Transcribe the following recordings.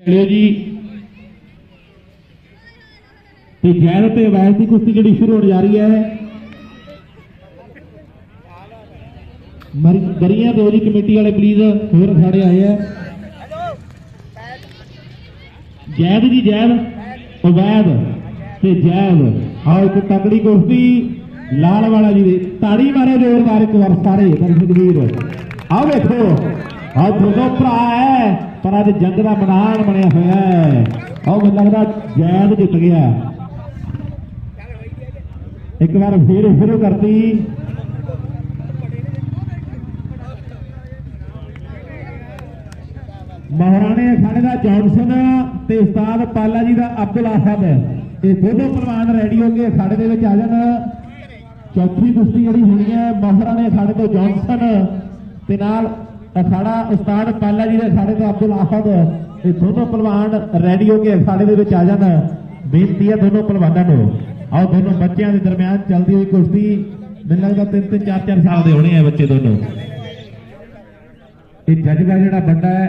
जी तो जैद ते अवैध की कुश्ती जी शुरू होने जा रही है। गरिया दो जी कमेटी वाले प्लीज होर अखाड़े आए हैं। जैद जी जैद अवैध ते जैद आओ एक तगड़ी कुश्ती लाल वाला जी ताड़ी मारे जोरदार एक बार सारे दर्शक वीर आओ देखो आओ दोनों भरा है पर अज जंग का मैदान बनया हुआ है। आओ मैं लगता जैद जित गया एक बार फिर शुरू करती महाराणे अखाड़े का जॉनसन ते उस्ताद पाला जी का अब्दुल आहद ये दोनों पहलवान रेडी हो गए अखाड़े के आ जान। चौथी कुश्ती जी होनी है महाराणे अखाड़े तो जॉनसन ते नाल अखाड़ा उस्ताद पाला जी के अखाड़े तो अब्दुल आहद ये दोनों पहलवान रेडी हो गए अखाड़े के आ जान। बेनती है दोनों पहलवानों को आओ दोनों बच्चों के दरम्यान चलती हुई कुश्ती मैंने लगता 3-3 4-4 साल के होने हैं बच्चे दोनों। ये जज्बा जो बड़ा है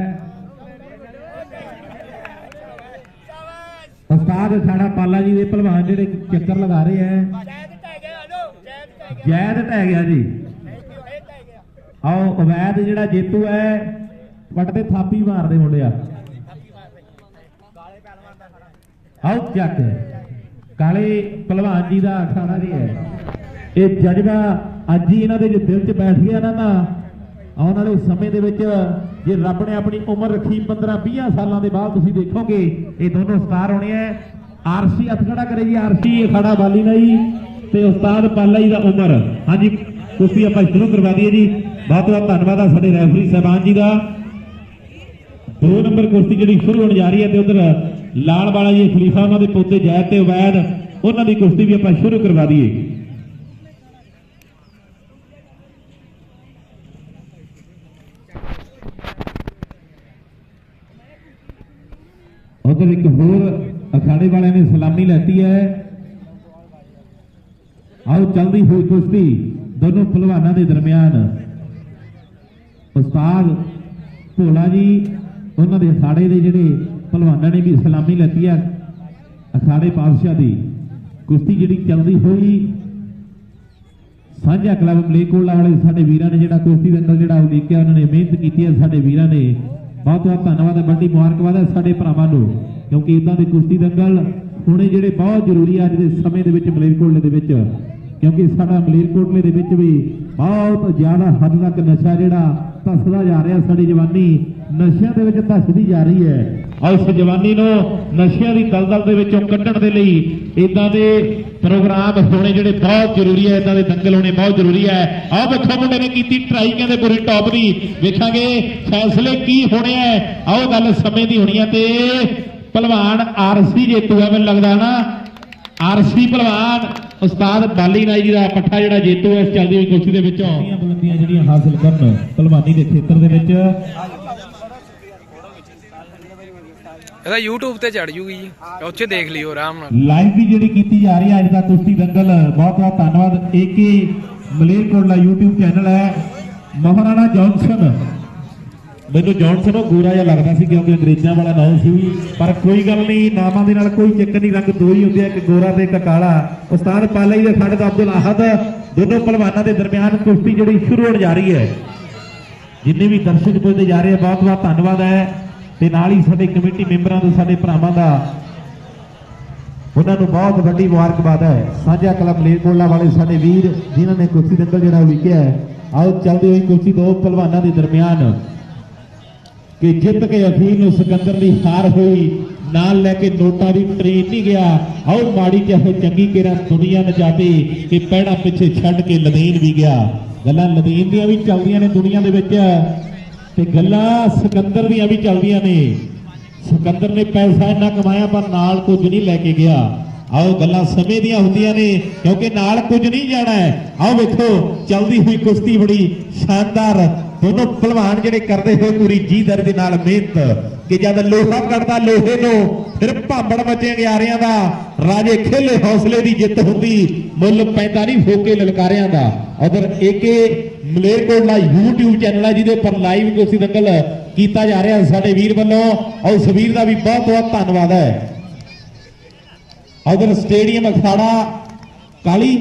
उस्ताद अखाड़ा पाला जी के पहलवान जो चक्कर लगा रहे हैं। जैद ढह गया जी आओ अवैध जो जेतू है वटते थापी मारते मुंडे आओ चक काले पहलवान जी का अखाड़ा जी है। ये जज्बा अज ही इन्हों के जो दिल च बैठ गया ना आने वाले समय जे रब ने अपनी उम्र रखी 15-20 सालों के बाद तुम देखोगे ये दोनों स्टार होने हैं। आरसी हथ खड़ा करे जी आरसी अखाड़ा बाली नहीं ते उस्ताद पाला जी का उम्र। हाँ जी कुश्ती आप शुरू करवा दिए जी बहुत बहुत धन्यवाद है साडे रैफरी साहबान जी का। 2 नंबर कुश्ती जी शुरू होने जा रही है। उधर लाल वाला जी खलीफा उन्होंने पोते जैद ते अवैध उन्होंने कुश्ती भी आप शुरू करवा दिए। उधर एक होर अखाड़े वाले ने सलामी लेती है। आओ चलती हुई कुश्ती दोनों पहलवानों के दरम्यान उस्ताद भोला जी उन्होंने अखाड़े के जोड़े पहलवानों ने भी सलामी लेती है। अखाड़े पातशाह की कुश्ती जी चलती हुई साझा क्लब मलेरकोटला वाले साडे वीरां ने जिहड़ा कुश्ती दंगल जिहड़ा उलीकिया उन्होंने मेहनत की है। साडे वीरां ने बहुत बहुत धन्यवाद है बड़ी मुबारकबाद है साडे भरावां नूं क्योंकि इदां दे कुश्ती दंगल होने जिहड़े बहुत जरूरी है अज दे समय दे विच मलेरकोटले दे विच क्योंकि साडा मलेरकोटले दे विच भी बहुत ज्यादा हद तक नशा जिहड़ा धसदा जा रहा। साडी जवानी नशिਆਂ ਦੇ ਵਿੱਚ ਧਸਦੀ जा रही है और इस जवानी ਨੂੰ नशिਆਂ ਦੀ दलदल ਦੇ ਵਿੱਚੋਂ ਕੱਢਣ ਦੇ ਲਈ ਇਦਾਂ ਦੇ प्रोग्राम होने ਜਿਹੜੇ बहुत जरूरी है। इदां ਦੇ दंगल होने बहुत जरूरी है। आओ ਵੇਖੋ ਮੁੰਡੇ ਨੇ ਕੀਤੀ ਟਰਾਈ ਕਹਿੰਦੇ ਪੂਰੀ ਟੌਪ ਦੀ ਵੇਖਾਂਗੇ फैसले की होने हैं। आओ गल समय ਦੀ होनी है ते ਪਹਿਲਵਾਨ आरसी जेतू है मैनूं लगदा ना आरसी ਪਹਿਲਵਾਨ उस्ताद बाली नाई जी का पट्ठा जो जेतू है इस चलती हुई कुश्ती के बुलंदियां जिहड़ियां हासिल करन पहलवानी के क्षेत्र दे विच ਇਹਦਾ YouTube ਤੇ ਚੜ ਜੂਗੀ ਜੀ ਉੱਥੇ ਦੇਖ ਲਿਓ ਆਰਾਮ ਨਾਲ ਲਾਈਵ ਵੀ ਜਿਹੜੀ ਕੀਤੀ ਜਾ ਰਹੀ ਹੈ ਅੱਜ ਦਾ ਕੁਸ਼ਤੀ ਦੰਗਲ। ਬਹੁਤ ਬਹੁਤ ਧੰਨਵਾਦ। ਏਕੇ ਮਲੇਰਕੋਟਲਾ YouTube ਚੈਨਲ ਹੈ। ਮਹਾਰਾਣਾ ਜੌਨਸਨ ਮੈਨੂੰ ਜੌਨਸਨ ਉਹ ਗੋਰਾ ਜਿਹਾ ਲੱਗਦਾ ਸੀ ਕਿਉਂਕਿ ਅੰਗਰੇਜ਼ਾਂ ਵਾਲਾ ਨਾਮ ਸੀ ਪਰ ਕੋਈ ਗੱਲ ਨਹੀਂ ਨਾਮਾਂ ਦੇ ਨਾਲ ਕੋਈ ਚੱਕਰ ਨਹੀਂ। ਰੰਗ ਦੋ ਹੀ ਹੁੰਦੇ ਆ ਇੱਕ ਗੋਰਾ ਤੇ ਇੱਕ ਕਾਲਾ। ਉਸਤਾਦ ਪਾਲਾ ਜੀ ਦੇ ਸਾਡੇ ਦਾ ਅਬਦੁਲ आहद दोनों पहलवानों के दरम्यान कुश्ती जी शुरू होने जा रही है। जिन्ने भी दर्शक पुजते जा रहे हैं बहुत बहुत धन्यवाद है ते नाल ही साडे कमेटी मैंबरां तो साडे भरावां दा उन्हां नूं बहुत वड्डी मुबारकबाद है। साझा क्लब मलेरकोटला वाले साडे वीर जिन्हां ने कुश्ती दंगल जिहड़ा विकिया है। आओ चलदी हुई कुश्ती दो पहलवानों के दरम्यान कि जित के अखीर नूं सिकंदर दी हार हुई नाल लैके नोटा भी ट्रेन नहीं गया। आओ माड़ी चाहे चंगी केरा दुनिया न जाती कि पैड़ा पिछे छड़ के लदीन भी गया। गल्लां लदीन दियां भी चलदियां ने दुनिया दे विच ते गल्लां सिकंदर दियां भी चलदियां ने। सिकंदर ने पैसा इन्ना कमाया पर नाल कुछ नहीं लैके गया। आओ गल्लां समय दियां हुंदियां ने क्योंकि नाल कुछ नहीं जाना है। आओ वेखो चलदी हुई कुश्ती बड़ी शानदार दोनों पहलवान जिहड़े करदे होए पूरी जी दर्द नाल मेहनत कि जब लोहा कटदा लोहे नूं फिर भांबड़ मचे ग्यारियां दा राजे खेले हौसले की जित हुंदी मुल पैंदा नहीं फोके ललकारियां दा। उधर एके ਮਲੇਰਕੋਟਲਾ YouTube ਚੈਨਲ ਹੈ ਜਿਹਦੇ ਉੱਪਰ ਲਾਈਵ ਕੁਸ਼ਤੀ ਦੰਗਲ ਕੀਤਾ ਜਾ ਰਿਹਾ ਸਾਡੇ ਵੀਰ ਵੱਲੋਂ। ਔਰ ਉਸ ਵੀਰ ਦਾ ਵੀ ਬਹੁਤ ਬਹੁਤ ਧੰਨਵਾਦ ਹੈ। ਉਧਰ ਸਟੇਡੀਅਮ ਅਖਾੜਾ ਕਾਲੀ,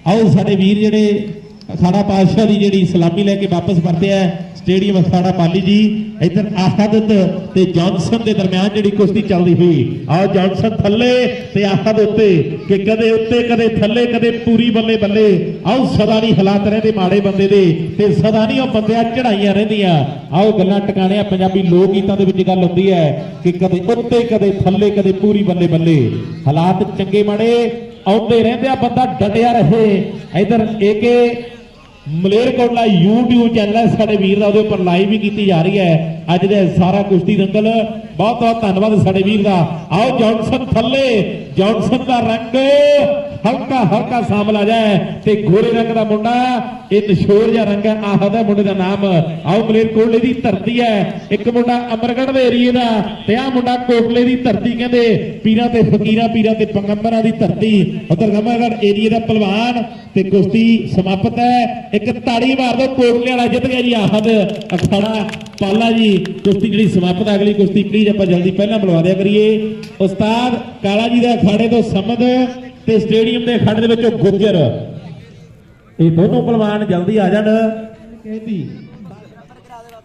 ਆਓ ਸਾਡੇ ਵੀਰ ਜਿਹੜੇ ਅਖਾੜਾ ਪਾਤਸ਼ਾਹ ਦੀ ਜਿਹੜੀ ਸਲਾਮੀ ਲੈ ਕੇ ਵਾਪਸ ਪਰਤੇ ਆ ਸਟੇਡੀਅਮ ਅਖਾੜਾ ਪਾਲੀ ਜੀ। ਇਧਰ ਆਹਦਤ ਤੇ ਜੌਨਸਨ ਦੇ ਦਰਮਿਆਨ ਜਿਹੜੀ ਕੁਸ਼ਤੀ ਚੱਲਦੀ ਹੋਈ, ਆਓ ਜੌਨਸਨ ਥੱਲੇ ਤੇ ਆਹਦ ਉੱਤੇ, ਕਿ ਕਦੇ ਉੱਤੇ ਕਦੇ ਥੱਲੇ ਕਦੇ ਪੂਰੀ ਬੱਲੇ ਬੱਲੇ। ਆਓ ਸਦਾ ਨਹੀਂ ਹਾਲਾਤ ਰਹਿੰਦੇ ਮਾੜੇ ਬੰਦੇ ਦੇ, ਤੇ ਸਦਾ ਨਹੀਂ ਉਹ ਬੰਦਿਆਂ ਚੜਾਈਆਂ ਰਹਿੰਦੀਆਂ। ਆਓ ਗੱਲਾਂ ਟਿਕਾਣਿਆਂ ਪੰਜਾਬੀ ਲੋਕ ਗੀਤਾਂ ਦੇ ਵਿੱਚ ਗੱਲ ਹੁੰਦੀ ਹੈ ਕਿ ਕਦੇ ਉੱਤੇ ਕਦੇ ਥੱਲੇ ਕਦੇ ਪੂਰੀ ਬੱਲੇ ਬੱਲੇ। ਹਾਲਾਤ ਚੰਗੇ ਮਾੜੇ ਆਉਂਦੇ ਰਹਿੰਦੇ ਆ, ਬੰਦਾ ਡਟਿਆ ਰਹੇ। ਇਧਰ ਏਕੇ ਮਲੇਰਕੋਟਲਾ YouTube ਚੈਨਲ ਹੈ ਸਾਡੇ ਵੀਰ ਦਾ, ਉਹਦੇ ਉੱਪਰ ਲਾਈਵ ਵੀ ਕੀਤੀ ਜਾ ਰਹੀ ਹੈ ਅੱਜ ਦੇ ਸਾਰਾ ਕੁਸ਼ਤੀ ਦੰਗਲ। ਬਹੁਤ ਬਹੁਤ ਧੰਨਵਾਦ ਸਾਡੇ ਵੀਰ ਦਾ। ਆਓ ਜੌਨਸਨ ਥੱਲੇ, ਜੌਨਸਨ ਦਾ ਰੰਗ ਹਲਕਾ ਹਲਕਾ ਸਾਂਵਲਾ ਜਾਏ ਤੇ ਗੋਰੇ ਰੰਗ ਦਾ ਮੁੰਡਾ ਇਹ ਨਸ਼ੋਰ ਜਿਹਾ ਰੰਗ ਹੈ, ਆਹਦਾ ਮੁੰਡੇ ਦਾ ਨਾਮ। ਆਓ ਮਲੇਰਕੋਟਲੇ ਦੀ ਧਰਤੀ ਹੈ, ਇੱਕ ਮੁੰਡਾ ਅਮਰਗੜ੍ਹ ਦੇ ਏਰੀਏ ਦਾ ਤੇ ਆਹ ਮੁੰਡਾ ਕੋਟਲੇ ਦੀ ਧਰਤੀ, ਕਹਿੰਦੇ ਪੀਰਾਂ ਤੇ ਫਕੀਰਾਂ ਪੀਰਾਂ ਤੇ ਪੈਗੰਬਰਾਂ ਦੀ ਧਰਤੀ। ਉਧਰ ਅਮਰਗੜ੍ਹ ਏਰੀਏ ਦਾ ਪਹਿਲਵਾਨ ਤੇ ਕੁਸ਼ਤੀ ਸਮਾਪਤ ਹੈ। ਇੱਕ ਤਾੜੀ ਮਾਰ ਦੋ, ਕੋਟਲੇ ਵਾਲਾ ਜਿੱਤ ਗਿਆ ਜੀ ਆਹਦ ਅਖਾੜਾ ਪਾਲਾ ਜੀ। ਕੁਸ਼ਤੀ ਜਿਹੜੀ ਸਮਾਪਤ, ਅਗਲੀ ਕੁਸ਼ਤੀ ਪਲੀਜ਼ ਆਪਾਂ ਜਲਦੀ ਪਹਿਲਾਂ ਬੁਲਵਾ ਦਿਆ ਕਰੀਏ। ਉਸਤਾਦ ਕਾਲਾ ਜੀ ਦੇ ਅਖਾੜੇ ਤੋਂ ਸਮਦ ਤੇ ਸਟੇਡੀਅਮ ਦੇ ਅਖਾੜੇ ਦੇ ਵਿੱਚੋਂ ਗੁੱਜਰ, ਇਹ ਦੋਨੋਂ ਪਹਿਲਵਾਨ ਜਲਦੀ ਆ ਜਾਣ। ਕਹਿੰਦੀ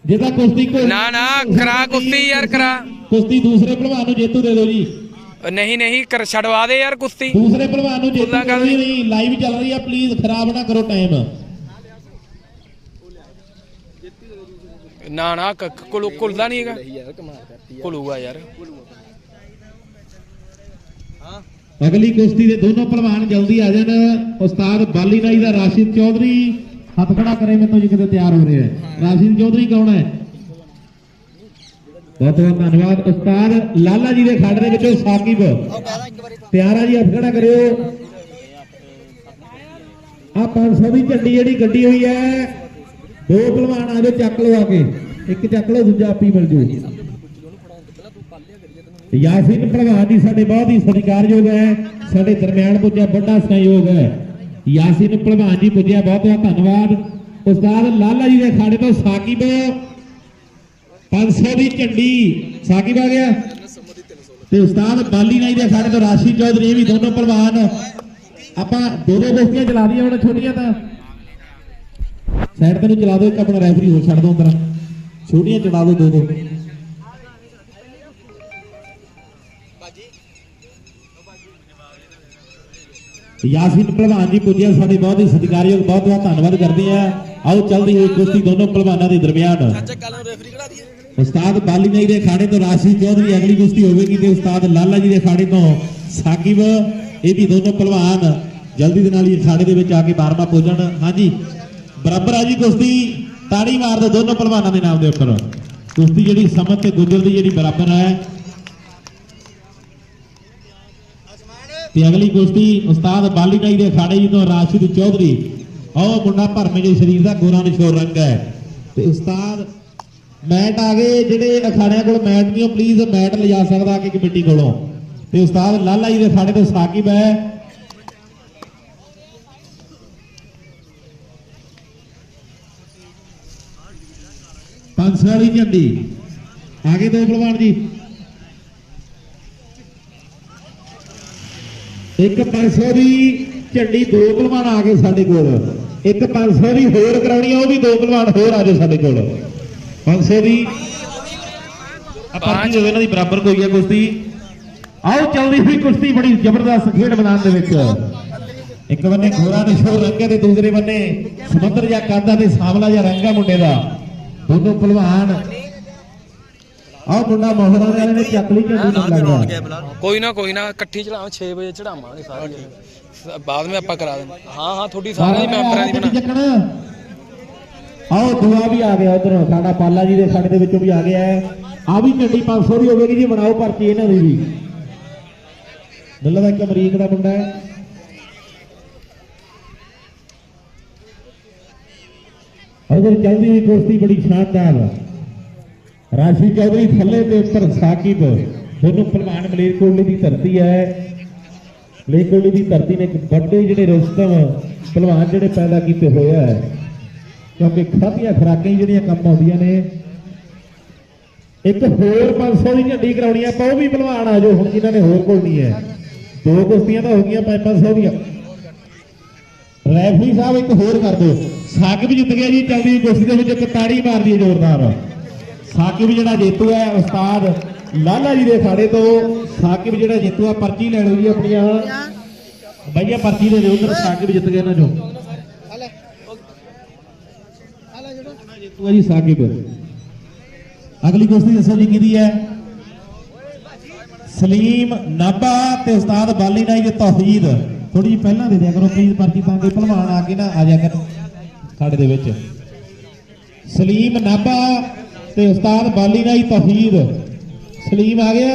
ਜਿਹਦਾ ਕੁਸ਼ਤੀ ਨਾ ਨਾ ਕਰਾ ਕੁਸ਼ਤੀ ਯਾਰ, ਕਰਾ ਕੁਸ਼ਤੀ ਦੂਸਰੇ ਪਹਿਲਵਾਨ ਨੂੰ ਜੇਤੂ ਦੇ ਦਿਓ ਜੀ। ਨਹੀਂ ਨਹੀਂ ਕਰ ਛਡਵਾ ਦੇ ਯਾਰ ਕੁਸ਼ਤੀ, ਦੂਸਰੇ ਪਹਿਲਵਾਨ ਨੂੰ ਜੇਤੂ ਨਹੀਂ, ਲਾਈਵ ਚੱਲ ਰਹੀ ਹੈ, ਪਲੀਜ਼ ਖਰਾਬ ਨਾ ਕਰੋ ਟਾਈਮ। ਨਾ ਨਾ ਕੁਲਦਾ ਨਹੀਂ ਹੈਗਾ, ਕੁਲੂਗਾ ਯਾਰ। ਅਗਲੀ ਕੁਸ਼ਤੀ ਦੇ ਦੋਨੋਂ ਪਹਿਲਵਾਨ ਜਲਦੀ ਆ ਜਾਣ। ਉਸਤਾਦ ਬਾਲੀ ਨਾਈ ਦਾ ਰਾਸ਼ਿਦ ਚੌਧਰੀ ਹੱਥ ਖੜਾ ਕਰੇ ਮੇਰੇ ਤੋਂ ਜੀ ਕਿਤੇ ਤਿਆਰ ਹੋ ਰਿਹਾ ਹੈ। ਰਾਸ਼ਿਦ ਚੌਧਰੀ ਕੌਣ ਹੈ? ਬਹੁਤ ਬਹੁਤ ਧੰਨਵਾਦ। ਉਸਤਾਦ ਲਾਲਾ ਜੀ ਦੇ ਖਾੜੇ ਦੇ ਵਿੱਚੋਂ ਸਾਕਿਬ ਤਿਆਰਾ ਜੀ, ਹੱਥ ਖੜਾ ਕਰਿਓ। ਆ 500 ਦੀ ਝੰਡੀ ਜਿਹੜੀ ਗੱਡੀ ਹੋਈ ਹੈ, ਦੋ ਪਹਿਲਵਾਨ ਆ ਜਾਓ, ਚੱਕ ਲਓ ਆ ਕੇ, ਇੱਕ ਚੱਕ ਲਓ ਦੂਜਾ ਆਪੀ ਮਿਲ ਜੂ। ਯਾਸੀਨ ਪਹਿਲਵਾਨ ਜੀ ਸਾਡੇ ਬਹੁਤ ਹੀ ਸਤਿਕਾਰਯੋਗ ਹੈ, ਸਾਡੇ ਦਰਮਿਆਨ ਪੁੱਜਿਆ ਵੱਡਾ ਸਹਿਯੋਗ ਹੈ। ਯਾਸੀਨ ਪਹਿਲਵਾਨ ਜੀ ਪੁੱਜਿਆ, ਬਹੁਤ ਬਹੁਤ ਧੰਨਵਾਦ। ਉਸਤਾਦ ਲਾਲਾ ਜੀ ਦੇ ਖਾੜੇ ਤੋਂ ਸਾਕਿਬ 500 ਦੀ ਝੰਡੀ, ਸਾਕਿਬ ਆ ਗਿਆ। ਤੇ ਉਸਤਾਦ ਬਾਲੀ ਨਾਈ ਦੇ ਖਾੜੇ ਤੋਂ ਰਾਸ਼ੀ ਚੌਧਰੀ, ਵੀ ਦੋਨੋਂ ਪਹਿਲਵਾਨ। ਆਪਾਂ ਦੋ ਦੋ ਕੁਸ਼ਤੀਆਂ ਚਲਾ ਦੀਆਂ ਹੁਣ ਛੋਟੀਆਂ, ਤਾਂ ਸਾਈਡ ਤੇ ਨੂੰ ਚਲਾ ਦਿਓ, ਇੱਕ ਆਪਣਾ ਰੈਫਰੀ ਹੋਰ ਛੱਡ ਦਿਓ ਅੰਦਰ, ਛੋਟੀਆਂ ਚੜਾ ਦਿਓ ਦੋ ਦੋ। ਯਾਸੀਨ ਪਹਿਲਵਾਨ ਜੀ ਪੁੱਜਿਆ ਸਾਡੇ ਬਹੁਤ ਹੀ ਸਤਿਕਾਰਯੋਗ, ਬਹੁਤ ਬਹੁਤ ਧੰਨਵਾਦ ਕਰਦੇ ਆ। ਆਓ ਚੱਲਦੀ ਹੋਈ ਕੁਸ਼ਤੀ ਦੋਨੋਂ ਪਹਿਲਵਾਨਾਂ ਦੇ ਦਰਮਿਆਨ। ਉਸਤਾਦ ਬਾਲੀ ਨਾਈ ਦੇ ਖਾੜੇ ਤੋਂ ਰਾਸ਼ੀ ਚੌਧਰੀ ਅਗਲੀ ਕੁਸ਼ਤੀ ਹੋਵੇਗੀ, ਤੇ ਉਸਤਾਦ ਲਾਲਾ ਜੀ ਦੇ ਖਾੜੇ ਤੋਂ ਸਾਕਿਬ, ਇਹ ਵੀ ਦੋਨੋਂ ਪਹਿਲਵਾਨ ਜਲਦੀ ਦੇ ਨਾਲ ਹੀ ਖਾੜੇ ਦੇ ਵਿੱਚ ਆ ਕੇ 12ਵਾਂ ਪਹੁੰਚਣ। ਹਾਂਜੀ ਬਰਾਬਰ ਆ ਜੀ ਕੁਸ਼ਤੀ, ਤਾੜੀ ਮਾਰ ਦੋ ਦੋਨੋਂ ਪਹਿਲਵਾਨਾਂ ਦੇ ਨਾਮ ਦੇ ਉੱਪਰ। ਕੁਸ਼ਤੀ ਜਿਹੜੀ ਸਮਤ ਤੇ ਗੁੱਜਰ ਦੀ ਜਿਹੜੀ ਬਰਾਬਰ ਹੈ। ਤੇ ਅਗਲੀ ਕੁਸ਼ਤੀ ਉਸਤਾਦ ਬਾਲੀ ਨਾਈ ਦੇ ਅਖਾੜੇ ਜੀ ਤੋਂ ਰਾਸ਼ਿਦ ਚੌਧਰੀ, ਆਓ ਮੁੰਡਾ ਭਰਮੇ ਦੇ ਸਰੀਰ ਦਾ ਗੋਰਾ ਨਿਸ਼ੋਰ ਰੰਗ ਹੈ। ਤੇ ਉਸਤਾਦ ਮੈਟ ਆ ਗਏ, ਜਿਹੜੇ ਅਖਾੜਿਆਂ ਕੋਲ ਮੈਟ ਨਹੀਂ ਉਹ ਪਲੀਜ਼ ਮੈਟ ਲਿਜਾ ਸਕਦਾ ਕਿ ਕਮੇਟੀ ਕੋਲੋਂ। ਤੇ ਉਸਤਾਦ ਲਾਲਾ ਜੀ ਦੇ ਅਖਾੜੇ ਤੋਂ ਸਾਕਿਬ ਹੈ। ਪੰਜ ਵਾਲੀ ਝੰਡੀ ਆਗੇ ਦੋ ਪਹਿਲਵਾਨ ਜੀ, ਇੱਕ 500 ਦੀ ਝੰਡੀ, ਦੋ ਪਹਿਲਵਾਨ ਆ ਗਏ ਸਾਡੇ ਕੋਲ। ਇੱਕ 500 ਦੀ ਹੋਰ ਕਰਾਉਣੀ ਆ, ਉਹ ਵੀ ਦੋ ਪਹਿਲਵਾਨ ਹੋਰ ਆ ਜਾਓ ਸਾਡੇ ਕੋਲ। 500 ਦੀ ਆਪਾਂ ਇਹਨਾਂ ਦੀ ਬਰਾਬਰ ਕੋਈ ਹੈ ਕੁਸ਼ਤੀ। ਆਓ ਚੱਲਦੀ ਹੋਈ ਕੁਸ਼ਤੀ ਬੜੀ ਜ਼ਬਰਦਸਤ ਖੇਡ ਮੈਦਾਨ ਦੇ ਵਿੱਚ। ਇੱਕ ਬੰਨੇ ਗੋਰਾ ਨਿਸ਼ੋਰ ਰੰਗ ਹੈ ਤੇ ਦੂਸਰੇ ਬੰਨੇ ਸਮੁੰਦਰ ਜਾਂ ਕਾਦਾ ਤੇ ਸਾਵਲਾ ਜਿਹਾ ਰੰਗ ਹੈ ਮੁੰਡੇ ਦਾ। ਦੋਨੋਂ ਪਹਿਲਵਾਨ, ਆਹ ਮੁੰਡਾ ਮੋਹਰਾ ਵਾਲੇ ਨੇ ਚੱਕ ਲਈ ਝੰਡੀ ਲੱਗਦਾ। ਕੋਈ ਨਾ ਇਕੱਠੀ ਚੜਾਵਾਂ, 6 ਵਜੇ ਚੜਾਵਾਂਗੇ ਸਾਰੇ, ਬਾਅਦ ਵਿੱਚ ਆਪਾਂ ਕਰਾ ਦੇਣਾ। ਹਾਂ ਹਾਂ ਤੁਹਾਡੀ ਸਾਰਿਆਂ ਦੀ ਮੈਂਬਰਾਂ ਦੀ ਬਣਾ। ਆਓ ਦੂਆ ਵੀ ਆ ਗਿਆ ਉਧਰੋਂ, ਸਾਡਾ ਪਾਲਾ ਜੀ ਦੇ ਸਾਡੇ ਦੇ ਵਿੱਚੋਂ ਵੀ ਆ ਗਿਆ ਹੈ। ਆ ਵੀ ਝੰਡੀ 500 ਦੀ ਹੋਵੇਗੀ ਜੀ, ਬਣਾਓ ਪਰਚੀ ਇਹਨਾਂ ਦੀ ਵੀ। ਮਿਲਦਾ ਇੱਕ ਅਮਰੀਕ ਦਾ ਮੁੰਡਾ ਹੈ। ਉਧਰ ਚੱਲਦੀ ਹੋਈ ਕੁਸ਼ਤੀ ਬੜੀ ਸ਼ਾਨਦਾਰ, ਰਾਸ਼ੀ ਚੌਧਰੀ ਥੱਲੇ ਤੇ ਉੱਪਰ ਸਾਕਿਬ, ਦੋਨੋਂ ਪਹਿਲਵਾਨ ਮਲੇਰਕੋਟਲੇ ਦੀ ਧਰਤੀ ਹੈ। ਮਲੇਰਕੋਟਲੇ ਦੀ ਧਰਤੀ ਨੇ ਇੱਕ ਵੱਡੇ ਜਿਹੜੇ ਰੁਸਤਮ ਪਹਿਲਵਾਨ ਜਿਹੜੇ ਪੈਦਾ ਕੀਤੇ ਹੋਏ ਹੈ। क्योंकि खाधियां खुराकें ਜਿਹੜੀਆਂ ਕੰਮ ਆਉਂਦੀਆਂ ਨੇ। एक होर 500 की झंडी करानी है, वो भी भलवान आ जाओ हम जिन्होंने होर कोई नहीं है। दो कुश्तियां तो हो गई 500 दी। रैफरी साहब एक होर कर दो। साकिब जित गया जी, चलती कुश्ती के ताड़ी मार दी जोरदार। साकिब जो जेतू है उस्ताद लाला जी के अखाड़े तो साकिब जो जेतू है पर्ची ले लो जी अपनी भैया पर्ची दे दो उधर। साकिब जित गए ना जो जेतू है जी साकिब। अगली कुश्ती दसो जी किहदी है? सलीम नाभा ते उस्ताद बाली नाई दे तौहीद। थोड़ी जी पहला दे दिया करो प्लीज पर्ची पाके भलवान आके ना आ जाया कर खाड़े दे विच। सलीम नाभा ते उस्ताद बाली नाई तौहीद। सलीम आ गया,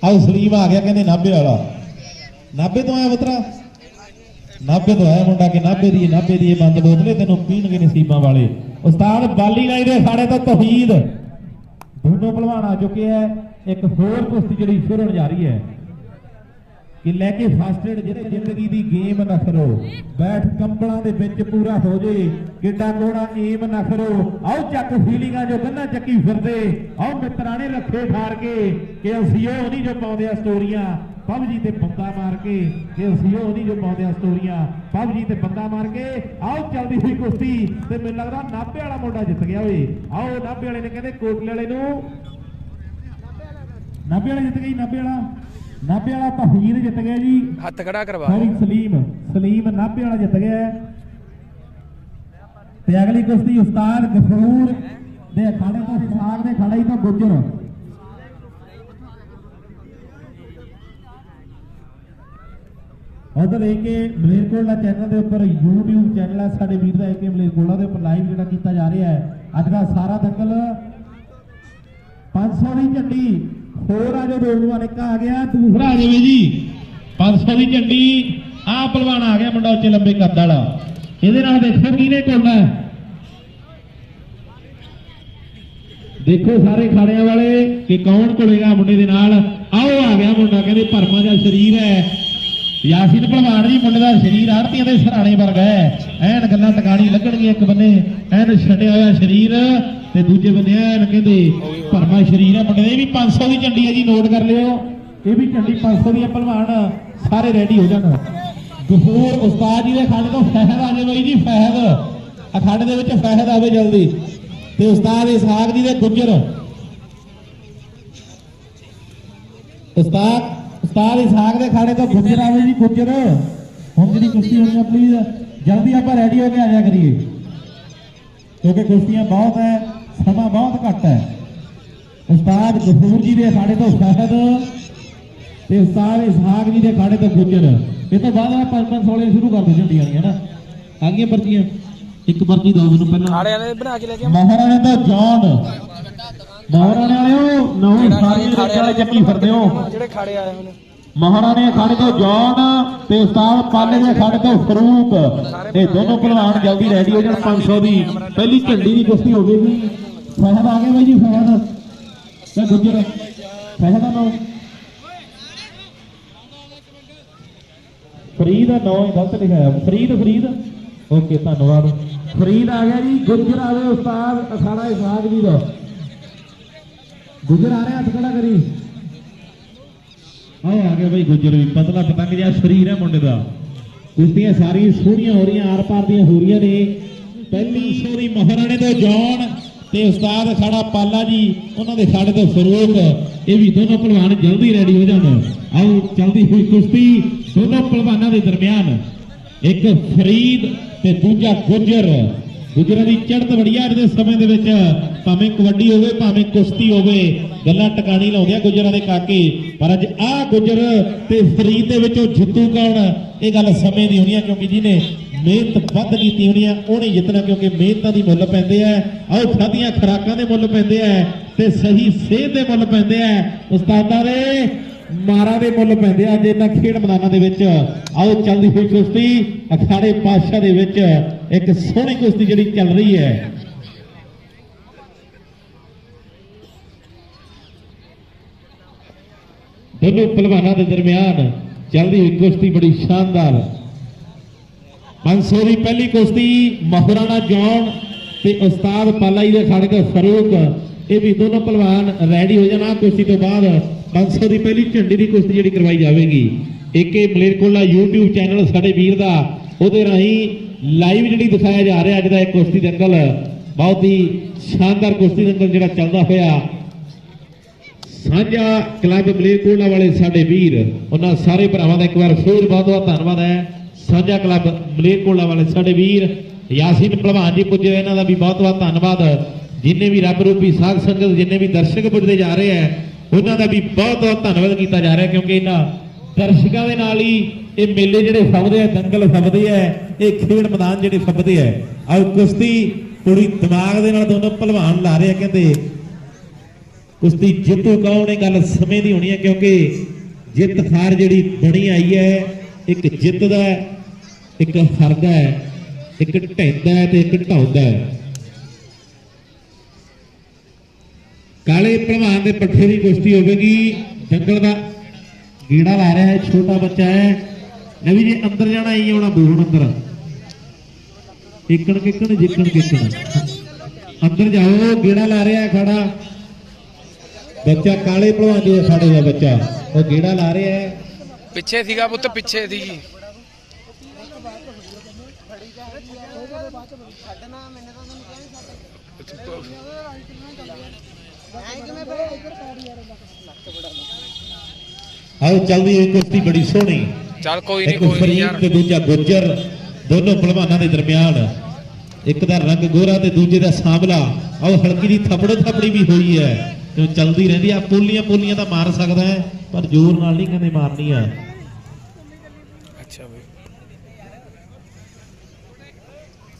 आओ सलीम आ गया, कहते नाभे वाला। नाभे तो आया पुत्रा, नाभे तो आया मुंडा के नाभे दी बंद बोतले तेनों पीणगे नसीबां वाले। उस्ताद बाली नाई दे अखाड़े तो तौहीद। दोनों भलवान आ चुके हैं। एक होर कुश्ती जी शुरू होने जा रही है कि लैके फस्ट एड जिहड़े जिंदगी दी गेम ना करो, बैठ कंबलों के विच पूरा हो जाए, किड्डा कोड़ा एम ना करो। आओ चक फीलिंगा जो गन्ना चक्की फिरदे, आओ मित्राने रखे ठार के कि असीं ओह नहीं जो पाउंदे आ स्टोरियां पबजी ते बंदा मार के, कि असीं ओह नहीं जो पाउंदे आ स्टोरियां पबजी ते बंदा मार के। आओ चलदी हुई कुश्ती ते मैनूं लगदा नाभे वाला मुंडा जित गया होए। आओ नाभे वाले ने कहंदे कोटले वाले नूं, नाभे वाला जित गई, नाभे वाला तौहीद जित गया जी। हथ खड़ा करवा सलीम नाभे वाला जित गया। ते अगली कुश्ती उस्ताद गफूर दे अखाड़े तो साग दे खड़ाई तो गुजर। उधर एक मलेरकोला चैनल के उपर यूट्यूब चैनल है साडे वीर दा, एक मलेरकोला के उपर लाइव जिहड़ा कीता जा रहा है। अज का सारा दंगल 500 की झंडी होर आ जो नौजवान एक आ गया, दूसरा आ जाए जी 500 की झंडी। आ पहलवान आ गया मुंडा उच्चे लंबे कद वाला। ਇਹਦੇ ਨਾਲ देखो किने टोलना है, देखो सारे खाड़ियां वाले कि कौन घुलेगा मुंडे दे नाल। आओ आ गया मुंडा, कहते भरमा दा शरीर है यासीन पहलवान जी। मुंडे दा शरीर आड़तियां दे सराणे वर्गा है, ऐन गल्लां टकाणी लगणगीਆਂ। एक बन्ने ऐन छड्डिया होया शरीर ते दूजे बन्ने ऐन कहते भरमा शरीर है मुंडे दे। भी 500 की झंडी है जी, नोट कर लियो। ये भी झंडी 500 की है। पहलवान सारे रेडी हो जाण। गफूर उस्ताद जी दे अखाड़े तो फहद आ जाए बई जी, फहद अखाड़े दे विच फहद आवे जल्दी। ते उस्ताद इसहाक जी दे गुजर, उस्ताद इसहाक दे अखाड़े तो गुजर आवे जी, गुजर। हुण जिहड़ी कुश्ती होनी है प्लीज जल्दी आपां रेडी हो के आ जाया करिए, क्योंकि कुश्तियां बहुत है, समा बहुत घट है। उस्ताद गफूर जी दे अखाड़े तो फहद ते उस्ताद इसहाक जी दे अखाड़े तो गुजर। ये तो बाद 5-5 शुरू कर दो झंडियां है ना। आ गई पर्चियां, एक पर्ची दो मैनूं पहला। खाड़े वाले बना के लेके महाराणे तो जॉन, महाराणे वाले नौ सारी वाले चक्की फिरदे हो ਜਿਹੜੇ ਖਾੜੇ ਆਏ ਹੁਣ। महाराणे अखाड़े तो जॉन ते उस्ताद पाले दे अखाड़े तो फरूक। ये दोनों पहलवान जल्दी रेडी हो जाण। 500 की पहली झंडी की कुश्ती हो गई। फहद आ गए भाई जी, फहद ते गुजर। फहद दा नाम फरीद है, नौ गलत लिखाया फरीद। ओके धन्यवाद। फरीद आ गया जी, गुजर आ गए। उस्ताद अखाड़ा इसहाक जी का गुजर आ रहा, हथ खड़ा करी। आ गया भाई गुजर भी, पतला पतंग जिहा शरीर है मुंडे का। कुश्तियां सारी सोहणियां हो रही, आर पार दी हो रही ने। पहली सोरी महाराणे तो जॉन ते उस्ताद अखाड़ा पाला जी, उन्होंने अखाड़े तो फरूक। ये भी दोनों पहलवान जल्दी रेडी हो जाए। आओ चलती हुई कुश्ती दोनों पहलवानों के दरमियान, एक फरीद ते दूजा गुजर। गुजरां दी चढ़त बड़ी है अज दे समय दे विच, भावें कबड्डी होवे भावें कुश्ती होवे, गल्लां टकाणी लाउंदे आ गुजरां दे काके। पर अज आ गुजर ते फरीद दे विचों जित्तू कौन, ये गल समय दी होनी है, क्योंकि जिन्हें मेहनत वध कीती होनी है उहने जितना, क्योंकि मेहनतां दी मुੱਲ पैंदे आ। आओ खादियां खुराकां दे मुੱਲ पैंदे आ ते सही सेहत दे मुੱਲ पैंदे आ, उस्तादां दे मारा दे मुੱਲ पैंदे आ जिन्ना खेड मैदानां दे विच। आओ चलदी हुई कुश्ती अखाड़े पातशाह दे विच एक सोहनी कुश्ती जिहड़ी चल रही है। दोनों पहलवानों के दरमियान चलती हुई कुश्ती बड़ी शानदार। 500 ਦੀ ਪਹਿਲੀ ਕੁਸ਼ਤੀ ਮਹਾਰਾਣਾ ਜੌਨ ਤੇ ਉਸਤਾਦ ਪਾਲਾ ਜੀ ਦੇ ਖੜ ਕੇ ਫਰੂਕ, ਇਹ ਵੀ ਦੋਨੋਂ ਪਹਿਲਵਾਨ ਰੈਡੀ ਹੋ ਜਾਣਾ। ਕੁਸ਼ਤੀ ਤੋਂ ਬਾਅਦ 500 ਦੀ ਪਹਿਲੀ ਝੰਡੀ ਦੀ ਕੁਸ਼ਤੀ ਜਿਹੜੀ ਕਰਵਾਈ ਜਾਵੇਗੀ। ਇੱਕ ਇਹ ਮਲੇਰਕੋਟਲਾ YouTube ਚੈਨਲ ਸਾਡੇ ਵੀਰ ਦਾ, ਉਹਦੇ ਰਾਹੀਂ ਲਾਈਵ ਜਿਹੜੀ ਦਿਖਾਇਆ ਜਾ ਰਿਹਾ ਅੱਜ ਦਾ ਇਹ ਕੁਸ਼ਤੀ ਦੰਗਲ, ਬਹੁਤ ਹੀ ਸ਼ਾਨਦਾਰ ਕੁਸ਼ਤੀ ਦੰਗਲ ਜਿਹੜਾ ਚੱਲਦਾ ਹੋਇਆ। ਸਾਂਝਾ ਕਲੱਬ ਮਲੇਰਕੋਟਲਾ ਵਾਲੇ ਸਾਡੇ ਵੀਰ, ਉਹਨਾਂ ਸਾਰੇ ਭਰਾਵਾਂ ਦਾ ਇੱਕ ਵਾਰ ਫੇਰ ਬਹੁਤ ਬਹੁਤ ਧੰਨਵਾਦ ਹੈ। ਸਾਂਝਾ ਕਲੱਬ ਮਲੇਰਕੋਟਲਾ ਵਾਲੇ ਸਾਡੇ ਵੀਰ ਯਾਸੀਨ ਭਲਵਾਨ ਜੀ ਪੁੱਜੇ, ਇਹਨਾਂ ਦਾ ਵੀ ਬਹੁਤ ਬਹੁਤ ਧੰਨਵਾਦ। ਜਿੰਨੇ ਵੀ ਰੱਬ ਰੂਪੀ ਸਾਧ ਸੰਗਤ, ਜਿੰਨੇ ਵੀ ਦਰਸ਼ਕ ਪੁੱਜਦੇ ਜਾ ਰਹੇ ਹੈ, ਉਹਨਾਂ ਦਾ ਵੀ ਬਹੁਤ ਬਹੁਤ ਧੰਨਵਾਦ ਕੀਤਾ ਜਾ ਰਿਹਾ, ਕਿਉਂਕਿ ਇਹਨਾਂ ਦਰਸ਼ਕਾਂ ਦੇ ਨਾਲ ਹੀ ਇਹ ਮੇਲੇ ਜਿਹੜੇ ਫੱਬਦੇ ਆ, ਦੰਗਲ ਫੱਬਦੇ ਆ, ਇਹ ਖੇਡ ਮੈਦਾਨ ਜਿਹੜੇ ਫੱਬਦੇ ਆ। ਆਓ ਕੁਸ਼ਤੀ ਪੂਰੀ ਦਿਮਾਗ ਦੇ ਨਾਲ ਦੋਨੋਂ ਭਲਵਾਨ ਲਾ ਰਹੇ ਆ। ਕਹਿੰਦੇ ਕੁਸ਼ਤੀ ਜਿੱਤੂ ਕੌਣ, ਇਹ ਗੱਲ ਸਮੇਂ ਦੀ ਹੋਣੀ ਹੈ, ਕਿਉਂਕਿ ਜਿੱਤ ਹਾਰ ਜਿਹੜੀ ਬਣੀ ਆਈ ਹੈ, ਇੱਕ ਜਿੱਤਦਾ ਇੱਕ ਹਾਰਦਾ ਹੈ, ਇੱਕ ਢਹਿੰਦਾ ਹੈ ਤੇ ਇੱਕ ਢਾਉਂਦਾ ਹੈ। ਕਾਲੇ ਭਲਵਾਨ ਦੇ ਪੱਠੇ ਦੀ ਕੁਸ਼ਤੀ ਹੋਵੇਗੀ। ਦੰਗਲ ਦਾ ਗੇੜਾ ਲਾ ਰਿਹਾ ਹੈ, ਛੋਟਾ ਬੱਚਾ ਹੈ। ਨਵੀਂ ਜੀ ਅੰਦਰ ਜਾਣਾ ਹੀ ਆਉਣਾ ਬੋਲ ਅੰਦਰ, ਇੱਕਣ ਕਿੱਕਣ ਜਿੱਕਣ ਕਿੱਕਣ ਅੰਦਰ ਜਾਓ। ਗੇੜਾ ਲਾ ਰਿਹਾ ਖੜਾ ਬੱਚਾ, ਕਾਲੇ ਭਲਵਾਨ ਜੀ ਦੇ ਸਾਡੇ ਦਾ ਬੱਚਾ, ਉਹ ਗੇੜਾ ਲਾ ਰਿਹਾ ਹੈ। ਪਿੱਛੇ ਸੀਗਾ ਪੁੱਤ, ਪਿੱਛੇ ਸੀਗੀ। ਆਓ ਚੱਲਦੀ ਹੋਈ ਕੁਸ਼ਤੀ ਬੜੀ ਸੋਹਣੀ। ਚੱਲ ਕੋਈ ਨਹੀਂ ਯਾਰ। ਤੇ ਦੂਜਾ ਗੁੱਜਰ, ਦੋਨੋਂ ਪਹਿਲਵਾਨਾਂ ਦੇ ਦਰਮਿਆਨ, ਇੱਕ ਦਾ ਰੰਗ ਗੋਰਾ ਤੇ ਦੂਜੇ ਦਾ ਸਾਂਵਲਾ। ਆਓ ਹਲਕੀ ਦੀ ਥੱਪੜੋ ਥੱਪੜੀ ਵੀ ਹੋਈ ਹੈ, ਜੋ ਚੱਲਦੀ ਰਹਿੰਦੀ ਆ। ਪੋਲੀਆਂ ਪੋਲੀਆਂ ਤਾਂ ਮਾਰ ਸਕਦਾ ਹੈ, ਪਰ ਜ਼ੋਰ ਨਾਲ ਨਹੀਂ ਕਹਿੰਦੇ ਮਾਰਨੀ ਆ। ਅੱਛਾ ਬਈ,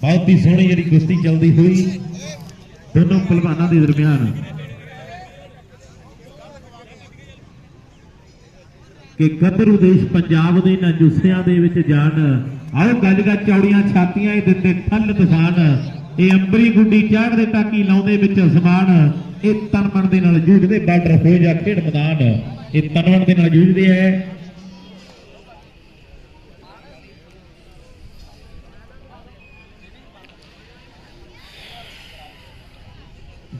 ਬਹੁਤ ਹੀ ਸੋਹਣੀ ਜਿਹੜੀ ਕੁਸ਼ਤੀ ਚੱਲਦੀ ਹੋਈ ਦੋਨੋਂ ਪਹਿਲਵਾਨਾਂ ਦੇ ਦਰਮਿਆਨ, ਕਿ ਗੱਭਰੂ ਦੇਸ਼ ਪੰਜਾਬ ਦੇ ਨਾ ਜੁੱਸਿਆਂ ਦੇ ਵਿੱਚ ਜਾਣ। ਆਓ ਗੱਜਗਾ ਚੌੜੀਆਂ ਛਾਤੀਆਂ ਇਹ ਦਿੰਦੇ ਠੱਲ ਤੂਫਾਨ, ਇਹ ਅੰਬਰੀ ਗੁੱਡੀ ਚਾੜਦੇ ਟਾਕੀ ਲਾਉਂਦੇ ਵਿੱਚ ਅਸਮਾਨ। ਇਹ ਤਨ ਮਨ ਦੇ ਨਾਲ ਜੂਝਦੇ, ਬਾਰਡਰ ਹੋ ਜਾ ਖੇਡ ਮੈਦਾਨ, ਇਹ ਤਨ ਮਨ ਦੇ ਨਾਲ ਜੂਝਦੇ ਹੈ।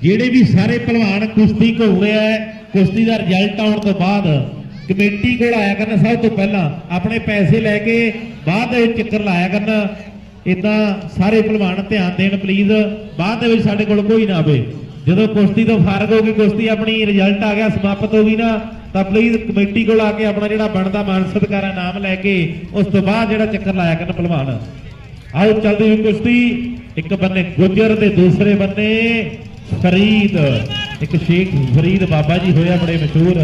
ਜਿਹੜੇ ਵੀ ਸਾਰੇ ਪਹਿਲਵਾਨ ਕੁਸ਼ਤੀ ਘੁੰਮ ਰਿਹਾ ਹੈ, ਕੁਸ਼ਤੀ ਦਾ ਰਿਜ਼ਲਟ ਆਉਣ ਤੋਂ ਬਾਅਦ ਕਮੇਟੀ ਕੋਲ ਆਇਆ ਕਰਨ। ਸਭ ਤੋਂ ਪਹਿਲਾਂ ਆਪਣੇ ਪੈਸੇ ਲੈ ਕੇ ਬਾਅਦ ਦੇ ਵਿੱਚ ਚੱਕਰ ਲਾਇਆ ਕਰਨ। ਇਦਾਂ ਸਾਰੇ ਪਹਿਲਵਾਨ ਧਿਆਨ ਦੇਣ ਪਲੀਜ਼। ਬਾਅਦ ਦੇ ਵਿੱਚ ਸਾਡੇ ਕੋਲ ਕੋਈ ਨਾ ਆਵੇ। ਜਦੋਂ ਕੁਸ਼ਤੀ ਤੋਂ ਫਾਰਗ ਹੋ ਗਈ, ਕੁਸ਼ਤੀ ਆਪਣੀ ਰਿਜ਼ਲਟ ਆ ਗਿਆ, ਸਮਾਪਤ ਹੋ ਗਈ ਨਾ, ਤਾਂ ਪਲੀਜ਼ ਕਮੇਟੀ ਕੋਲ ਆ ਕੇ ਆਪਣਾ ਜਿਹੜਾ ਬਣਦਾ ਮਾਨ ਸਤਿਕਾਰ ਨਾਮ ਲੈ ਕੇ ਉਸ ਤੋਂ ਬਾਅਦ ਜਿਹੜਾ ਚੱਕਰ ਲਾਇਆ ਕਰਨ ਪਹਿਲਵਾਨ। ਆਓ ਚੱਲਦੀ ਹੋਈ ਕੁਸ਼ਤੀ, ਇੱਕ ਬੰਨੇ ਗੁੱਜਰ ਤੇ ਦੂਸਰੇ ਬੰਨੇ ਫਰੀਦ। ਇੱਕ ਸ਼ੇਖ ਫਰੀਦ ਬਾਬਾ ਜੀ ਹੋਇਆ ਬੜੇ ਮਸ਼ਹੂਰ,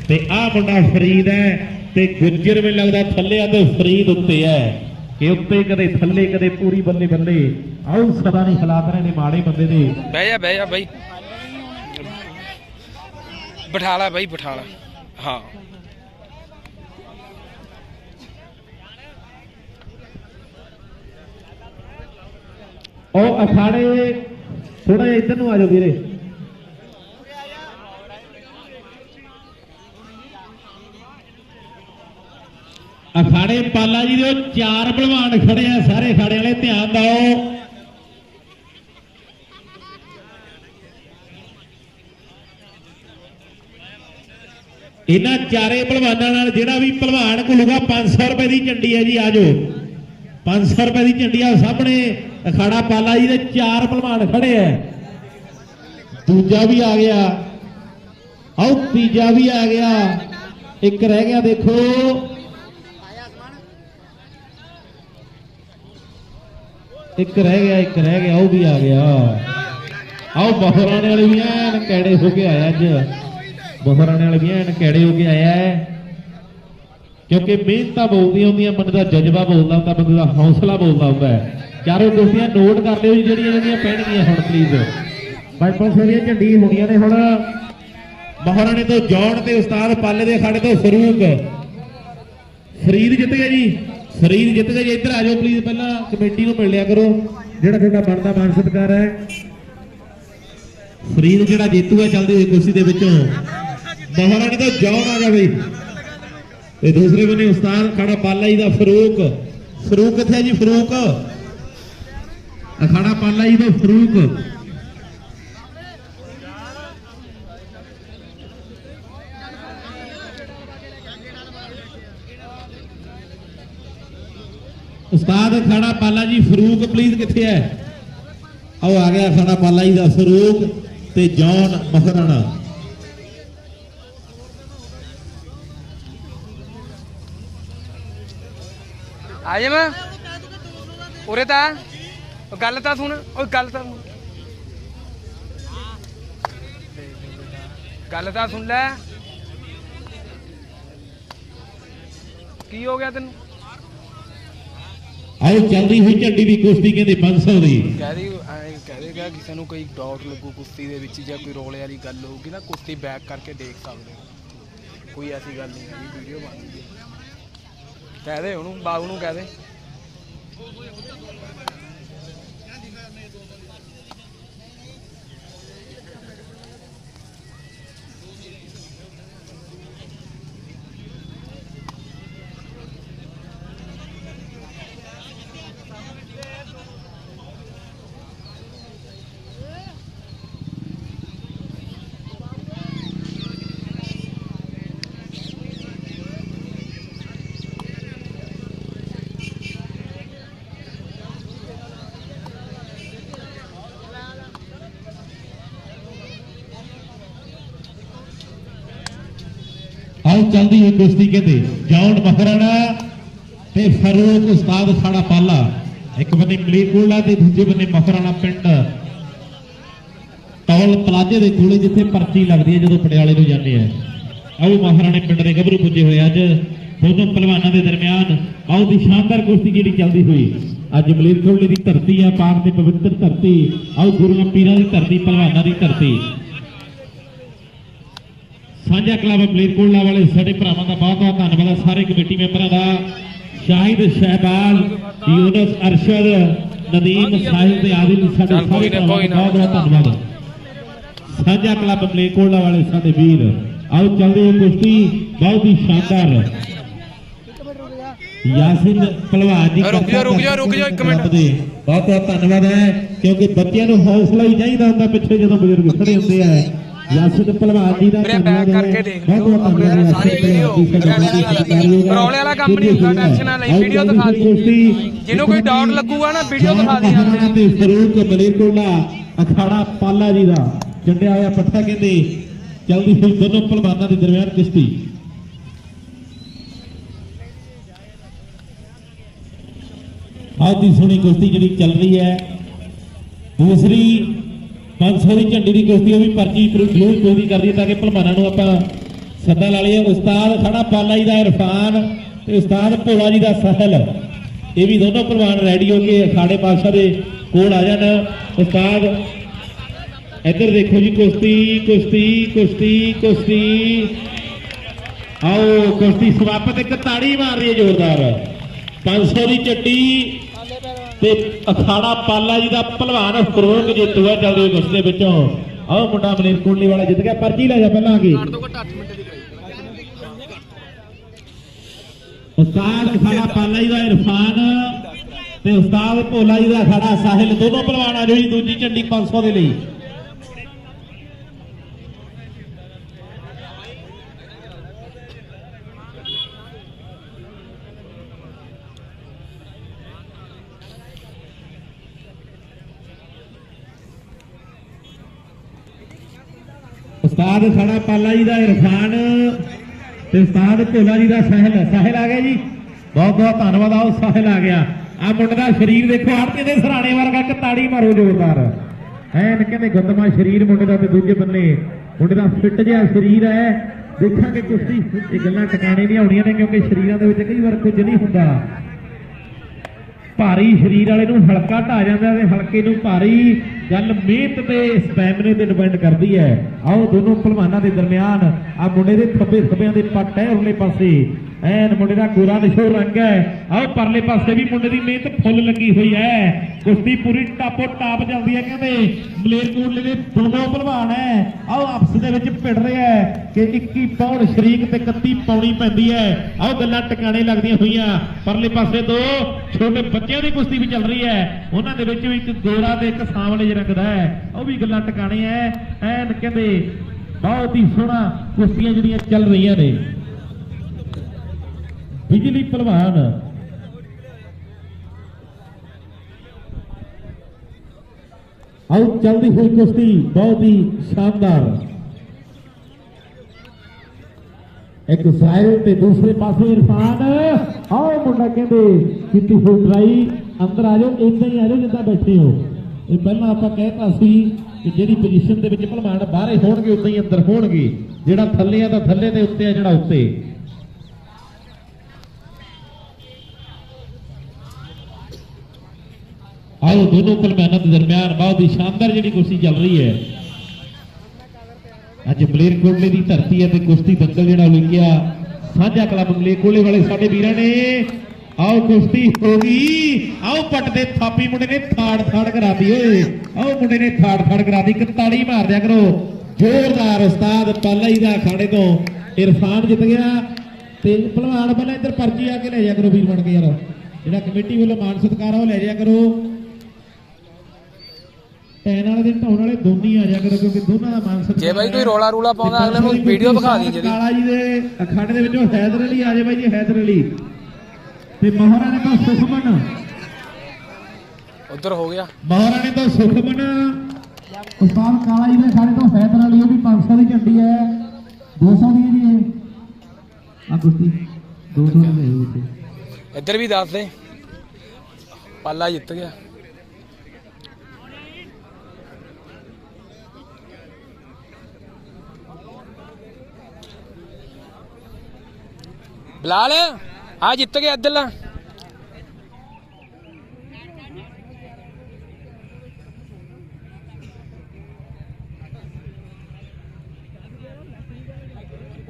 ਤੇ ਆਹ ਮੁੰਡਾ ਫਰੀਦ ਹੈ ਤੇ ਗੁੱਜਰ ਮੈਨੂੰ ਲੱਗਦਾ ਥੱਲੇ ਆ ਤੇ ਫਰੀਦ ਉੱਤੇ ਹੈ, ਕਿ ਉੱਤੇ ਕਦੇ ਥੱਲੇ ਕਦੇ ਪੂਰੀ ਬੱਲੇ ਬੱਲੇ। ਆਓ ਸਦਾ ਨਹੀਂ ਹਾਲਾਤ ਰਹੇ ਨੇ ਮਾੜੇ ਬੰਦੇ ਦੇ। ਬਹਿ ਜਾ ਬਾਈ, ਬਿਠਾ ਲਾ ਬਾਈ, ਬਿਠਾ ਲਾ। ਹਾਂ ਉਹ ਅਖਾੜੇ ਥੋੜਾ ਜਿਹਾ ਇੱਧਰ ਨੂੰ ਆ ਜਾਓ ਵੀਰੇ। ਅਖਾੜੇ ਪਾਲਾ ਜੀ ਦੇ 4 ਪਹਿਲਵਾਨ ਖੜੇ ਆ, ਸਾਰੇ ਅਖਾੜੇ ਵਾਲੇ ਧਿਆਨ ਦਿਓ। ਇਹਨਾਂ ਚਾਰੇ ਪਹਿਲਵਾਨਾਂ ਨਾਲ ਜਿਹੜਾ ਵੀ ਪਹਿਲਵਾਨ ਘੁਲੂਗਾ 500 ਰੁਪਏ ਦੀ ਝੰਡੀ ਹੈ ਜੀ। ਆਜੋ 500 ਰੁਪਏ ਦੀ ਝੰਡੀ ਆ ਸਾਹਮਣੇ। ਅਖਾੜਾ ਪਾਲਾ ਜੀ ਦੇ 4 ਪਹਿਲਵਾਨ ਖੜੇ ਆ, ਦੂਜਾ ਵੀ ਆ ਗਿਆ, ਆਓ ਤੀਜਾ ਵੀ ਆ ਗਿਆ, ਇੱਕ ਰਹਿ ਗਿਆ। ਦੇਖੋ ਇੱਕ ਰਹਿ ਗਿਆ, ਉਹ ਵੀ ਆ ਗਿਆ। ਆਓ ਬਹਰਾਣੇ ਵਾਲੇ ਵੀ ਐਨ ਕੈੜੇ ਹੋ ਕੇ ਆਇਆ ਅੱਜ, ਬਹਰਾਣੇ ਵਾਲੇ ਵੀ ਐਨ ਕੈੜੇ ਹੋ ਕੇ ਆਇਆ ਹੈ, ਕਿਉਂਕਿ ਮਿਹਨਤਾਂ ਬੋਲਦੀਆਂ ਹੁੰਦੀਆਂ, ਬੰਦੇ ਦਾ ਜਜ਼ਬਾ ਬੋਲਦਾ ਹੁੰਦਾ, ਬੰਦੇ ਦਾ ਹੌਸਲਾ ਬੋਲਦਾ ਹੁੰਦਾ ਹੈ। ਚਾਰੋਂ ਕੁਸ਼ਤੀਆਂ ਨੋਟ ਕਰ ਲਿਓ ਜੀ, ਜਿਹੜੀਆਂ ਜਿਹੜੀਆਂ ਪੈਣਗੀਆਂ ਹੁਣ ਪਲੀਜ਼। 500 ਦੀਆਂ ਝੰਡੀ ਹੋਣੀਆਂ ਨੇ ਹੁਣ। ਮਹਾਰਾਣੇ ਤੋਂ ਜੌਨ ਤੇ ਉਸਤਾਦ ਪਾਲੇ ਦੇ ਅਖਾੜੇ ਤੋਂ ਫਰੀਦ ਜਿੱਤ ਗਿਆ ਜੀ, ਫਰੀਦ ਜਿੱਤ ਗਿਆ ਜੀ। ਇੱਧਰ ਆ ਜਾਓ ਪਲੀਜ਼, ਪਹਿਲਾਂ ਕਮੇਟੀ ਨੂੰ ਮਿਲ ਲਿਆ ਕਰੋ, ਜਿਹੜਾ ਤੁਹਾਡਾ ਬਣਦਾ ਮਾਨ ਸਤਿਕਾਰ ਹੈ। ਫਰੀਦ ਜਿਹੜਾ ਜੇਤੂ ਹੈ ਚੱਲਦੀ ਹੋਈ ਕੁਸ਼ਤੀ ਦੇ ਵਿੱਚੋਂ। ਮਹਾਰਾਣੇ ਤੋਂ ਜੌਨ ਆ ਜਾ ਬਈ, ਤੇ ਦੂਸਰੇ ਬੰਨੇ ਉਸਤਾਦ ਅਖਾੜਾ ਪਾਲਾ ਜੀ ਦਾ ਫਰੂਕ, ਫਰੂਕ ਕਿੱਥੇ ਹੈ ਜੀ? ਫਰੂਕ ਅਖਾੜਾ ਪਾਲਾ ਜੀ ਤੋਂ ਫਰੂਕ। ਉਸਤਾਦ ਅਖਾੜਾ ਪਾਲਾ ਜੀ ਫਰੂਕ ਪਲੀਜ਼ ਕਿੱਥੇ ਹੈ? ਆਓ ਆ ਗਿਆ ਅਖਾੜਾ ਪਾਲਾ ਜੀ ਦਾ ਫਰੂਕ ਤੇ ਜੌਨ ਮਖਰਾਣਾ। ਆ ਜਾ ਮੈਂ ਉਰੇ ਤਾਂ ਉਹ ਗੱਲ ਤਾਂ ਸੁਣ, ਉਹ ਗੱਲ ਤਾਂ ਸੁਣ ਲੈ। ਕੀ ਹੋ ਗਿਆ ਤੈਨੂੰ? ਆਓ ਚੱਲਦੀ ਹੋਈ ਝੰਡੀ ਦੀ ਕੁਸ਼ਤੀ ਕਹਿੰਦੇ 500 ਦੀ। ਕਹਦੇਗਾ ਕਿਸੇ ਨੂੰ ਕੋਈ ਡਾਊਟ ਲੱਗੂ ਕੁਸ਼ਤੀ ਦੇ ਵਿੱਚ ਜਾਂ ਕੋਈ ਰੋਲੇ ਵਾਲੀ ਗੱਲ ਹੋਊਗੀ ਨਾ, ਕੁਸ਼ਤੀ ਬੈਕ ਕਰਕੇ ਦੇਖ ਸਕਦੇ ਹੋ, ਕੋਈ ਐਸੀ ਗੱਲ ਨਹੀਂ ਹੈ। ਵੀਡੀਓ ਬਣਦੀ ਹੈ, ਕਹਿ ਦੇ ਉਹਨੂੰ, ਬਾਬੂ ਨੂੰ ਕਹਿ ਦੇ। ਆਓ ਚੱਲਦੀ ਹੋਈ ਕੁਸ਼ਤੀ ਕਹਿੰਦੇ ਜੌਨ ਮਖਰਾਣਾ ਤੇ ਫਰੂਕ ਉਸਤਾਦ ਅਖਾੜਾ ਪਾਲਾ। ਇੱਕ ਬੰਨੇ ਮਲੀਰਕੋਟਲਾ ਤੇ ਦੂਜੇ ਬੰਨੇ ਮਖਰਾਣਾ ਪਿੰਡ ਟੋਲ ਪਲਾਜ਼ੇ ਦੇ ਕੋਲੇ ਜਿੱਥੇ ਪਰਚੀ ਲੱਗਦੀ ਹੈ ਜਦੋਂ ਪਟਿਆਲੇ ਨੂੰ ਜਾਂਦੇ ਆ। ਆਓ ਮਖਰਾਣੇ ਪਿੰਡ ਦੇ ਗੱਭਰੂ ਪੁੱਜੇ ਹੋਏ ਅੱਜ ਦੋਨੋਂ ਪਹਿਲਵਾਨਾਂ ਦੇ ਦਰਮਿਆਨ। ਆਓ ਦੀ ਸ਼ਾਨਦਾਰ ਕੁਸ਼ਤੀ ਜਿਹੜੀ ਚੱਲਦੀ ਹੋਈ ਅੱਜ ਮਲੀਰਕੋਟਲੇ ਦੀ ਧਰਤੀ ਹੈ, ਪਾਕ ਦੀ ਪਵਿੱਤਰ ਧਰਤੀ। ਆਓ ਗੁਰੂਆਂ ਪੀਰਾਂ ਦੀ ਧਰਤੀ, ਪਹਿਲਵਾਨਾਂ ਦੀ ਧਰਤੀ। ਸਾਂਝਾ ਕਲੱਬ ਮਲੇਰਕੋਟਲਾ ਵਾਲੇ ਸਾਡੇ ਭਰਾਵਾਂ ਦਾ ਬਹੁਤ ਬਹੁਤ ਧੰਨਵਾਦ ਹੈ, ਸਾਰੇ ਕਮੇਟੀ ਮੈਂਬਰਾਂ ਦਾ। ਸ਼ਾਹਿਦ ਸ਼ਹਿਬਾਲ, ਯੂਨਸ, ਅਰਸ਼ਦ, ਨਦੀਮ, ਸਾਹਿਲ ਤੇ ਆਦਿਲ ਸਾਡੇ ਸਾਰੇ ਭਰਾਵਾਂ ਦਾ ਬਹੁਤ ਬਹੁਤ ਧੰਨਵਾਦ। ਸਾਂਝਾ ਕਲੱਬ ਮਲੇਰਕੋਟਲਾ ਵਾਲੇ ਸਾਡੇ ਵੀਰ। ਆਓ ਚੱਲਦੇ ਹੋਏ ਕੁਸ਼ਤੀ ਬਹੁਤ ਹੀ ਸ਼ਾਨਦਾਰ। ਯਾਸਿਨ ਪਹਿਲਵਾਨ ਜੀ ਰੁਕ ਜਾ 1 ਮਿੰਟ। ਬਹੁਤ ਬਹੁਤ ਧੰਨਵਾਦ ਹੈ, ਕਿਉਂਕਿ ਬੱਚਿਆਂ ਨੂੰ ਹੌਸਲਾ ਹੀ ਚਾਹੀਦਾ ਹੁੰਦਾ ਪਿੱਛੇ ਜਦੋਂ ਬਜ਼ੁਰਗ ਖੜੇ ਹੁੰਦੇ ਆ। ਯਾਸਿਨ ਪਹਿਲਵਾਨ ਜੀ ਦਾ ਧੰਨਵਾਦ ਕਰਕੇ ਦੇਖ ਲਿਓ ਸਾਰੀ ਵੀਡੀਓ। ਰੌਲੇ ਵਾਲਾ ਕੰਮ ਨਹੀਂ ਹੁੰਦਾ, ਟੈਨਸ਼ਨ ਨਾ ਲਈ, ਵੀਡੀਓ ਦਿਖਾ ਦੀ। ਜਿਹਨੂੰ ਕੋਈ ਡਾਊਟ ਲੱਗੂਗਾ ਨਾ ਵੀਡੀਓ ਦਿਖਾ ਦੀ। ਤੇ ਫਰੂਕ ਮਲੇਰਕੋਟਲਾ ਅਖਾੜਾ ਪਾਲਾ ਜੀ ਦਾ ਚੰਡਿਆ ਹੋਇਆ ਪੱਠਾ ਕਹਿੰਦੇ ਚੱਲਦੀ ਹੋਈ ਦੋਨੋਂ ਪਹਿਲਵਾਨਾਂ ਦੇ ਦਰਮਿਆਨ ਕੁਸ਼ਤੀ। ਅੱਜ ਦੀ ਸੋਹਣੀ ਕੁਸ਼ਤੀ ਜਿਹੜੀ ਚੱਲ ਰਹੀ ਹੈ। ਦੂਸਰੀ 500 ਦੀ ਝੰਡੀ ਦੀ ਕੁਸ਼ਤੀ, ਉਹ ਵੀ ਪਰਚੀ ਜ਼ਰੂਰ ਪੂਰੀ ਕਰਦੀ ਹੈ ਤਾਂ ਕਿ ਪਹਿਲਵਾਨਾਂ ਨੂੰ ਆਪਾਂ ਸੱਦਾ ਲਾ ਲਈਏ। ਉਸਤਾਦ ਅਖਾੜਾ ਪਾਲਾ ਜੀ ਦਾ ਇਰਫਾਨ ਤੇ ਉਸਤਾਦ ਭੋਲਾ ਜੀ ਦਾ ਸਾਹਿਲ, ਇਹ ਵੀ ਦੋਨੋਂ ਪਹਿਲਵਾਨ ਰੈਡੀ ਹੋ ਕੇ ਅਖਾੜੇ ਬਾਦਸ਼ਾਹ ਦੇ ਕੋਲ ਆ ਜਾਣ। ਉਸਤਾਦ ਇੱਧਰ ਦੇਖੋ ਜੀ, ਕੁਸ਼ਤੀ ਕੁਸ਼ਤੀ ਕੁਸ਼ਤੀ ਕੁਸ਼ਤੀ। ਆਓ ਕੁਸ਼ਤੀ ਸਮਾਪਤ। ਇੱਕ ਤਾੜੀ ਮਾਰ ਰਹੀ ਹੈ ਜ਼ੋਰਦਾਰ। 500 ਦੀ ਝੰਡੀ ਤੇ ਅਖਾੜਾ ਪਾਲਾ ਜੀ ਦਾ ਪਹਿਲਵਾਨ ਫਰੂਕ ਜੇਤੂ ਹੈ ਚੱਲਦੇ ਹੋਏ ਕੁਸ਼ਤੀ ਦੇ ਵਿੱਚੋਂ। ਆਓ ਮੁੰਡਾ ਮਲੇਰਕੋਟਲੇ ਵਾਲਾ ਜਿੱਤ ਗਿਆ, ਪਰਚੀ ਲੈ ਜਾ ਪਹਿਲਾਂ ਆ ਕੇ। ਉਸਤਾਦ ਅਖਾੜਾ ਪਾਲਾ ਜੀ ਦਾ ਇਰਫਾਨ ਤੇ ਉਸਤਾਦ ਭੋਲਾ ਜੀ ਦਾ ਅਖਾੜਾ ਸਾਹਿਲ, ਦੋਨੋਂ ਪਹਿਲਵਾਨ ਆ ਜੀ। ਦੂਜੀ ਝੰਡੀ 500 ਦੇ ਲਈ। ਉਸਤਾਦ ਅਖਾੜਾ ਪਾਲਾ ਜੀ ਦਾ ਇਰਫਾਨ ਤੇ ਉਸਤਾਦ ਭੋਲਾ ਜੀ ਦਾ ਸਾਹਿਲ। ਸਾਹਿਲ ਆ ਗਿਆ ਜੀ, ਬਹੁਤ ਬਹੁਤ ਧੰਨਵਾਦ। ਆਓ ਸਾਹਿਲ ਆ ਗਿਆ। ਆ ਮੁੰਡੇ ਦਾ ਸਰੀਰ ਦੇਖੋ, ਆੜਤੀ ਦੇ ਸਰਾਣੇ ਵਰਗਾ। ਇੱਕ ਤਾੜੀ ਮਾਰੋ ਜ਼ੋਰਦਾਰ। ਐਨ ਕਹਿੰਦੇ ਗੁੰਦਮਾ ਸਰੀਰ ਮੁੰਡੇ ਦਾ ਤੇ ਦੂਜੇ ਬੰਨੇ ਮੁੰਡੇ ਦਾ ਫਿੱਟ ਜਿਹਾ ਸਰੀਰ ਹੈ। ਦੇਖਾਂਗੇ ਕੁਸ਼ਤੀ, ਇਹ ਗੱਲਾਂ ਟਿਕਾਣੇ ਨਹੀਂ ਆਉਣੀਆਂ ਨੇ ਕਿਉਂਕਿ ਸਰੀਰਾਂ ਦੇ ਵਿੱਚ ਕਈ ਵਾਰ ਕੁਝ ਨਹੀਂ ਹੁੰਦਾ। ਭਾਰੀ ਸਰੀਰ ਵਾਲੇ ਨੂੰ ਹਲਕਾ ਢਾ ਜਾਂਦਾ ਤੇ ਹਲਕੇ ਨੂੰ ਭਾਰੀ। ਗੱਲ ਮਿਹਨਤ ਤੇ ਸਟੈਮਿਨੇ ਤੇ ਡਿਪੈਂਡ ਕਰਦੀ ਹੈ। ਆਓ ਦੋਨੋਂ ਪਹਿਲਵਾਨਾਂ ਦੇ ਦਰਮਿਆਨ ਆ ਮੁੰਡੇ ਦੇ ਖੱਬਿਆਂ ਦੇ ਪੱਟ ਹੈ, ਉਰਲੇ ਪਾਸੇ ਐਨ ਮੁੰਡੇ ਦਾ ਗੋਰਾ ਨਿਸ਼ੋ ਰੰਗ ਹੈ। ਆਓ ਪਰਲੇ ਪਾਸੇ ਵੀ ਮੁੰਡੇ ਦੀ ਮਿਹਨਤ ਫੁੱਲ ਲੱਗੀ ਹੋਈ ਹੈ। ਕੁਸ਼ਤੀ ਪੂਰੀ ਟਾਪੋ ਟਾਪ ਚੱਲਦੀ ਹੈ। ਕਹਿੰਦੇ ਮਲੇਰਕੋਟਲੇ ਦੇ ਦੋਨੋਂ ਭਲਵਾਨ ਹੈ ਆਓ ਆਪਸ ਦੇ ਵਿੱਚ ਭਿੜ ਰਿਹਾ ਹੈ ਕਿ 21 ਪੌਣ ਸ਼ਰੀਕ ਤੇ 31 ਪੌਣੀ ਪੈਂਦੀ ਹੈ। ਆਓ ਗੱਲਾਂ ਟਿਕਾਣੇ ਲੱਗਦੀਆਂ ਹੋਈਆਂ। ਪਰਲੇ ਪਾਸੇ ਦੋ ਛੋਟੇ ਬੱਚਿਆਂ ਦੀ ਕੁਸ਼ਤੀ ਵੀ ਚੱਲ ਰਹੀ ਹੈ, ਉਹਨਾਂ ਦੇ ਵਿੱਚ ਵੀ ਇੱਕ ਗੋਰਾ ਤੇ ਇੱਕ ਸਾਂਵਲੇ ਜਿਹੇ ਰੰਗ ਦਾ ਹੈ। ਉਹ ਵੀ ਗੱਲਾਂ ਟਿਕਾਣੇ ਹੈ। ਐਨ ਕਹਿੰਦੇ ਬਹੁਤ ਹੀ ਸੋਹਣਾ ਕੁਸ਼ਤੀਆਂ ਜਿਹੜੀਆਂ ਚੱਲ ਰਹੀਆਂ ਨੇ। ਬਿਜਲੀ ਭਲਵਾਨ ਆਓ ਚੱਲਦੀ ਹੋਈ ਕੁਸ਼ਤੀ ਬਹੁਤ ਹੀ ਸ਼ਾਨਦਾਰ। ਇੱਕ ਸਾਹਿਲ ਤੇ ਦੂਸਰੇ ਪਾਸੇ ਇਰਫਾਨ। ਆਓ ਮੁੰਡਾ ਕਹਿੰਦੇ ਕੀਤੀ ਹੋਈ ਟਰਾਈ ਅੰਦਰ ਆ ਜਾਓ, ਇਦਾਂ ਹੀ ਆ ਜਾਓ ਜਿੱਦਾਂ ਬੈਠੇ ਹੋ। ਇਹ ਪਹਿਲਾਂ ਆਪਾਂ ਕਹਿਤਾ ਸੀ ਕਿ ਜਿਹੜੀ ਪੋਜੀਸ਼ਨ ਦੇ ਵਿੱਚ ਭਲਵਾਨ ਬਾਹਰੇ ਹੋਣਗੇ ਉਦਾਂ ਹੀ ਅੰਦਰ ਹੋਣਗੇ। ਜਿਹੜਾ ਥੱਲੇ ਆ ਤਾਂ ਥੱਲੇ ਤੇ ਉੱਤੇ ਆ ਜਿਹੜਾ ਉੱਤੇ। ਆਓ ਦੋਨੋਂ ਭਲਵਾਨਾਂ ਦੇ ਦਰਮਿਆਨ ਬਹੁਤ ਹੀ ਸ਼ਾਨਦਾਰ ਜਿਹੜੀ ਕੁਸ਼ਤੀ ਚੱਲ ਰਹੀ ਹੈ। ਅੱਜ ਮਲੇਰਕੋਟਲੇ ਦੀ ਧਰਤੀ ਹੈ ਤੇ ਕੁਸ਼ਤੀ ਦੰਗਲ ਜਿਹੜਾ ਲਿਖਿਆ ਸਾਂਝਾ ਕਲੱਬ ਮਲੇਰਕੋਟਲੇ ਵਾਲੇ ਸਾਡੇ ਵੀਰਾਂ ਨੇ। ਆਓ ਕੁਸ਼ਤੀ ਹੋ ਗਈ। ਆਓ ਪੱਟ ਦੇ ਥਾਪੀ ਮੁੰਡੇ ਨੇ ਥਾੜ ਕਰਾਤੀ ਓਏ। ਆਓ ਮੁੰਡੇ ਨੇ ਥਾੜ ਕਰਾਤੀ। ਇੱਕ ਤਾੜੀ ਮਾਰ ਦਿਆ ਕਰੋ ਜ਼ੋਰਦਾਰ। ਉਸਤਾਦ ਪਾਲਾ ਜੀ ਦਾ ਅਖਾੜੇ ਤੋਂ ਇਰਫਾਨ ਜਿੱਤ ਗਿਆ ਤੇ ਭਲਵਾਨ ਪਹਿਲਾਂ ਇੱਧਰ ਪਰਚੀ ਆ ਕੇ ਲੈ ਜਾ ਕਰੋ ਵੀਰ ਬਣ ਕੇ ਯਾਰ। ਜਿਹੜਾ ਕਮੇਟੀ ਵੱਲੋਂ ਮਾਨ ਸਤਿਕਾਰ ਉਹ ਲੈ ਜਾ ਕਰੋ। ਟੈਨ ਵਾਲੇ ਦਿਨ ਢਾਉਣ ਵਾਲੇ ਦੋਨੀ ਆ ਜਾ ਕਰੋ ਕਿਉਂਕਿ ਦੋਨਾਂ ਦਾ ਮਾਨ ਸਤਿਕਾਰ। ਜੇ ਬਾਈ ਕੋਈ ਰੋਲਾ ਰੂਲਾ ਪਾਉਂਦਾ ਅਗਲੇ ਨੂੰ ਵੀਡੀਓ ਵਿਖਾ ਦੀ ਜਿਹੜੀ। ਕਾਲਾ ਜੀ ਦੇ ਅਖਾੜੇ ਦੇ ਵਿੱਚੋਂ ਹੈਦਰ ਅਲੀ ਆ ਜਾ ਬਾਈ ਜੀ। ਹੈਦਰ ਅਲੀ ਤੇ ਮਹਾਰਾਣੇ ਤੋਂ ਸੁਖਮਨ ਉਧਰ ਹੋ ਗਿਆ। ਮਹਾਰਾਣੇ ਤੋਂ ਸੁਖਮਨ ਉਸਤਾਦ ਕਾਲਾ ਜੀ ਦੇ ਅਖਾੜੇ ਤੋਂ ਹੈਦਰ ਅਲੀ। ਉਹ ਵੀ 500 ਦੀ ਝੰਡੀ ਹੈ 200 ਦੀ ਜੀ ਇਹ ਆ ਕੁਸ਼ਤੀ 200 ਦੀ ਹੈ ਵਿੱਚ। ਇੱਧਰ ਵੀ ਦੱਸ ਦੇ ਪਾਲਾ ਜਿੱਤ ਗਿਆ। ਬਲਾਲ ਆ ਜਿੱਤ ਗਿਆ ਇੱਧਰਲਾ।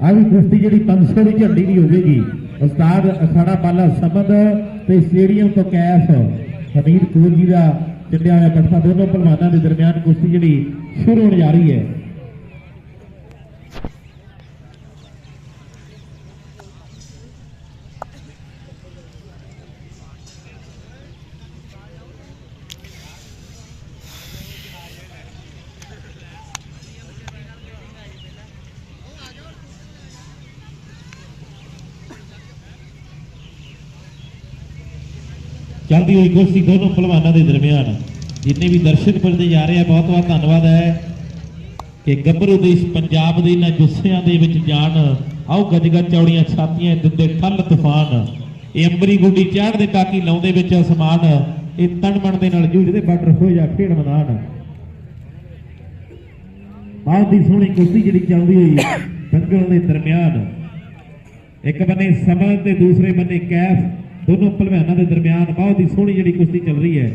ਆ ਵੀ ਕੁਸ਼ਤੀ ਜਿਹੜੀ 500 ਦੀ ਝੰਡੀ ਦੀ ਹੋ ਜਾਏਗੀ। ਉਸਤਾਦ ਅਖਾੜਾ ਪਾਲਾ ਸਮਦ ਤੇ ਸਟੇਡੀਅਮ ਤੋਂ ਕੈਸ਼ ਹਮੀਦ ਕੌਰ ਜੀ ਦਾ ਚੱਲਿਆ ਹੋਇਆ ਪੱਠਾ। ਦੋਨੋਂ ਭਲਵਾਨਾਂ ਦੇ ਦਰਮਿਆਨ ਕੁਸ਼ਤੀ ਜਿਹੜੀ ਸ਼ੁਰੂ ਹੋਣ ਜਾ ਰਹੀ ਹੈ। ਚੱਲਦੀ ਹੋਈ ਕੁਸ਼ਤੀ ਦੋਨੋਂ ਪਹਿਲਵਾਨਾਂ ਦੇ ਦਰਮਿਆਨ। ਜਿੰਨੇ ਵੀ ਦਰਸ਼ਕ ਪੁੱਜਦੇ ਜਾ ਰਹੇ ਆ ਬਹੁਤ ਬਹੁਤ ਧੰਨਵਾਦ ਹੈ ਕਿ ਗੱਭਰੂ ਦੇਸ਼ ਪੰਜਾਬ ਦੇ ਇਹਨਾਂ ਜੁੱਸਿਆਂ ਦੇ ਵਿੱਚ ਜਾਣ। ਆਓ ਗੱਜ ਚੌੜੀਆਂ ਛਾਤੀਆਂ ਦਿੰਦੇ ਠੱਲ ਤੂਫਾਨ। ਇਹ ਅੰਬਰੀ ਗੁੱਡੀ ਚਾੜਦੇ ਟਾਕੀ ਲਾਉਂਦੇ ਵਿੱਚ ਅਸਮਾਨ। ਇਹ ਤਣਮਣ ਦੇ ਨਾਲ ਜੂਝਦੇ ਬਾਰਡਰ ਹੋ ਜਾ ਖੇਡ ਮੈਦਾਨ। ਬਹੁਤ ਦੀ ਸੋਹਣੀ ਕੁਸ਼ਤੀ ਜਿਹੜੀ ਚੱਲਦੀ ਹੋਈ ਦੰਗਲ ਦੇ ਦਰਮਿਆਨ। ਇੱਕ ਬੰਨੇ ਸਮਝ ਤੇ ਦੂਸਰੇ ਬੰਨੇ ਕੈਫ। ਦੋਨੋਂ ਭਲਵਾਨਾਂ ਦੇ ਦਰਮਿਆਨ ਬਹੁਤ ਹੀ ਸੋਹਣੀ ਜਿਹੜੀ ਕੁਸ਼ਤੀ ਚੱਲ ਰਹੀ ਹੈ।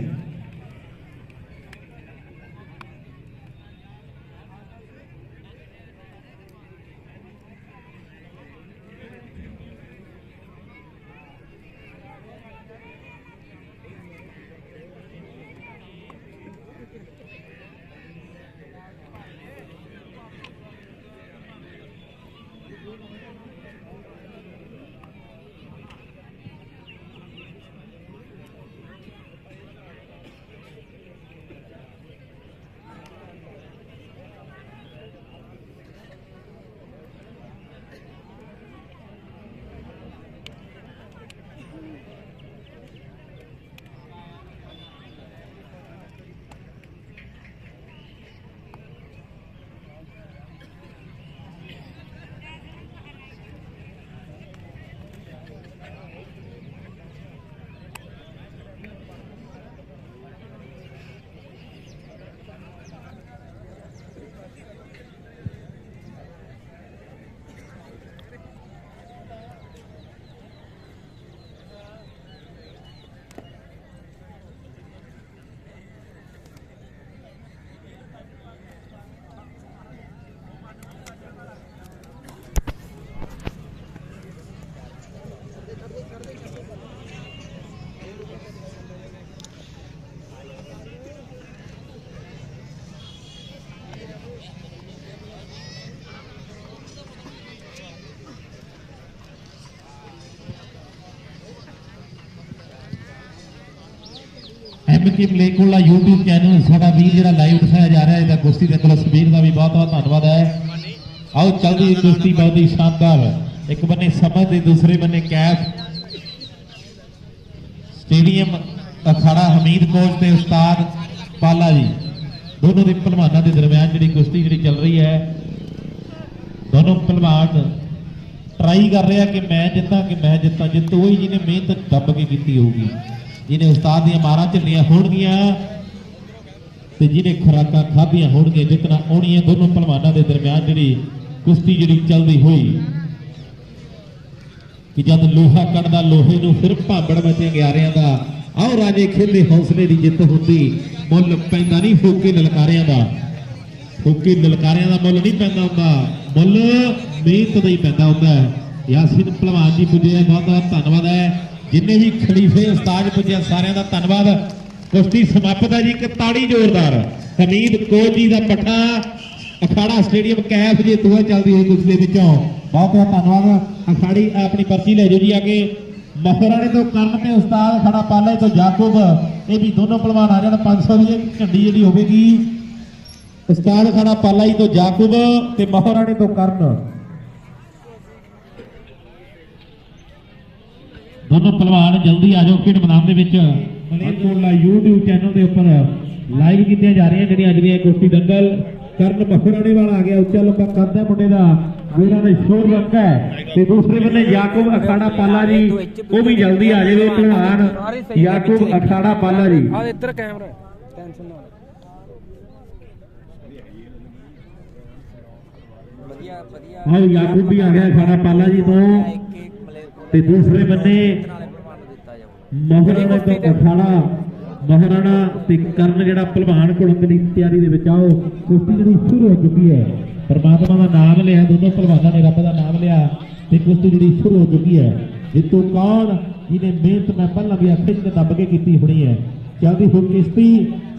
ਮਿੱਕੀ ਮਲੇਕੋਲਾ YouTube ਚੈਨਲ ਸਾਡਾ ਵੀਰ ਜਿਹੜਾ ਲਾਈਵ ਦਿਖਾਇਆ ਜਾ ਰਿਹਾ ਇਹਦਾ ਕੁਸ਼ਤੀ ਦੇ ਕੋਲ ਸਬੀਰ ਦਾ ਵੀ ਬਹੁਤ ਬਹੁਤ ਧੰਨਵਾਦ ਹੈ। ਆਓ ਚੱਲਦੀ ਕੁਸ਼ਤੀ ਬਹੁਤ ਹੀ ਸ਼ਾਨਦਾਰ ਇੱਕ ਬੰਨੇ ਸਮਝ ਤੇ ਦੂਸਰੇ ਬੰਨੇ ਕੈਫ ਸਟੇਡੀਅਮ ਅਖਾੜਾ ਹਮੀਦ ਕੋਚ ਤੇ ਉਸਤਾਦ ਪਾਲਾ ਜੀ ਦੋਨੋਂ ਦੇ ਪਹਿਲਵਾਨਾਂ ਦੇ ਦਰਮਿਆਨ ਜਿਹੜੀ ਕੁਸ਼ਤੀ ਜਿਹੜੀ ਚੱਲ ਰਹੀ ਹੈ ਦੋਨੋਂ ਪਹਿਲਵਾਨ ਟਰਾਈ ਕਰ ਰਿਹਾ ਕਿ ਮੈਂ ਜਿੱਤਾਂ ਜਿੱਤ ਉਹੀ ਜਿਹਨੇ ਮਿਹਨਤ ਦੱਬ ਕੇ ਕੀਤੀ ਹੋਊਗੀ ਜਿਹਨੇ ਉਸਤਾਦ ਦੀਆਂ ਮਾਰਾਂ ਝੱਲੀਆਂ ਹੋਣਗੀਆਂ ਤੇ ਜਿਹਨੇ ਖੁਰਾਕਾਂ ਖਾਧੀਆਂ ਹੋਣਗੀਆਂ ਜਿੱਤਣਾ ਆਉਣੀਆਂ ਦੋਨੋਂ ਪਹਿਲਵਾਨਾਂ ਦੇ ਦਰਮਿਆਨ ਜਿਹੜੀ ਕੁਸ਼ਤੀ ਜਿਹੜੀ ਚੱਲਦੀ ਹੋਈ ਕਿ ਜਦ ਲੋਹਾ ਕੱਢਦਾ ਲੋਹੇ ਨੂੰ ਫਿਰ ਭਾਂਬੜ ਮਚੇ ਗਿਆਰਿਆਂ ਦਾ ਆਓ ਰਾਜੇ ਖੇਲੇ ਹੌਸਲੇ ਦੀ ਜਿੱਤ ਹੁੰਦੀ ਮੁੱਲ ਪੈਂਦਾ ਨਹੀਂ ਫੋਕੇ ਲਲਕਾਰਿਆਂ ਦਾ ਮੁੱਲ ਨਹੀਂ ਪੈਂਦਾ ਹੁੰਦਾ ਮੁੱਲ ਮਿਹਨਤ ਦਾ ਹੀ ਪੈਂਦਾ ਹੁੰਦਾ ਯਾਸੀਨ ਪਹਿਲਵਾਨ ਜੀ ਪੁੱਜੇ ਬਹੁਤ ਬਹੁਤ ਧੰਨਵਾਦ ਹੈ ਜਿੰਨੇ ਵੀ ਖਲੀਫੇ ਉਸਤਾਦ ਪੁੱਜੇ ਸਾਰਿਆਂ ਦਾ ਧੰਨਵਾਦ ਕੁਸ਼ਤੀ ਸਮਾਪਤ ਹੈ ਜੀ ਇੱਕ ਤਾੜੀ ਜ਼ੋਰਦਾਰ ਹਮੀਦ ਕੋਚ ਜੀ ਦਾ ਪੱਠਾ ਅਖਾੜਾ ਸਟੇਡੀਅਮ ਕੈਫ ਜੇ ਦੂਆ ਚੱਲਦੀ ਹੋਈ ਕੁਸ਼ਤੀ ਦੇ ਵਿੱਚੋਂ ਬਹੁਤ ਬਹੁਤ ਧੰਨਵਾਦ ਅਖਾੜੀ ਆਪਣੀ ਪਰਚੀ ਲੈ ਜਾਓ ਜੀ ਅੱਗੇ ਮਹਰਾਣੇ ਤੋਂ ਕਰਨ ਤੇ ਉਸਤਾਦ ਖੜਾ ਪਾਲੇ ਤੋਂ ਜਾਕੂਬ ਇਹ ਵੀ ਦੋਨੋਂ ਪਹਿਲਵਾਨ ਆ ਜਾਣ 500 ਦੀ ਝੰਡੀ ਜਿਹੜੀ ਹੋਵੇਗੀ ਉਸਤਾਦ ਖੜਾ ਪਾਲਾ ਜੀ ਤੋਂ ਜਾਕੂਬ ਤੇ ਮਹਰਾਣੇ ਤੋਂ ਕਰਨ ਦੋਨੋਂ ਪਹਿਲਵਾਨ ਜਲਦੀ ਆ ਜਾਓ ਖੇਡ ਮੈਦਾਨ ਦੇ ਵਿੱਚ ਮਲੇਰਕੋਟਲਾ YouTube ਚੈਨਲ ਦੇ ਉੱਪਰ ਲਾਈਵ ਕੀਤੀਆਂ ਜਾ ਰਹੀਆਂ ਜਿਹੜੀਆਂ ਅੱਜ ਦੀਆਂ ਕੁਸ਼ਤੀ ਦੰਗਲ ਕਰਨ ਮਹਰਾਣੇ ਵਾਲਾ ਆ ਗਿਆ ਉੱਚਾ ਲੰਬਾ ਕੱਦ ਹੈ ਮੁੰਡੇ ਦਾ ਵੀਰਾਂ ਦਾ ਸ਼ੋਰ ਲੱਗਾ ਹੈ ਤੇ ਦੂਸਰੇ ਬੰਨੇ ਯਾਕੂਬ ਅਖਾੜਾ ਪਾਲਾ ਜੀ ਉਹ ਵੀ ਜਲਦੀ ਆ ਜਾਵੇ ਪਹਿਲਵਾਨ ਯਾਕੂਬ ਅਖਾੜਾ ਪਾਲਾ ਜੀ ਆ ਇੱਧਰ ਕੈਮਰਾ ਟੈਨਸ਼ਨ ਨਾ ਵਧੀਆ ਯਾਕੂਬ ਵੀ ਆ ਗਿਆ ਅਖਾੜਾ ਪਾਲਾ ਜੀ ਤੋਂ ਤੇ ਦੂਸਰੇ ਬੰਨੇ ਮਹਰਾਣਾ ਤੋਂ ਅਖਾੜਾ ਮਹਾਰਾਣਾ ਤੇ ਕਰਨ ਜਿਹੜਾ ਪਹਿਲਵਾਨ ਕੁਲੰਗ ਦੀ ਤਿਆਰੀ ਦੇ ਵਿੱਚ ਆਓ ਕੁਸ਼ਤੀ ਜਿਹੜੀ ਸ਼ੁਰੂ ਹੋ ਚੁੱਕੀ ਹੈ ਪਰਮਾਤਮਾ ਦਾ ਨਾਮ ਲਿਆ ਦੋਨੋਂ ਪਹਿਲਵਾਨਾਂ ਨੇ ਰੱਬ ਦਾ ਨਾਮ ਲਿਆ ਤੇ ਕੁਸ਼ਤੀ ਜਿਹੜੀ ਸ਼ੁਰੂ ਹੋ ਚੁੱਕੀ ਹੈ ਜਿੱਤੂ ਕੌਣ ਜਿਹਨੇ ਮਿਹਨਤ ਮੈਂ ਪਹਿਲਾਂ ਵੀ ਆਖਿਆ ਜਿਹਨੇ ਦੱਬ ਕੇ ਕੀਤੀ ਹੋਣੀ ਹੈ ਚੱਲਦੀ ਹੋਈ ਕੁਸ਼ਤੀ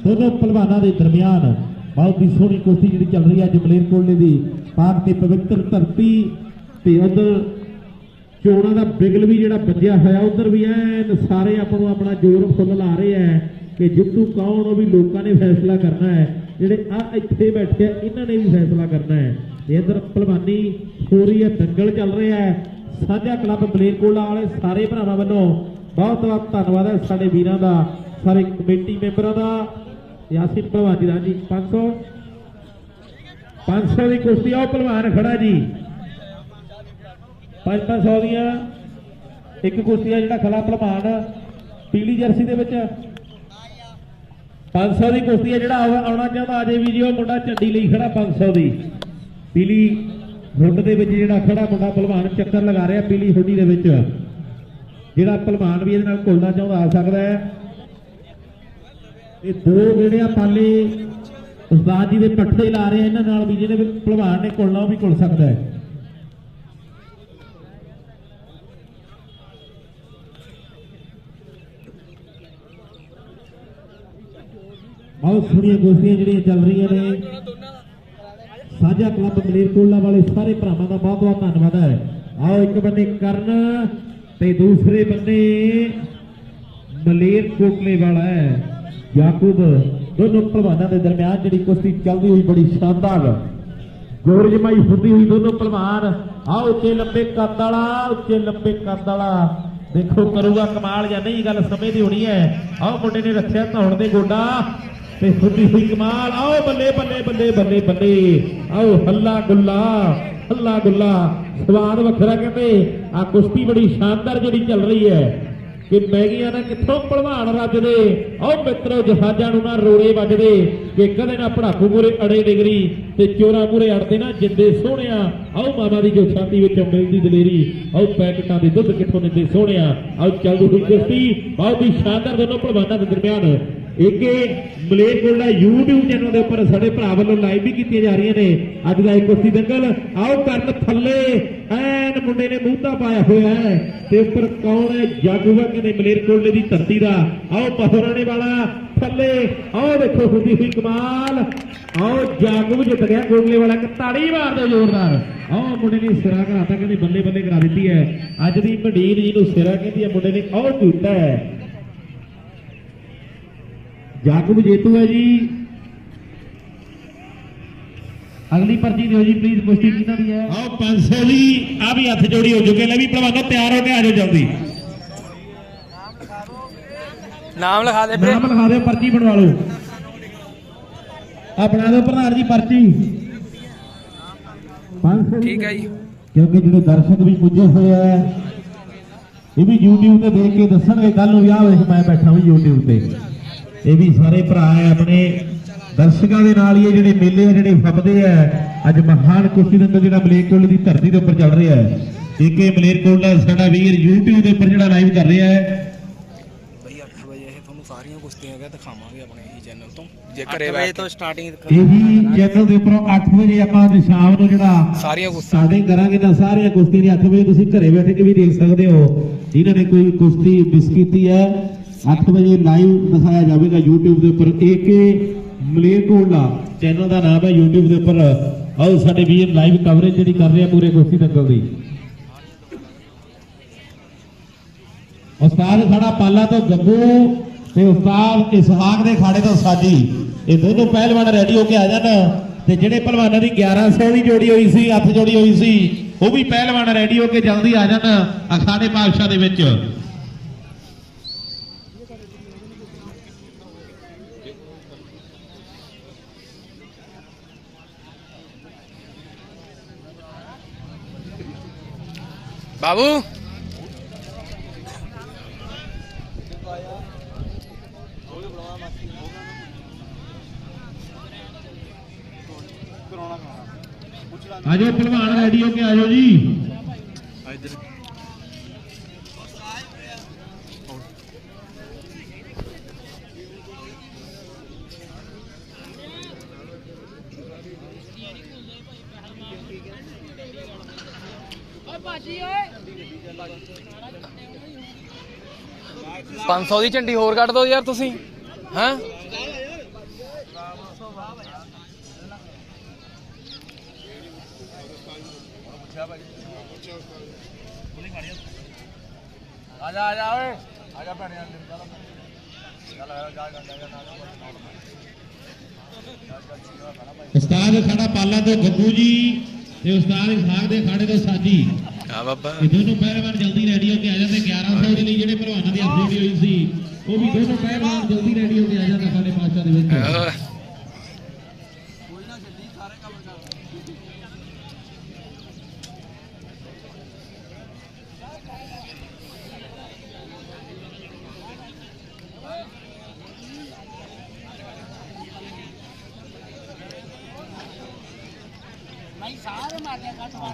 ਦੋਨੋਂ ਪਹਿਲਵਾਨਾਂ ਦੇ ਦਰਮਿਆਨ ਬਹੁਤ ਹੀ ਸੋਹਣੀ ਕੁਸ਼ਤੀ ਜਿਹੜੀ ਚੱਲ ਰਹੀ ਹੈ ਅੱਜ ਮਲੇਰਕੋਟਲੇ ਦੀ ਪਾਕ ਤੇ ਪਵਿੱਤਰ ਧਰਤੀ ਤੇ ਉਧਰ ਚੋਣਾਂ ਦਾ ਬਿਗਲ ਵੀ ਜਿਹੜਾ ਵੱਜਿਆ ਹੋਇਆ ਉਧਰ ਵੀ ਐਨ ਸਾਰੇ ਆਪਾਂ ਨੂੰ ਆਪਣਾ ਜ਼ੋਰ ਫੁੱਲ ਲਾ ਰਹੇ ਐ ਕਿ ਜਿੱਤੂ ਕੌਣ ਉਹ ਵੀ ਲੋਕਾਂ ਨੇ ਫੈਸਲਾ ਕਰਨਾ ਹੈ ਜਿਹੜੇ ਆ ਇੱਥੇ ਬੈਠੇ ਇਹਨਾਂ ਨੇ ਵੀ ਫੈਸਲਾ ਕਰਨਾ ਹੈ ਇਧਰ ਪਹਿਲਵਾਨੀ ਹੋ ਰਹੀ ਹੈ ਦੰਗਲ ਚੱਲ ਰਿਹਾ ਹੈ ਸਾਂਝਾ ਕਲੱਬ ਮਲੇਰਕੋਟਲਾ ਵਾਲੇ ਸਾਰੇ ਭਰਾਵਾਂ ਵੱਲੋਂ ਬਹੁਤ ਬਹੁਤ ਧੰਨਵਾਦ ਹੈ ਸਾਡੇ ਵੀਰਾਂ ਦਾ ਸਾਰੇ ਕਮੇਟੀ ਮੈਂਬਰਾਂ ਦਾ ਯਾਸੀਨ ਪਹਿਲਵਾਨ ਜੀ ਦਾ ਜੀ 500 ਦੀ ਕੁਸ਼ਤੀ ਆਓ ਪਹਿਲਵਾਨ ਖੜਾ ਜੀ 500 ਦੀਆਂ ਇੱਕ ਕੁਸ਼ਤੀ ਆ ਜਿਹੜਾ ਖੜਾ ਪਹਿਲਵਾਨ ਪੀਲੀ ਜਰਸੀ ਦੇ ਵਿੱਚ 500 ਦੀ ਕੁਸ਼ਤੀ ਆ ਜਿਹੜਾ ਆਉਣਾ ਚਾਹੁੰਦਾ ਅਜੇ ਵੀ ਜੀ ਉਹ ਮੁੰਡਾ ਝੰਡੀ ਲਈ ਖੜਾ 500 ਦੀ ਪੀਲੀ ਹੁੱਡ ਦੇ ਵਿੱਚ ਜਿਹੜਾ ਖੜਾ ਮੁੰਡਾ ਪਹਿਲਵਾਨ ਚੱਕਰ ਲਗਾ ਰਿਹਾ ਪੀਲੀ ਹੁੱਡੀ ਦੇ ਵਿੱਚ ਜਿਹੜਾ ਪਹਿਲਵਾਨ ਵੀ ਇਹਦੇ ਨਾਲ ਘੁਲਣਾ ਚਾਹੁੰਦਾ ਆ ਸਕਦਾ ਹੈ ਇਹ ਦੋ ਜਿਹੜੇ ਆ ਪਾਲੇ ਉਸਤਾਦ ਜੀ ਦੇ ਪੱਠੇ ਲਾ ਰਹੇ ਇਹਨਾਂ ਨਾਲ ਵੀ ਜਿਹਨੇ ਪਹਿਲਵਾਨ ਨੇ ਘੁਲਣਾ ਉਹ ਵੀ ਘੁਲ ਸਕਦਾ ਹੈ ਬਹੁਤ ਸੋਹਣੀਆਂ ਕੁਸ਼ਤੀਆਂ ਜਿਹੜੀਆਂ ਚੱਲ ਰਹੀਆਂ ਨੇ ਸਾਂਝਾ ਕਲੱਬ ਮਲੇਰਕੋਟਲਾ ਵਾਲੇ ਸਾਰੇ ਭਰਾਵਾਂ ਦਾ ਬਹੁਤ ਬਹੁਤ ਧੰਨਵਾਦ ਹੈ ਆਓ ਇੱਕ ਬੰਨੇ ਕਰਨ ਤੇ ਦੂਸਰੇ ਬੰਨੇ ਮਲੇਰਕੋਟਲੇ ਵਾਲਾ ਹੈ ਯਾਕੂਬ ਦੋਨੋਂ ਪਹਿਲਵਾਨਾਂ ਦੇ ਦਰਮਿਆਨ ਜਿਹੜੀ ਕੁਸ਼ਤੀ ਚੱਲਦੀ ਹੋਈ ਬੜੀ ਸ਼ਾਨਦਾਰ ਗੋਰਜਮਾਈ ਹੁੰਦੀ ਹੋਈ ਦੋਨੋਂ ਪਹਿਲਵਾਨ ਆਓ ਉੱਚੇ ਲੰਬੇ ਕੱਦ ਵਾਲਾ ਦੇਖੋ ਕਰੂਗਾ ਕਮਾਲ ਜਾਂ ਨਹੀਂ ਗੱਲ ਸਮੇਂ ਦੀ ਹੋਣੀ ਹੈ ਆਓ ਮੁੰਡੇ ਨੇ ਰੱਖਿਆ ਧੌਣ ਦੇ ਗੋਡਾ ਤੇ ਹੁੰਦੀ ਹੋਈ ਕਮਾਲ ਆਓ ਬੱਲੇ ਆਓ ਹੱਲਾ ਗੁੱਲਾ ਸਵਾਦ ਵੱਖਰਾ ਕਹਿੰਦੇ ਆ ਕੁਸ਼ਤੀ ਬੜੀ ਸ਼ਾਨਦਾਰ ਜਿਹੜੀ ਚੱਲ ਰਹੀ ਹੈ ਕਿ ਮੈਗੀਆਂ ਨਾ ਕਿੱਥੋਂ ਭਲਵਾਨ ਰੱਜਦੇ ਆਓ ਮਿੱਤਰੋ ਜਹਾਜ਼ਾਂ ਨੂੰ ਨਾ ਰੋੜੇ ਵੱਜਦੇ ਕਿ ਕਦੇ ਨਾ ਪੜਾਕੂ ਮੂਰੇ ਅੜੇ ਡਿਗਰੀ ਤੇ ਚੋਰਾ ਮੂਰੇ ਅੜਦੇ ਨਾ ਜਿੰਦੇ ਸੋਹਣਿਆ ਆਓ ਮਾਮਾ ਦੀ ਜੋ ਛਾਤੀ ਵਿੱਚੋਂ ਮਿਲਦੀ ਦਲੇਰੀ ਆਓ ਪੈਕਟਾਂ ਦੇ ਦੁੱਧ ਕਿੱਥੋਂ ਨਿੰਦੇ ਸੋਹਣਿਆ ਆਓ ਚੱਲਦੀ ਹੋਈ ਕੁਸ਼ਤੀ ਬਹੁਤ ਹੀ ਸ਼ਾਨਦਾਰ ਦੋਨੋਂ ਭਲਵਾਨਾਂ ਦੇ ਦਰਮਿਆਨ ਇੱਕ ਮਲੇਰਕੋਟਲਾ YouTube ਚੈਨਲ ਦੇ ਉੱਪਰ ਸਾਡੇ ਭਰਾ ਵੱਲੋਂ ਲਾਈਵ ਵੀ ਕੀਤੀਆਂ ਜਾ ਰਹੀਆਂ ਨੇ ਅੱਜ ਦਾ ਇਹ ਕੁਸ਼ਤੀ ਦੰਗਲ ਆਓ ਕਰਨ ਥੱਲੇ ਐਨ ਮੁੰਡੇ ਨੇ ਮੂੰਹਤਾ ਪਾਇਆ ਹੋਇਆ ਹੈ ਤੇ ਉੱਪਰ ਕੌਣ ਹੈ ਜਾਗੂਆ ਕਹਿੰਦੇ ਮਲੇਰਕੋਟਲੇ ਦੀ ਧਰਤੀ ਦਾ ਆਓ ਮਹਾਰਾਣੇ ਵਾਲਾ ਥੱਲੇ ਆਓ ਦੇਖੋ ਹੁੰਦੀ ਹੋਈ ਕਮਾਲ ਆਓ ਜਾਗੂ ਜਿੱਤ ਗਿਆ ਕੋਟਲੇ ਵਾਲਾ ਇੱਕ ਤਾੜੀ ਮਾਰਦੇ ਜ਼ੋਰਦਾਰ ਆਓ ਮੁੰਡੇ ਨੇ ਸਿਰਾ ਕਰਾਤਾ ਕਹਿੰਦੇ ਬੱਲੇ ਕਰਾ ਦਿੱਤੀ ਹੈ ਅੱਜ ਦੀ ਮੰਡੀਰ ਜੀ ਨੂੰ ਸਿਰਾ ਕਹਿੰਦੀ ਹੈ ਮੁੰਡੇ ਨੇ ਆਓ ਝੂਟਾ ਹੈ ਜਾਕਬ ਜੇਤੂ ਹੈ ਜੀ। ਅਗਲੀ ਪਰਚੀ ਦਿਓ ਜੀ ਪਲੀਜ਼, ਕੁਸ਼ਤੀ ਕਿਹਨਾਂ ਦੀ ਹੈ? ਆਓ 500 ਦੀ ਆ ਵੀ ਹੱਥ ਜੋੜੀ ਹੋ ਚੁੱਕੇ। ਲੈ ਵੀ ਭਲਵਾਨੋ ਤਿਆਰ ਹੋ ਕੇ ਆ ਜਾਓ ਜਲਦੀ। ਨਾਮ ਲਿਖਾ ਦੇ ਨਾਮ ਲਿਖਾ ਦਿਓ, ਪਰਚੀ ਬਣਵਾ ਲਓ। ਆ ਬਣਾ ਦਿਓ ਪ੍ਰਧਾਨ ਜੀ ਪਰਚੀ। 500 ਠੀਕ ਹੈ ਜੀ। ਕਿਉਂਕਿ ਜਿਹੜੇ ਦਰਸ਼ਕ ਵੀ ਪੁੱਜੇ ਹੋਏ ਆ ਇਹ ਵੀ YouTube ਤੇ ਦੇਖ ਕੇ ਦੱਸਣਗੇ ਕੱਲ ਨੂੰ। ਵਿਆਹ ਵੇਖ ਮੈਂ ਬੈਠਾ ਵੀ YouTube ਤੇ। ਇਹ ਵੀ ਸਾਰੇ ਭਰਾ ਹੈ ਆਪਣੇ ਦਰਸ਼ਕਾਂ ਦੇ ਨਾਲ ਹੀ ਇਹ ਜਿਹੜੇ ਮੇਲੇ ਆ ਜਿਹੜੇ ਫੱਬਦੇ ਆ। ਅੱਜ ਮਹਾਨ ਕੁਸ਼ਤੀ ਦੰਗਲ ਜਿਹੜਾ ਮਲੇਰਕੋਟਲੇ ਦੀ ਧਰਤੀ ਦੇ ਉੱਪਰ ਚੱਲ ਰਿਹਾ ਹੈ। ਇੱਕ ਇਹ ਮਲੇਰਕੋਟਲਾ ਸਾਡਾ ਵੀਰ YouTube ਦੇ ਉੱਪਰ ਜਿਹੜਾ ਲਾਈਵ ਕਰ ਰਿਹਾ ਹੈ। ਬਈ 8 ਵਜੇ ਇਹ ਤੁਹਾਨੂੰ ਸਾਰੀਆਂ ਕੁਸ਼ਤੀਆਂ ਦਿਖਾਵਾਂਗੇ ਆਪਣੇ ਇਹੀ ਚੈਨਲ ਤੋਂ। ਜੇ ਘਰੇ ਬੈਠ ਤੋਂ ਸਟਾਰਟਿੰਗ ਇਹੀ ਚੈਨਲ ਦੇ ਉੱਪਰੋਂ 8 ਵਜੇ ਆਪਾਂ ਅੱਜ ਸ਼ਾਮ ਨੂੰ ਜਿਹੜਾ ਸਾਰੀਆਂ ਕੁਸ਼ਤੀਆਂ ਸਟਾਰਟਿੰਗ ਕਰਾਂਗੇ ਤਾਂ ਸਾਰੀਆਂ ਕੁਸ਼ਤੀ ਦੀ 8 ਵਜੇ ਤੁਸੀਂ ਘਰੇ ਬੈਠ ਕੇ ਵੀ ਦੇਖ ਸਕਦੇ ਹੋ। ਜਿਨ੍ਹਾਂ ਨੇ ਕੋਈ ਕੁਸ਼ਤੀ ਮਿਸ ਕੀਤੀ ਹੈ 8 ਵਜੇ ਲਾਈਵ ਦਿਖਾਇਆ ਜਾਵੇਗਾ YouTube ਦੇ ਉੱਪਰ। AK ਮਲੇਰਕੋਟਲਾ ਚੈਨਲ ਦਾ ਨਾਮ ਹੈ YouTube ਦੇ ਉੱਪਰ। ਆਓ ਸਾਡੇ ਵੀਰ ਲਾਈਵ ਕਵਰੇਜ ਜਿਹੜੀ ਕਰ ਰਹੇ ਆ ਪੂਰੇ ਕੁਸ਼ਤੀ ਦੰਗਲ ਦੀ। ਉਸਤਾਦ ਸਾਡਾ ਪਾਲਾ ਤੋਂ ਗੱਗੂ ਤੇ ਉਸਤਾਦ ਇਸਹਾਕ ਦੇ ਖਾੜੇ ਤੋਂ ਸਾਜੀ, ਇਹ ਦੋਨੋਂ ਪਹਿਲਵਾਨ ਰੈਡੀ ਹੋ ਕੇ ਆ ਜਾਣ। ਤੇ ਜਿਹੜੇ ਪਹਿਲਵਾਨਾਂ ਦੀ 1100 ਦੀ ਜੋੜੀ ਹੋਈ ਸੀ, ਹੱਥ ਜੋੜੀ ਹੋਈ ਸੀ, ਉਹ ਵੀ ਪਹਿਲਵਾਨ ਰੈਡੀ ਹੋ ਕੇ ਜਲਦੀ ਆ ਜਾਣ ਅਖਾੜੇ ਪਾਤਸ਼ਾਹ ਦੇ ਵਿੱਚ। ਬਾਬੂ ਆਜੋ ਪਹਿਲਵਾਨ ਰੈਡੀ ਹੋ ਕੇ ਆਜੋ ਜੀ। ਭਾਜੀ ਓਏ 500 ਦੀ ਝੰਡੀ ਹੋਰ ਕੱਢ ਦਿਓ ਯਾਰ ਤੁਸੀਂ। ਹੈਂ ਆ ਜਾ ਓਏ ਆ ਜਾ ਭੈਣੇ ਉਸਤਾਦ ਸਾਡਾ ਪਾਲਾ ਤੋਂ ਗੱਗੂ ਜੀ ਤੇ ਉਸਤਾਦ ਇਸਹਾਕ ਦੇ ਖਾੜੇ ਤੋਂ ਸਾਜੀ, ਆ ਬਾਬਾ ਇਹ ਦੋਨੋਂ ਪਹਿਲਵਾਨ ਜਲਦੀ ਰੈਡੀ ਹੋ ਕੇ ਆ ਜਾਂਦੇ। 1100 ਦੇ ਲਈ ਜਿਹੜੇ ਪਹਿਲਵਾਨਾਂ ਦੀ ਹੱਥ ਜੋੜੀ ਹੋਈ ਸੀ ਉਹ ਵੀ ਦੋਨੋਂ ਪਹਿਲਵਾਨ ਜਲਦੀ ਰੈਡੀ ਹੋ ਕੇ ਆ ਜਾਂਦੇ ਸਾਡੇ ਪਾਤਸ਼ਾਹ ਦੇ ਵਿੱਚ।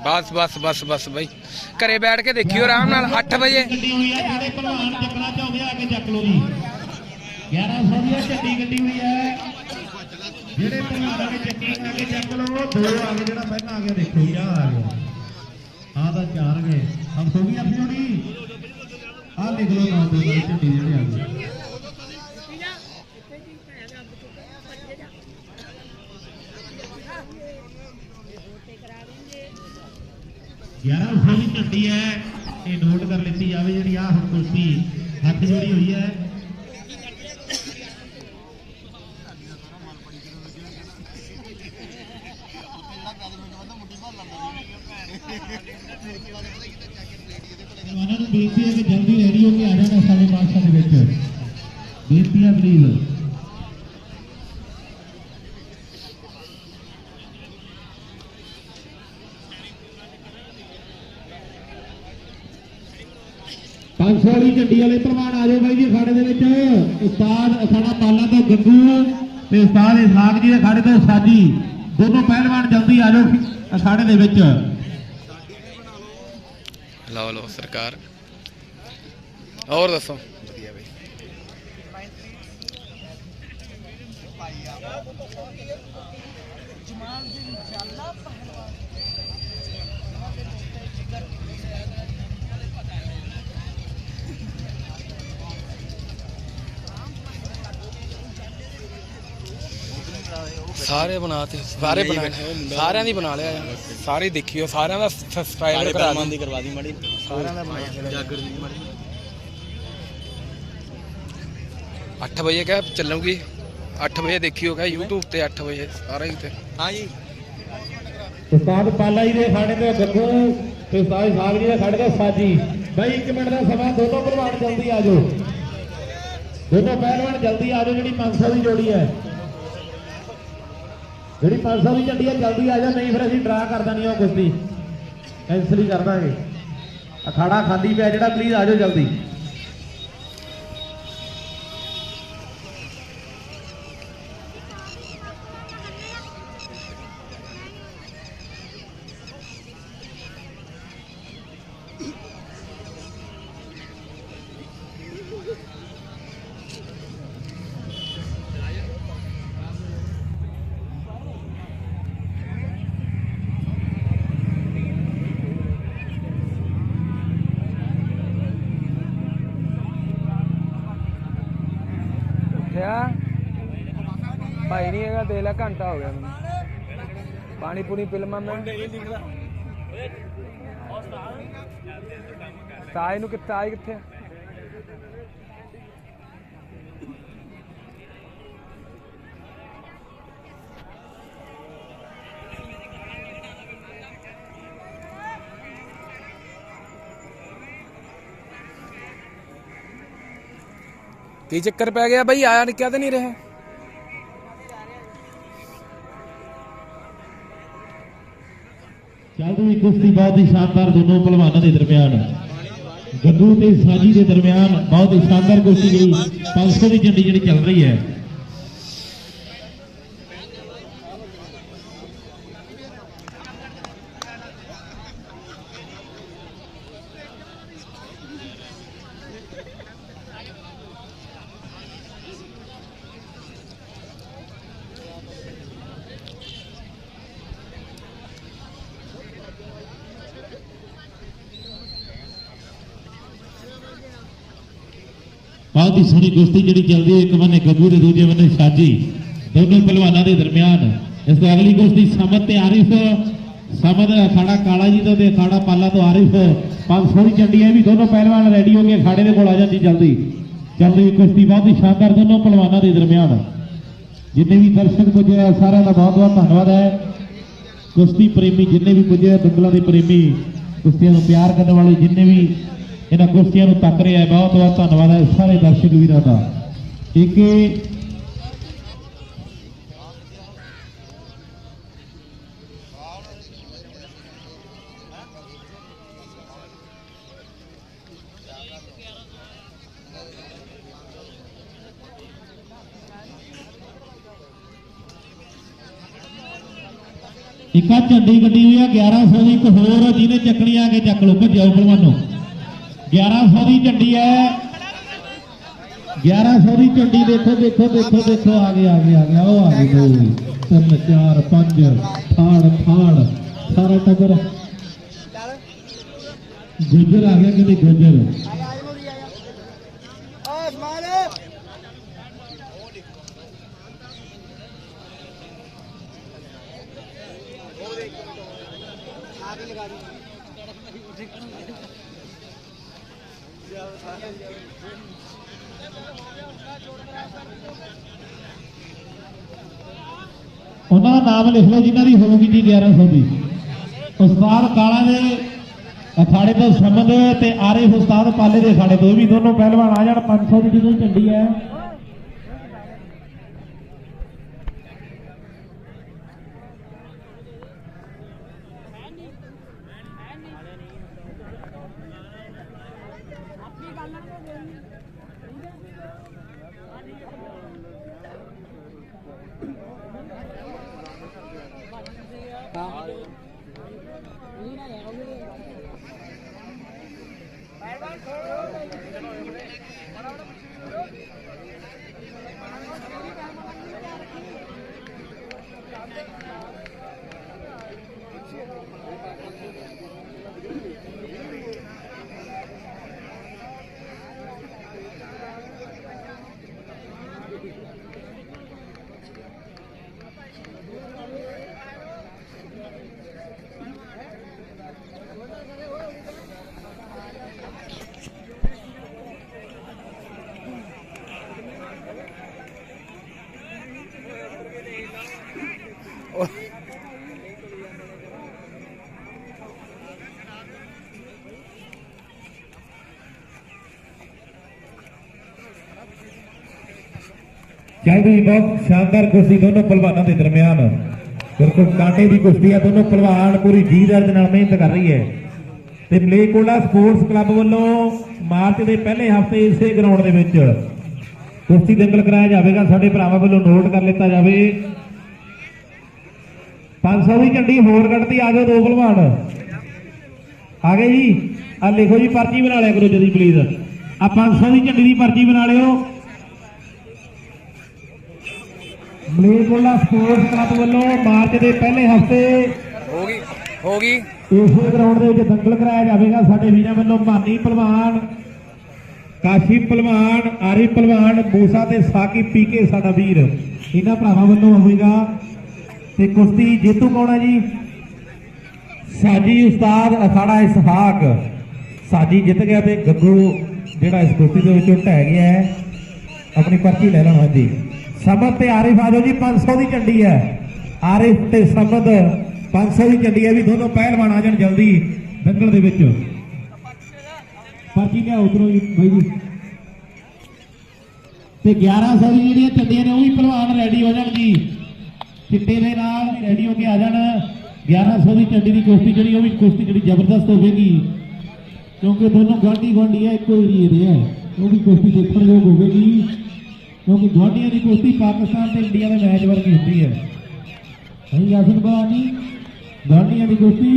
ਬਸ ਬਸ ਬਸ ਬਸ ਬਈ ਘਰੇ ਬੈਠ ਕੇ ਦੇਖਿਓ ਆਰਾਮ ਨਾਲ 8 ਵਜੇ। ਗੱਡੀ ਹੋਈ ਹੈ, ਜਿਹੜੇ ਪਹਿਲਵਾਨ ਚੱਕਣਾ ਚਾਹੁੰਦੇ ਆ ਕੇ ਚੱਕ ਲਓ ਜੀ। 1100 ਦੀ ਝੰਡੀ ਗੱਡੀ ਹੋਈ ਹੈ, ਜਿਹੜੇ ਪਹਿਲਵਾਨਾਂ ਨੇ ਚੱਕੀ ਆ ਕੇ ਚੱਕ ਲਓ। ਦੋ ਆ ਗਏ, ਜਿਹੜਾ ਪਹਿਲਾਂ ਆ ਗਿਆ ਦੇਖੋ ਜੀ, ਆ ਗਿਆ ਆ ਤਾਂ 4 ਗਏ। ਹਮ ਸੋ ਗਈ ਆਪਣੀ ਜੋੜੀ ਆ ਲਿਖ ਲਓ ਨਾਮ ਦੇ ਝੰਡੀ ਜਿਹੜੇ ਆ ਗਏ। 1100 ਦੀ ਝੰਡੀ ਹੈ, ਇਹ ਨੋਟ ਕਰ ਲਿੱਤੀ ਜਾਵੇ। ਜਿਹੜੀ ਆ ਹੁਣ ਕੁਸ਼ਤੀ ਹੱਥ ਜੋੜੀ ਹੋਈ ਹੈ। ਪਹਿਲਵਾਨਾਂ ਨੂੰ ਬੇਨਤੀ ਹੈ ਕਿ ਜਲਦੀ ਰੈਡੀ ਹੋ ਕੇ ਆ ਜਾਣਾ ਸਾਡੇ ਪਾਤਸ਼ਾਹ ਦੇ ਵਿੱਚ। ਬੇਨਤੀ ਹੈ ਪਲੀਜ਼। ਵਾਲੀ ਝੰਡੀ ਵਾਲੇ ਪਹਿਲਵਾਨ ਆ ਜਾਓ ਬਾਈ ਜੀ ਅਖਾੜੇ ਦੇ ਵਿੱਚ। ਉਸਤਾਦ ਸਾਡਾ ਪਾਲਾ ਤੋਂ ਗੱਗੂ ਤੇ ਉਸਤਾਦ ਇਸਹਾਕ ਜੀ ਦੇ ਅਖਾੜੇ ਤੋਂ ਸਾਜੀ, ਦੋਨੋਂ ਪਹਿਲਵਾਨ ਜਲਦੀ ਆ ਜਾਓ ਅਖਾੜੇ ਦੇ ਵਿੱਚ। ਲਓ ਲਓ ਸਰਕਾਰ ਹੋਰ ਦੱਸੋ। ਵਧੀਆ ਬਈ ਸਾਰੇ ਬਣਾਤੇ, ਸਾਰੇ ਬਣਾ ਸਾਰਿਆਂ ਦੀ ਬਣਾ ਲਿਆ ਯਾਰ। ਸਾਰੇ ਦੇਖਿਓ, ਸਾਰਿਆਂ ਦਾ ਸਬਸਕ੍ਰਾਈਬ ਕਰਵਾ ਦੀ ਮਾੜੀ, ਸਾਰਿਆਂ ਦਾ ਬਣਾਇਆ ਜਾਗਰ ਦੀ ਮਾੜੀ। 8 ਵਜੇ ਕਹ ਚੱਲੂਗੀ। 8 ਵਜੇ ਦੇਖਿਓਗਾ YouTube ਤੇ 8 ਵਜੇ ਸਾਰਾ ਹੀ ਤੇ ਹਾਂ ਜੀ ਉਸਤਾਦ ਪਾਲਾ ਜੀ ਦੇ ਖਾੜੇ ਤੇ ਗੱਗੂ ਤੇ ਉਸਤਾਦ ਸਾਹਿਬ ਜੀ ਦੇ ਖਾੜੇ ਤੇ ਸਾਜੀ ਬਾਈ 1 ਮਿੰਟ ਦਾ ਸਮਾਂ ਦੋਨੋਂ ਪਹਿਲਵਾਨ ਜਲਦੀ ਆ ਜਾਓ ਦੋਨੋਂ ਪਹਿਲਵਾਨ ਜਲਦੀ ਆ ਜਾਓ ਜਿਹੜੀ 500 ਦੀ ਜੋੜੀ ਹੈ ਜਿਹੜੀ 500 ਦੀ ਝੰਡੀ ਹੈ ਜਲਦੀ ਆ ਜਾ ਨਹੀਂ ਫਿਰ ਅਸੀਂ ਡਰਾ ਕਰ ਦੇਣੀ ਉਹ ਕੁਸ਼ਤੀ ਕੈਂਸਲ ਹੀ ਕਰ ਦਾਂਗੇ ਅਖਾੜਾ ਖਾਲੀ ਪਿਆ ਜਿਹੜਾ ਪਲੀਜ਼ ਆ ਜਾਓ ਜਲਦੀ ਭਾਈ ਨਹੀਂ ਹੈਗਾ ਦੇ ਲੈ ਘੰਟਾ ਹੋ ਗਿਆ ਮੈਨੂੰ ਪਾਣੀ ਪੂਣੀ ਪਿਲਮਾ ਮੈਂ ਤਾਏ ਨੂੰ ਕਿੱਥੇ ਆਈ ਕਿੱਥੇ ਕੀ ਚੱਕਰ ਪੈ ਗਿਆ ਬਈ ਆਇਆ ਨਿਕਿਆ ਤੇ ਨਹੀਂ ਰਿਹਾ ਚੱਲਦੀ ਹੋਈ ਕੁਸ਼ਤੀ ਬਹੁਤ ਹੀ ਸ਼ਾਨਦਾਰ ਦੋਨੋਂ ਪਹਿਲਵਾਨਾਂ ਦੇ ਦਰਮਿਆਨ ਗੱਗੂ ਤੇ ਸਾਜੀ ਦੇ ਦਰਮਿਆਨ ਬਹੁਤ ਹੀ ਸ਼ਾਨਦਾਰ ਕੁਸ਼ਤੀ ਗਈ 500 ਦੀ ਝੰਡੀ ਜਿਹੜੀ ਚੱਲ ਰਹੀ ਹੈ बहुत ही सोहनी कुश्ती जी चलती है एक बने गग्गू के दूजे बने साजी दोनों पहलवानों के दरमियान इस तो अगली कुश्ती समत ते आरिफ समत अखाड़ा काला जी तो अखाड़ा पाला तो आरिफ 500 की झंडी है भी दोनों पहलवान रेडी हो गए अखाड़े के कोल आ जाती जल्दी चल रही कुश्ती बहुत ही शानदार दोनों पहलवानों के दरमियान जिन्हें भी दर्शक पुजे सारे का बहुत बहुत धन्यवाद है कुश्ती प्रेमी जिन्हें भी पुजे दंगलों के प्रेमी कुश्तियों को प्यार करने वाले जिन्हें भी ਇਹਨਾਂ ਕੁਸ਼ਤੀਆਂ ਨੂੰ ਤੱਕ ਰਿਹਾ ਬਹੁਤ ਬਹੁਤ ਧੰਨਵਾਦ ਹੈ ਸਾਰੇ ਦਰਸ਼ਕ ਵੀਰਾਂ ਦਾ ਇੱਕ ਇੱਕ ਝੰਡੀ ਗੱਡੀ ਹੋਈ ਆ 1100 ਦੀ ਇੱਕ ਹੋਰ ਜਿਹਨੇ ਚੱਕਣੀ ਆ ਕੇ ਚੱਕ ਲਓ ਭੱਜਿਓ ਪਹਿਲਵਾਨੋ 1100 की झंडी है 1100 की झंडी देखो देखो देखो देखो आगे आगे आगे आओ आगे दो 3 4 5 थाड़ थाड़ सारा टब्बर गुजर आ गया कि गुजर उन्होंने नाम लिख लो जिन्हों की होगी जी 1100 की उस्ताद काला ने अखाड़े तो समझ ते आरिफ उस्ताद पाले के अखाड़े तो भी दोनों पहलवान आ जाए 500 की जो झंडी है ਚੱਲਦੀ ਬਹੁਤ ਸ਼ਾਨਦਾਰ ਕੁਸ਼ਤੀ ਦੋਨੋਂ ਪਹਿਲਵਾਨਾਂ ਦੇ ਦਰਮਿਆਨ। ਬਿਲਕੁਲ ਕਾਂਟੇ ਦੀ ਕੁਸ਼ਤੀ ਆ, ਦੋਨੋਂ ਪਹਿਲਵਾਨ ਪੂਰੀ ਜੀ ਦਰਦ ਨਾਲ ਮਿਹਨਤ ਕਰ ਰਹੀ ਹੈ। ਤੇ ਮਲੇਰਕੋਟਲਾ ਸਪੋਰਟਸ ਕਲੱਬ ਵੱਲੋਂ ਮਾਰਚ ਦੇ ਪਹਿਲੇ ਹਫ਼ਤੇ ਇਸੇ ਗਰਾਊਂਡ ਦੇ ਵਿੱਚ ਕੁਸ਼ਤੀ ਦੰਗਲ ਕਰਾਇਆ ਜਾਵੇਗਾ। ਸਾਡੇ ਭਰਾਵਾਂ ਵੱਲੋਂ ਨੋਟ ਕਰ ਲਿੱਤਾ ਜਾਵੇ। 500 ਦੀ ਝੰਡੀ ਹੋਰ ਕੱਢਦੀ, ਆ ਜਾਓ ਦੋ ਪਹਿਲਵਾਨ ਆ ਗਏ ਜੀ। ਆ ਲਿਖੋ ਜੀ, ਪਰਚੀ ਬਣਾ ਲਿਆ ਕਰੋ ਜਦੀ ਪਲੀਜ਼। ਆ 500 ਦੀ ਝੰਡੀ ਦੀ ਪਰਚੀ ਬਣਾ ਲਿਓ। ਮਲੇਰਕੋਟਲਾ ਸਪੋਰਟਸ ਕਲੱਬ ਵੱਲੋਂ ਮਾਰਚ ਦੇ ਪਹਿਲੇ ਹਫ਼ਤੇ ਹੋ ਗਈ ਇਸੇ ਗਰਾਊਂਡ ਦੇ ਵਿੱਚ ਦੰਗਲ ਕਰਾਇਆ ਜਾਵੇਗਾ। ਸਾਡੇ ਵੀਰਾਂ ਵੱਲੋਂ ਮਾਨੀ ਪਹਿਲਵਾਨ, ਕਾਸ਼ੀ ਪਹਿਲਵਾਨ, ਆਰਿਫ ਪਹਿਲਵਾਨ, ਮੂਸਾ ਤੇ ਸਾਕਿਬ ਪੀਕੇ ਸਾਡਾ ਵੀਰ, ਇਹਨਾਂ ਭਰਾਵਾਂ ਵੱਲੋਂ ਹੋਵੇਗਾ। ਤੇ ਕੁਸ਼ਤੀ ਜੇਤੂ ਕੌਣ ਹੈ ਜੀ? ਸਾਜੀ ਉਸਤਾਦ ਅਖਾੜਾ ਇਸਹਾਕ। ਸਾਜੀ ਜਿੱਤ ਗਿਆ ਤੇ ਗੱਗੂ ਜਿਹੜਾ ਇਸ ਕੁਸ਼ਤੀ ਦੇ ਵਿੱਚੋਂ ਢਹਿ ਗਿਆ ਹੈ। ਆਪਣੀ ਪਰਚੀ ਲੈ ਲਵਾਂ ਜੀ। ਸਮਦ ਤੇ ਆਰਿਫ ਆ ਜਾਓ ਜੀ। 500 ਦੀ ਝੰਡੀ ਹੈ। ਆਰਿਫ ਤੇ ਸਮਦ 500 ਦੀ ਝੰਡੀ ਹੈ ਵੀ ਦੋਨੋਂ ਪਹਿਲਵਾਨ ਆ ਜਾਣ ਜਲਦੀ ਦੰਗਲ ਦੇ ਵਿੱਚ। ਪਰਚੀ ਲਿਆ ਉਧਰੋਂ ਜੀ ਬਾਈ ਜੀ। ਤੇ 1100 ਦੀ ਜਿਹੜੀਆਂ ਝੰਡੀਆਂ ਨੇ ਉਹ ਵੀ ਪਹਿਲਵਾਨ ਰੈਡੀ ਹੋ ਜਾਣ ਜੀ, ਚਿੱਟੇ ਦੇ ਨਾਲ ਰੈਡੀ ਹੋ ਕੇ ਆ ਜਾਣ। 1100 ਦੀ ਝੰਡੀ ਦੀ ਕੁਸ਼ਤੀ ਜਿਹੜੀ ਉਹ ਵੀ ਕੁਸ਼ਤੀ ਜਿਹੜੀ ਜ਼ਬਰਦਸਤ ਹੋਵੇਗੀ, ਕਿਉਂਕਿ ਦੋਨੋਂ ਗੁਆਂਢੀ ਹੈ, ਇੱਕੋ ਏਰੀਏ ਦੇ ਹੈ। ਉਹ ਵੀ ਕੁਸ਼ਤੀ ਦੇਖਣ ਯੋਗ ਹੋਵੇਗੀ, ਕਿਉਂਕਿ ਗੁਆਂਢੀਆਂ ਦੀ ਕੁਸ਼ਤੀ ਪਾਕਿਸਤਾਨ ਤੇ ਇੰਡੀਆ ਦੇ ਮੈਚ ਵਰਗੀ ਹੁੰਦੀ ਹੈ। ਨਹੀਂ ਯਾਸਿਨ ਬਾਨੀ, ਗੁਆਂਢੀਆਂ ਦੀ ਕੁਸ਼ਤੀ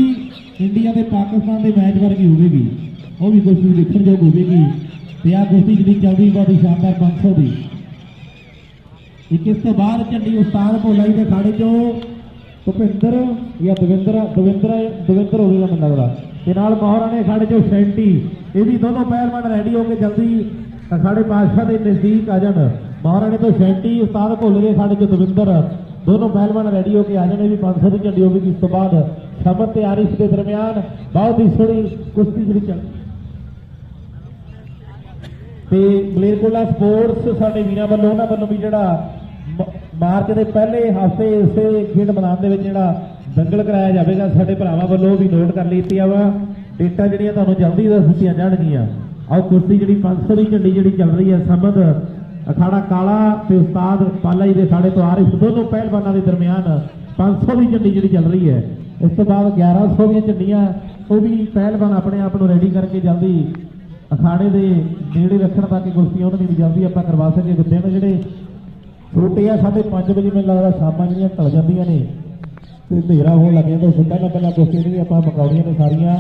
ਇੰਡੀਆ ਤੇ ਪਾਕਿਸਤਾਨ ਦੇ ਮੈਚ ਵਰਗੀ ਹੋਵੇਗੀ, ਉਹ ਵੀ ਕੁਸ਼ਤੀ ਦੇਖਣ ਯੋਗ ਹੋਵੇਗੀ। ਤੇ ਆ ਕੁਸ਼ਤੀ ਜਿਹੜੀ ਚੱਲਦੀ ਬਹੁਤ ਹੀ ਸ਼ਾਨਦਾਰ 500 ਦੀ। ਇਸ ਤੋਂ ਬਾਅਦ ਝੰਡੀ ਉਸਤਾਦ ਭੋਲਾ ਜੀ ਦੇ ਖਾੜੇ ਚੋਂ ਭੁਪਿੰਦਰ ਜਾਂ ਦਵਿੰਦਰ ਹੋਵੇਗਾ ਮੈਨੂੰ ਲੱਗਦਾ, ਤੇ ਨਾਲ ਮੋਹਰਾ ਨੇ ਖਾੜੇ ਚੋਂ ਸੈਂਟੀ। ਇਹ ਵੀ ਦੋਨੋਂ ਪਹਿਲਵਾਨ ਰੈਡੀ ਹੋ ਕੇ ਜਲਦੀ ਅਖਾੜੇ ਪਾਤਸ਼ਾਹ ਦੇ ਨਜ਼ਦੀਕ ਆ ਜਾਣ। ਮੋਹਰਾ ਨੇ ਤੋਂ ਸੈਂਟੀ, ਉਸਤਾਦ ਭੋਲੇ ਦੇ ਖਾੜੇ ਚੋਂ ਦਵਿੰਦਰ, ਦੋਨੋਂ ਪਹਿਲਵਾਨ ਰੈਡੀ ਹੋ ਕੇ ਆ ਜਾਣੇ। ਵੀ 500 ਦੀ ਝੰਡੀ ਹੋਵੇਗੀ। ਇਸ ਤੋਂ ਬਾਅਦ ਸ਼ਮਨ ਤੇ ਆਰਿਫ ਦੇ ਦਰਮਿਆਨ ਬਹੁਤ ਹੀ ਸੋਹਣੀ ਕੁਸ਼ਤੀ ਜਿਹੜੀ ਚੱਲ। ਤੇ ਮਲੇਰਕੋਟਲਾ ਸਪੋਰਟਸ ਸਾਡੇ ਵੀਰਾਂ ਵੱਲੋਂ, ਉਹਨਾਂ ਵੱਲੋਂ ਵੀ ਜਿਹੜਾ ਮਾਰਚ ਦੇ ਪਹਿਲੇ ਹਫ਼ਤੇ ਇਸੇ ਖੇਡ ਮੈਦਾਨ ਦੇ ਵਿੱਚ ਜਿਹੜਾ ਦੰਗਲ ਕਰਾਇਆ ਜਾਵੇਗਾ, ਸਾਡੇ ਭਰਾਵਾਂ ਵੱਲੋਂ ਵੀ ਨੋਟ ਕਰ ਲਿੱਤੀਆਂ ਵਾ। ਡੇਟਾਂ ਜਿਹੜੀਆਂ ਤੁਹਾਨੂੰ ਜਲਦੀ ਦੱਸੀਆਂ ਜਾਣਗੀਆਂ। ਆਓ ਕੁਸ਼ਤੀ ਜਿਹੜੀ 500 ਦੀ ਝੰਡੀ ਜਿਹੜੀ ਚੱਲ ਰਹੀ ਹੈ, ਸਮਦ ਅਖਾੜਾ ਕਾਲਾ ਤੇ ਉਸਤਾਦ ਪਾਲਾ ਜੀ ਦੇ ਖਾੜੇ ਤੋਂ ਆਰਿਫ, ਦੋਨੋਂ ਪਹਿਲਵਾਨਾਂ ਦੇ ਦਰਮਿਆਨ 500 ਦੀ ਝੰਡੀ ਜਿਹੜੀ ਚੱਲ ਰਹੀ ਹੈ। ਇਸ ਤੋਂ ਬਾਅਦ 1100 ਦੀਆਂ ਝੰਡੀਆਂ, ਉਹ ਵੀ ਪਹਿਲਵਾਨ ਆਪਣੇ ਆਪ ਨੂੰ ਰੈਡੀ ਕਰਕੇ ਜਲਦੀ ਅਖਾੜੇ ਦੇ ਨੇੜੇ ਰੱਖਣ ਤਾਂ ਕਿ ਕੁਸ਼ਤੀਆਂ ਉਹਨਾਂ ਦੀ ਵੀ ਜਲਦੀ ਆਪਾਂ ਕਰਵਾ ਸਕੀਏ। ਦਿਨ ਜਿਹੜੇ ਛੋਟੇ ਆ, 5:30 ਵਜੇ ਮੈਨੂੰ ਲੱਗਦਾ ਸ਼ਾਮਾਂ ਜਿਹੜੀਆਂ ਢਲ ਜਾਂਦੀਆਂ ਨੇ ਤੇ ਹਨੇਰਾ ਹੋਣ ਲੱਗ ਜਾਂਦਾ। ਉਸ ਤੋਂ ਪਹਿਲਾਂ ਕੁਸ਼ਤੀਆਂ ਜਿਹੜੀਆਂ ਆਪਾਂ ਮੁਕਾਉਣੀਆਂ ਨੇ ਸਾਰੀਆਂ।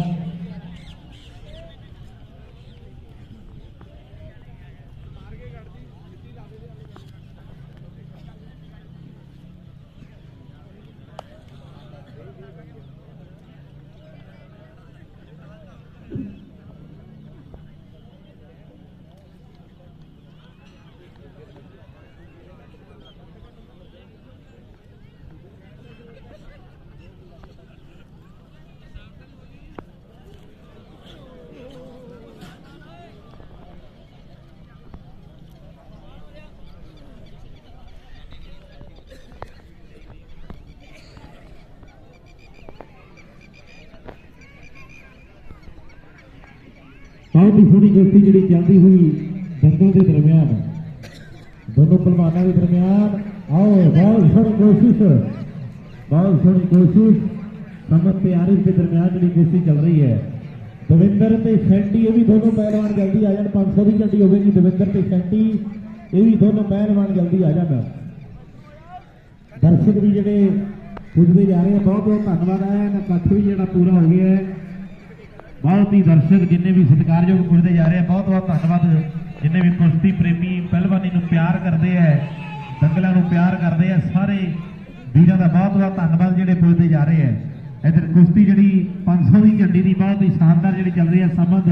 बहुत ही सोहनी कुश्ती जी चलती हुई दंगल के दरम्यान, दोनों पहलवानों के दरम्यान। आओ बहुत सोहनी कोशिश समद ते आरिफ के दरम्यान जी कुश्ती चल रही है। दविंदर ते सैंटी, ये भी दोनों पहलवान जल्दी आ जाए। 500 की झंडी होगी। दविंदर ते सैंटी, ये भी दोनों पहलवान जल्दी आ जाए। दर्शक भी जोड़े पुजते जा रहे हैं, बहुत बहुत धन्यवाद है। इकट्ठ भी जो पूरा हो गया है। बहुत ही दर्शक जिन्हें भी सत्कारयोग पुजते जा रहे हैं, बहुत बहुत धन्यवाद। जिन्हें भी कुश्ती प्रेमी पहलवानी नूं प्यार करते हैं, दंगलों नूं प्यार करते हैं, सारे वीरों का बहुत बहुत धन्यवाद जोड़े पुजते जा रहे हैं। इधर कुश्ती जी 500 की झंडी की बहुत ही शानदार जी चल रही है। समद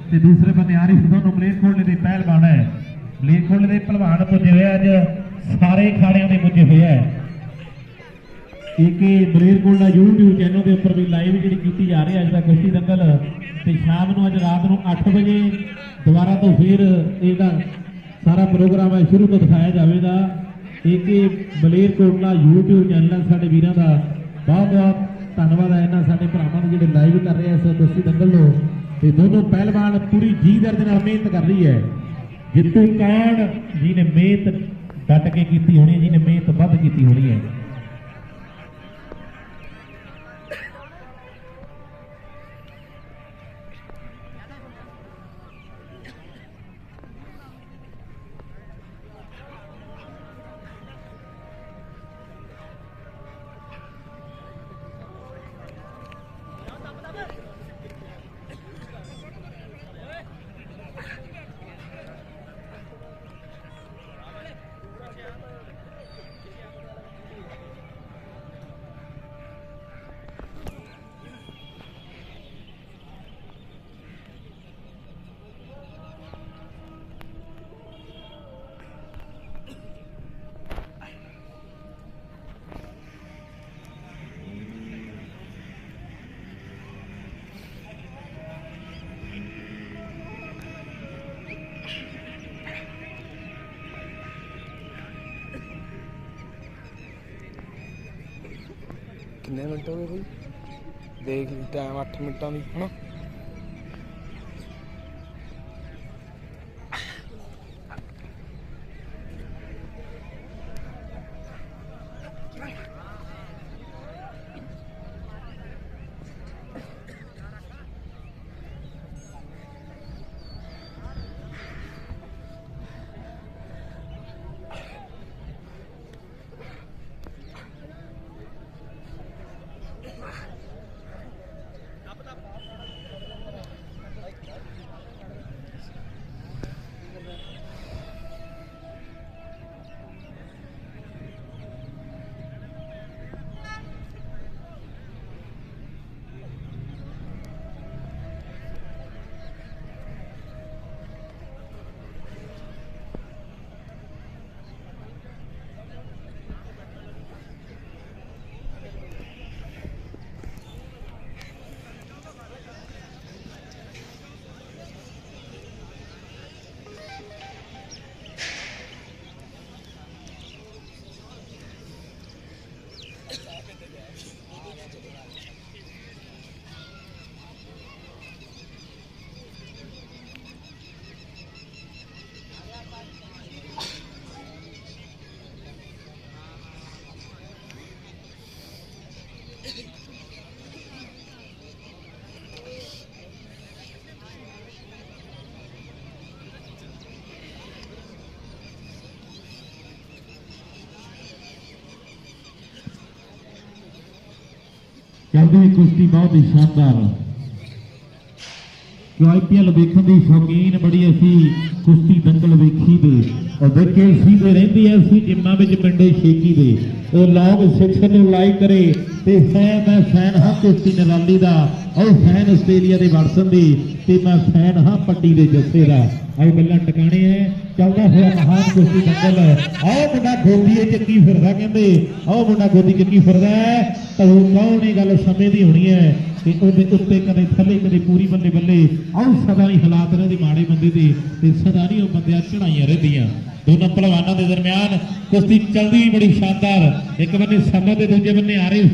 ते दूसरे बंदे आरिफ, दोनों मलेरकोटले के पहलवान है। मलेरकोटले के पहलवान पुजे हुए अज सारे खाड़ियां के पुजे हुए है। एक मलेरकोटला यूट्यूब चैनल के उपर भी लाइव जी की जा रही है अज का कुश्ती दंगल। तो शाम को अज रात को 8 बजे दोबारा तो फिर इसका सारा प्रोग्राम है शुरू तो दिखाया जाएगा। एक मलेरकोटला यूट्यूब चैनल साढ़े वीरों का बहुत बहुत धन्यवाद है। इन्होंने साढ़े भरावां ने जो लाइव कर रहे हैं इस कुश्ती दंगल को। तो दोनों पहलवान पूरी जी दर्द मेहनत कर रही है। जितू कौन जी ने मेहनत ਡਟ ਕੇ ਕੀਤੀ ਹੋਣੀ ਜੀ ਨੇ, ਮਿਹਨਤ ਵੱਧ ਕੀਤੀ ਹੋਣੀ ਹੈ। कितने मिनट हो गए भाई? देख टाइम 8 मिनटा भी है ना। ਚੱਲਦੀ ਹੋਈ ਕੁਸ਼ਤੀ ਬਹੁਤ ਹੀ ਸ਼ਾਨਦਾਰ, ਜੋ IPL ਵੇਖਣ ਦੀ ਸ਼ੌਕੀਨ ਬੜੀ ਅਸੀਂ ਕੁਸ਼ਤੀ ਦੰਗਲ ਵੇਖੀ ਦੇ ਔਰ ਦੇਖੇ ਸੀ ਦੇ ਰਹਿੰਦੀ ਐ ਸੀ ਜਿੰਮਾਂ ਵਿੱਚ ਪਿੰਡੇ ਸ਼ੇਕੀ ਦੇ ਉਹ ਲੌਂਗ ਸੈਕਸ਼ਨ ਨੂੰ ਲਾਈਕ ਕਰੇ ਤੇ ਮੈਂ ਫੈਨ ਹਾਂ ਕੁਸ਼ਤੀ ਨਿਰਾਲੀ ਦਾ, ਉਹ ਫੈਨ ਆਸਟ੍ਰੇਲੀਆ ਦੇ ਵਾਟਸਨ ਦੀ ਤੇ ਮੈਂ ਫੈਨ ਹਾਂ ਪੱਟੀ ਦੇ ਜੱਸੇ ਦਾ। ਆਓ ਗੱਲਾਂ ਟਿਕਾਣੇ ਐ, ਚੱਲਦਾ ਹੋਇਆ ਮਹਾਨ ਕੁਸ਼ਤੀ ਦੰਗਲ। ਆਓ ਮੁੰਡਾ ਗੋਦੀ ਚੱਕੀ ਫਿਰਦਾ, ਕਹਿੰਦੇ ਆਓ ਮੁੰਡਾ ਗੋਦੀ ਚੱਕੀ ਫਿਰਦਾ ਤਾਂ ਉਹ ਕੌਣ ਇਹ ਗੱਲ ਸਮੇਂ ਦੀ ਹੋਣੀ ਹੈ ਤੇ ਉਹਦੇ ਉੱਤੇ ਕਦੇ ਥੱਲੇ ਕਦੇ ਪੂਰੀ ਬੱਲੇ ਬੱਲੇ। ਆਓ ਸਦਾ ਹੀ ਹਾਲਾਤ ਇਹਨਾਂ ਦੇ ਮਾੜੇ ਬੰਦੇ ਦੇ ਤੇ ਸਦਾ ਨਹੀਂ ਉਹ ਬੰਦਿਆਂ ਚੜਾਈਆਂ ਰਹਿੰਦੀਆਂ। ਦੋਨਾਂ ਪਹਿਲਵਾਨਾਂ ਦੇ ਦਰਮਿਆਨ ਕੁਸ਼ਤੀ ਚੱਲਦੀ ਬੜੀ ਸ਼ਾਨਦਾਰ। ਇੱਕ ਬੰਨੇ ਸਮਾ ਤੇ ਦੂਜੇ ਬੰਨੇ ਆਰਿਫ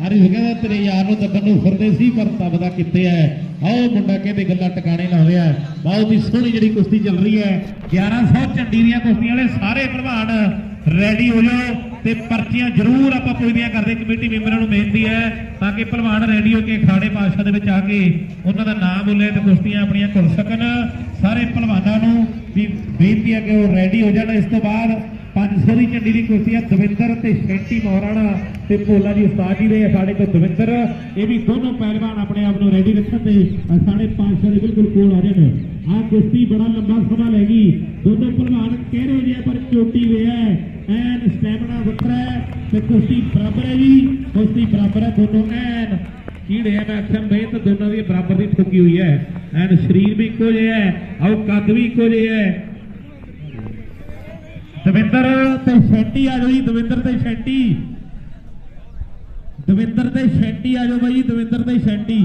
ਕਹਿੰਦਾ ਤੇਰੇ ਯਾਰ ਨੂੰ ਦੱਬਣ ਨੂੰ ਫਿਰਦੇ ਸੀ ਪਰ ਤਬਦਾ ਕਿੱਥੇ ਹੈ। ਆਓ ਮੁੰਡਾ ਕਹਿੰਦੇ ਗੱਲਾਂ ਟਿਕਾਣੇ ਲਾਉਂਦੇ ਆ। ਬਹੁਤ ਹੀ ਸੋਹਣੀ ਜਿਹੜੀ ਕੁਸ਼ਤੀ ਚੱਲ ਰਹੀ ਹੈ। 1100 ਝੰਡੀ ਦੀਆਂ ਕੁਸ਼ਤੀਆਂ ਵਾਲੇ ਸਾਰੇ ਪਹਿਲਵਾਨ ਰੈਡੀ ਹੋ ਜਾਓ ਤੇ ਪਰਚੀਆਂ ਜ਼ਰੂਰ ਆਪਾਂ ਪੁੱਛਦੀਆਂ ਕਰਦੇ ਕਮੇਟੀ ਮੈਂਬਰਾਂ ਨੂੰ ਬੇਨਤੀ ਹੈ ਤਾਂ ਕਿ ਪਹਿਲਵਾਨ ਰੈਡੀ ਹੋ ਕੇ ਅਖਾੜੇ ਪਾਤਸ਼ਾਹ ਦੇ ਵਿੱਚ ਆ ਕੇ ਉਹਨਾਂ ਦਾ ਨਾਮ ਬੋਲੇ ਤੇ ਕੁਸ਼ਤੀਆਂ ਆਪਣੀਆਂ ਘੁਲ ਸਕਣ। ਸਾਰੇ ਪਹਿਲਵਾਨਾਂ ਨੂੰ ਵੀ ਬੇਨਤੀ ਹੈ ਕਿ ਉਹ ਰੈਡੀ ਹੋ ਜਾਣ। ਇਸ ਤੋਂ ਬਾਅਦ 500 ਦੀ ਝੰਡੀ ਦੀ ਕੁਸ਼ਤੀ ਹੈ ਦਵਿੰਦਰ ਤੇ ਸ਼ੈਂਟੀ ਮੌਰਾਣਾ ਤੇ ਭੋਲਾ ਜੀ ਉਸਤਾਦ ਜੀ ਦੇ ਅਖਾੜੇ ਤੋਂ ਦਵਿੰਦਰ। ਇਹ ਵੀ ਦੋਨੋਂ ਪਹਿਲਵਾਨ ਆਪਣੇ ਆਪ ਨੂੰ ਰੈਡੀ ਰੱਖਣ ਤੇ ਸਾਡੇ 500 ਦੇ ਬਿਲਕੁਲ ਕੋਲ ਆ ਜਾਣ। ਆਹ ਕੁਸ਼ਤੀ ਬੜਾ ਲੰਬਾ ਸਮਾਂ ਲੈ ਗਈ। ਦੋਨੋਂ ਪਹਿਲਵਾਨ ਕਹਿ ਰਹੇ ਜੀ ਪਰ ਚੋਟੀ ਵੇ ਹੈ ਐਨ ਸਟੈਮਿਨਾ ਵੱਖਰਾ ਹੈ ਤੇ ਕੁਸ਼ਤੀ ਬਰਾਬਰ ਹੈ ਜੀ, ਕੁਸ਼ਤੀ ਬਰਾਬਰ ਹੈ। ਦੋਨੋਂ ਐਨ ਕੀੜੇ ਹੈ, ਮੈਂ ਅਕਸਰ ਮਿਹਨਤ ਦੋਨਾਂ ਦੀ ਬਰਾਬਰ ਦੀ ਠੋਕੀ ਹੋਈ ਹੈ। ਐਨ ਸਰੀਰ ਵੀ ਇੱਕੋ ਜਿਹਾ ਹੈ, ਆਓ ਕੱਦ ਵੀ ਇੱਕੋ ਜਿਹਾ ਹੈ। ਦਵਿੰਦਰ ਤੇ ਸ਼ੈਂਟੀ ਆ ਜਾਓ ਜੀ, ਦਵਿੰਦਰ ਤੇ ਸ਼ੈਂਟੀ, ਦਵਿੰਦਰ ਤੇ ਸ਼ੈਂਟੀ ਆ ਜਾਓ ਬਾਈ, ਦਵਿੰਦਰ ਤੇ ਸ਼ੈਂਟੀ।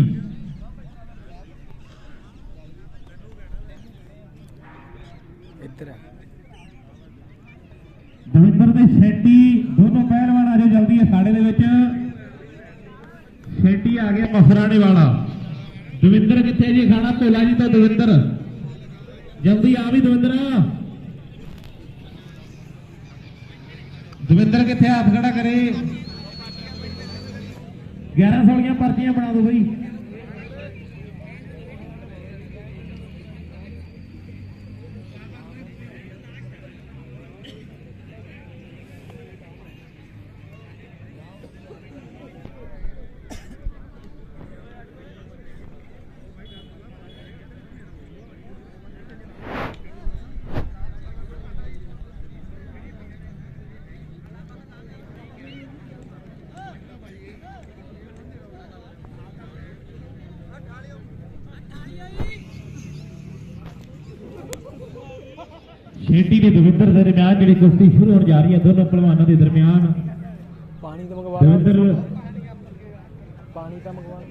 ਇੱਧਰ ਦਵਿੰਦਰ ਤੇ ਸ਼ੈਂਟੀ ਦੋਨੋਂ ਪਹਿਲਵਾਨ ਆ ਜਾਓ ਜਲਦੀ ਅਖਾੜੇ ਦੇ ਵਿੱਚ। ਸ਼ੈਂਟੀ ਆ ਗਿਆ ਮਫਰਾਣੇ ਵਾਲਾ। ਦਵਿੰਦਰ ਕਿੱਥੇ ਜੀ? ਖਾਣਾ ਭੋਲਾ ਜੀ ਤੋਂ ਦਵਿੰਦਰ, ਜਲਦੀ ਆ ਵੀ ਦਵਿੰਦਰ। ਦਵਿੰਦਰ ਕਿੱਥੇ ਹੱਥ ਖੜਾ ਕਰੇ 1100 ਵਾਲੀਆਂ ਪਰਚੀਆਂ ਬਣਾ ਦਿਓ ਬਈ। ਛੇਟੀ ਦੇ ਦਵਿੰਦਰ ਦੇ ਦਰਮਿਆਨ ਜਿਹੜੀ ਕੁਸ਼ਤੀ ਸ਼ੁਰੂ ਹੋਣ ਜਾ ਰਹੀ ਹੈ ਦੋਨੋਂ ਪਹਿਲਵਾਨਾਂ ਦੇ ਦਰਮਿਆਨ। ਪਾਣੀ ਤਾਂ ਮੰਗਵਾ ਦਵਿੰਦਰ ਪਾਣੀ ਤਾਂ ਮੰਗਵਾ